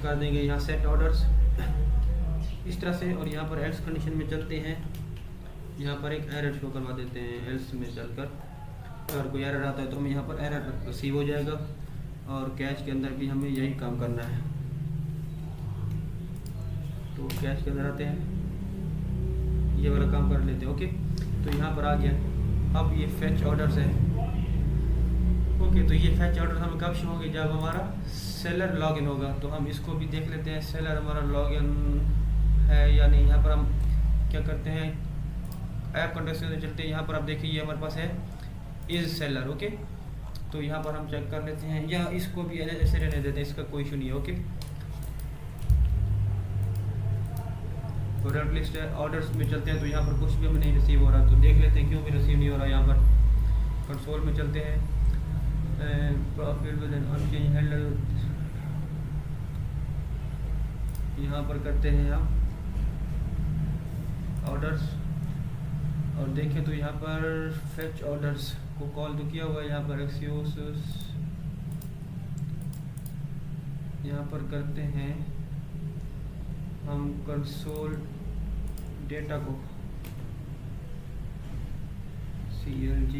कर देंगे यहाँ सेट ऑर्डर्स इस तरह से, और यहाँ पर एल्स कंडीशन में चलते हैं, यहाँ पर एक एरर शो करवा देते हैं एल्स में चलकर। अगर कोई एरर आता है तो हमें यहाँ पर एरर रिसीव हो जाएगा, और कैच के अंदर भी हमें यही काम करना है। तो कैच के अंदर आते हैं, ये वाला काम कर लेते हैं। ओके, तो यहाँ पर आ गया। अब ये फेच ऑर्डर्स है। ओके, तो ये फेच ऑर्डर हमें कब शो होंगे, जब हमारा सेलर लॉगिन होगा। तो हम इसको भी देख लेते हैं सेलर हमारा लॉगिन है या नहीं। यहाँ पर हम क्या करते हैं, ऐप कॉन्टेक्स्ट में चलते हैं। यहाँ पर आप देखिए ये हमारे पास है इज सेलर। ओके, तो यहाँ पर हम चेक कर लेते हैं, या इसको भी ऐसे रहने देते हैं, इसका कोई इशू नहीं है। ओके, प्रोडक्ट लिस्ट है, ऑर्डर्स में चलते हैं तो यहाँ पर कुछ भी हमें नहीं रिसीव हो रहा, तो देख लेते हैं क्यों भी रिसीव नहीं हो रहा। यहाँ पर कंसोल में चलते हैं, profit with an onchange handle, यहाँ पर करते हैं हम ऑर्डर्स और देखें तो यहाँ पर फेच ऑर्डर्स को कॉल तो किया हुआ है। यहाँ पर एक्सियोस यहाँ पर करते हैं हम कंसोल डेटा को CLG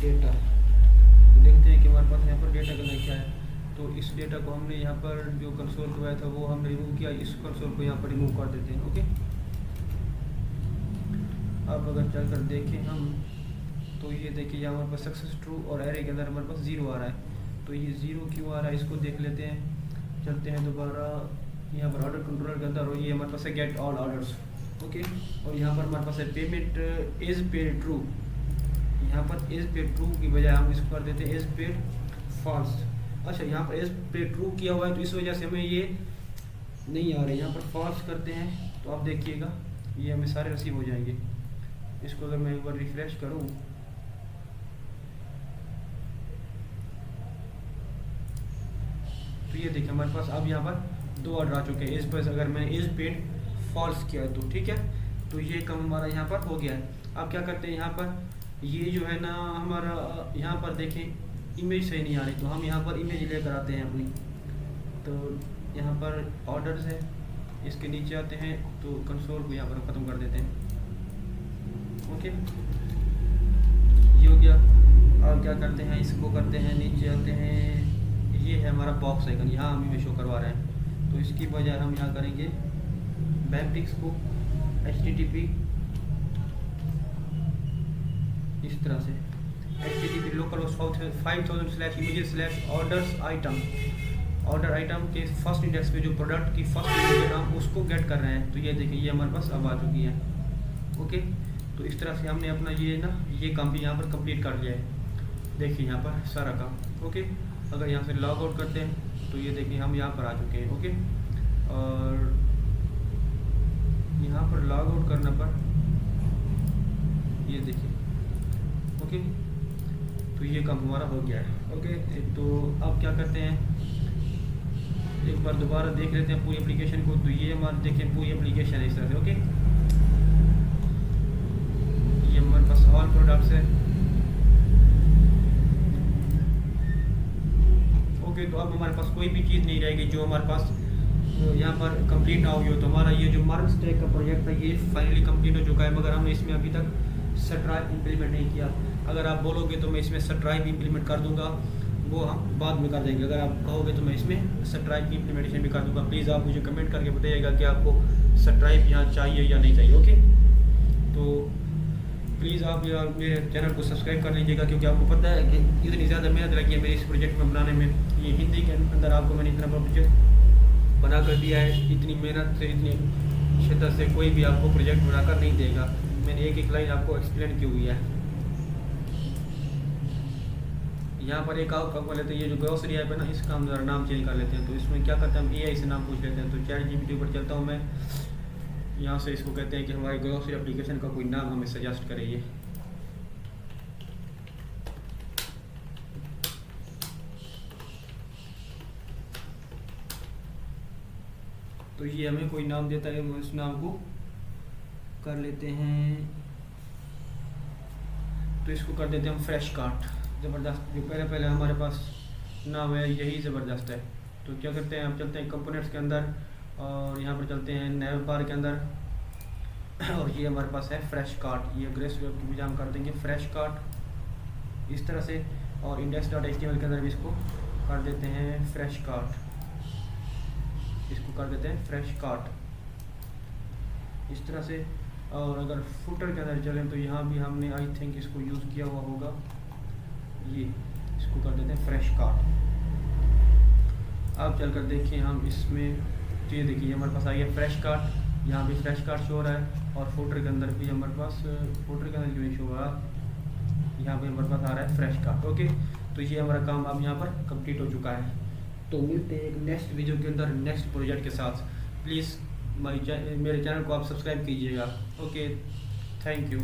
डेटा, तो देखते हैं कि हमारे पास यहाँ पर डेटा का क्या है। तो इस डेटा को हमने यहाँ पर जो कंसोल को आया था वो हमने रिमूव किया, इस कंसोल को यहाँ पर रिमूव कर देते हैं। ओके, अब अगर चलकर देखें हम तो ये देखिए यहाँ हमारे पास सक्सेस ट्रू और एरे के अंदर हमारे पास 0 आ रहा है। तो ये 0 क्यों आ रहा है, इसको देख लेते हैं। चलते हैं दोबारा यहाँ पर ऑर्डर कंट्रोलर के अंदर, और ये हमारे पास है गेट ऑल ऑर्डर्स। ओके, और यहाँ पर हमारे पास है पेमेंट इज पेड ट्रू, यहाँ पर इज पेड ट्रू की बजाय हम इसको कर देते हैं इज पेड फॉल्स। अच्छा, यहाँ पर इज पेड ट्रू किया हुआ है तो इस वजह से हमें ये नहीं आ रहे, यहाँ पर फॉल्स करते हैं तो आप देखिएगा ये हमें सारे रिसीव हो जाएंगे। इसको अगर मैं एक बार रिफ्रेश करूँ तो ये देखिए हमारे पास अब यहाँ पर 2 ऑर्डर आ चुके हैं। इस पर अगर मैं इज पेड फॉल्स किया तो ठीक है, तो ये कम हमारा यहाँ पर हो गया है। अब क्या करते हैं, यहाँ पर ये जो है ना हमारा यहाँ पर देखें इमेज सही नहीं आ रही, तो हम यहाँ पर इमेज लेकर आते हैं अपनी। तो यहाँ पर ऑर्डर्स है, इसके नीचे आते हैं तो कंसोल को यहाँ पर ख़त्म कर देते हैं। ओके, ये हो गया। अब क्या करते हैं, इसको करते हैं नीचे आते हैं, ये है हमारा बॉक्स आइकन, यहाँ हमें शो करवा रहे हैं। तो इसकी बजाय हम यहाँ करेंगे बैकटिक्स को HTTP इस तरह से HTTP localhost 5000/images/orders item, order item के फर्स्ट इंडेक्स पे जो प्रोडक्ट की फर्स्ट इमेज है हम उसको गेट कर रहे हैं। तो ये देखिए ये हमारे पास अब आ चुकी है। ओके, तो इस तरह से हमने अपना ये ना ये काम भी यहाँ पर कंप्लीट कर लिया है। देखिए यहाँ पर सारा काम। ओके, अगर यहाँ से लॉग आउट करते हैं तो ये देखिए हम यहाँ पर आ चुके हैं। ओके, और यहाँ पर लॉग आउट करने पर ये देखिए ओके, तो ये काम हमारा हो गया है। ओके, तो अब क्या करते हैं, एक बार दोबारा देख लेते हैं पूरी एप्लीकेशन को। तो ये हमारे देखें पूरी एप्लीकेशन है इस तरह से। ओके, ये हमारे पास ऑल प्रोडक्ट्स है। ओके, तो अब हमारे पास कोई भी चीज़ नहीं रहेगी जो हमारे पास यहाँ पर कंप्लीट ना हुई हो। तो हमारा ये जो मर्ज स्टैक का प्रोजेक्ट था ये फाइनली कंप्लीट हो चुका है, मगर हमने इसमें अभी तक स्ट्राइप इंप्लीमेंट नहीं किया। अगर आप बोलोगे तो मैं इसमें स्ट्राइप इंप्लीमेंट कर दूंगा, वो हम बाद में कर देंगे। अगर आप कहोगे तो मैं इसमें स्ट्राइप की इम्प्लीमेंटेशन भी कर दूंगा। प्लीज़ आप मुझे कमेंट करके बताइएगा कि आपको स्ट्राइप यहाँ चाहिए या नहीं चाहिए। ओके, तो प्लीज़ आप मेरे चैनल को सब्सक्राइब कर लीजिएगा, क्योंकि आपको पता है कि इतनी ज़्यादा मेहनत लगी है मेरे इस प्रोजेक्ट में बनाने में। ये हिंदी के अंदर आपको मैंने इतना प्रोजेक्ट बना कर दिया है, इतनी मेहनत से इतनी शिद्दत से कोई भी आपको प्रोजेक्ट बनाकर नहीं देगा। मैंने एक एक लाइन आपको एक्सप्लेन की हुई है। यहाँ पर एक और काम कर लेते हैं, ये जो ग्रोसरी ऐप है ना, इसका हम ज़रा नाम चेंज कर लेते हैं। तो इसमें क्या करते हैं, हम AI से नाम पूछ लेते हैं। तो ChatGPT पर चलता हूँ मैं, यहाँ से इसको कहते हैं कि हमारी ग्रोसरी एप्लीकेशन का कोई नाम हमें सजेस्ट करे। ये तो ये हमें कोई नाम देता है, वो इस नाम को कर लेते हैं। तो इसको कर देते हैं हम फ्रेश कार्ट। ज़बरदस्त, जो पहले हमारे पास नाम है यही ज़बरदस्त है। तो क्या करते हैं, हम चलते हैं कंपोनेंट्स के अंदर और यहाँ पर चलते हैं नेव बार के अंदर और ये हमारे पास है फ्रेश कार्ट। ये ग्रेस वेब की भी हम कर देंगे फ्रेश कार्ट इस तरह से, और index.html के अंदर भी इसको कर देते हैं फ्रेश कार्ट। इसको कर देते हैं फ्रेश कार्ट इस तरह से। और अगर फुटर के अंदर चलें तो यहाँ भी हमने आई थिंक इसको यूज़ किया हुआ होगा, ये इसको कर देते हैं फ्रेश कार्ट। अब चलकर देखिए हम इसमें, तो ये देखिए हमारे पास आ गया फ्रेश कार्ट, यहाँ भी फ्रेश कार्ट शो हो रहा है। और फुटर के अंदर भी हमारे पास, फुटर के अंदर जो शो हो रहा है यहाँ पे हमारे पास आ रहा है फ्रेश का। ओके, तो ये हमारा काम अब यहाँ पर कंप्लीट हो चुका है। तो मिलते हैं एक नेक्स्ट वीडियो के अंदर नेक्स्ट प्रोजेक्ट के साथ। प्लीज़ मेरे चैनल को आप सब्सक्राइब कीजिएगा। Okay, thank you.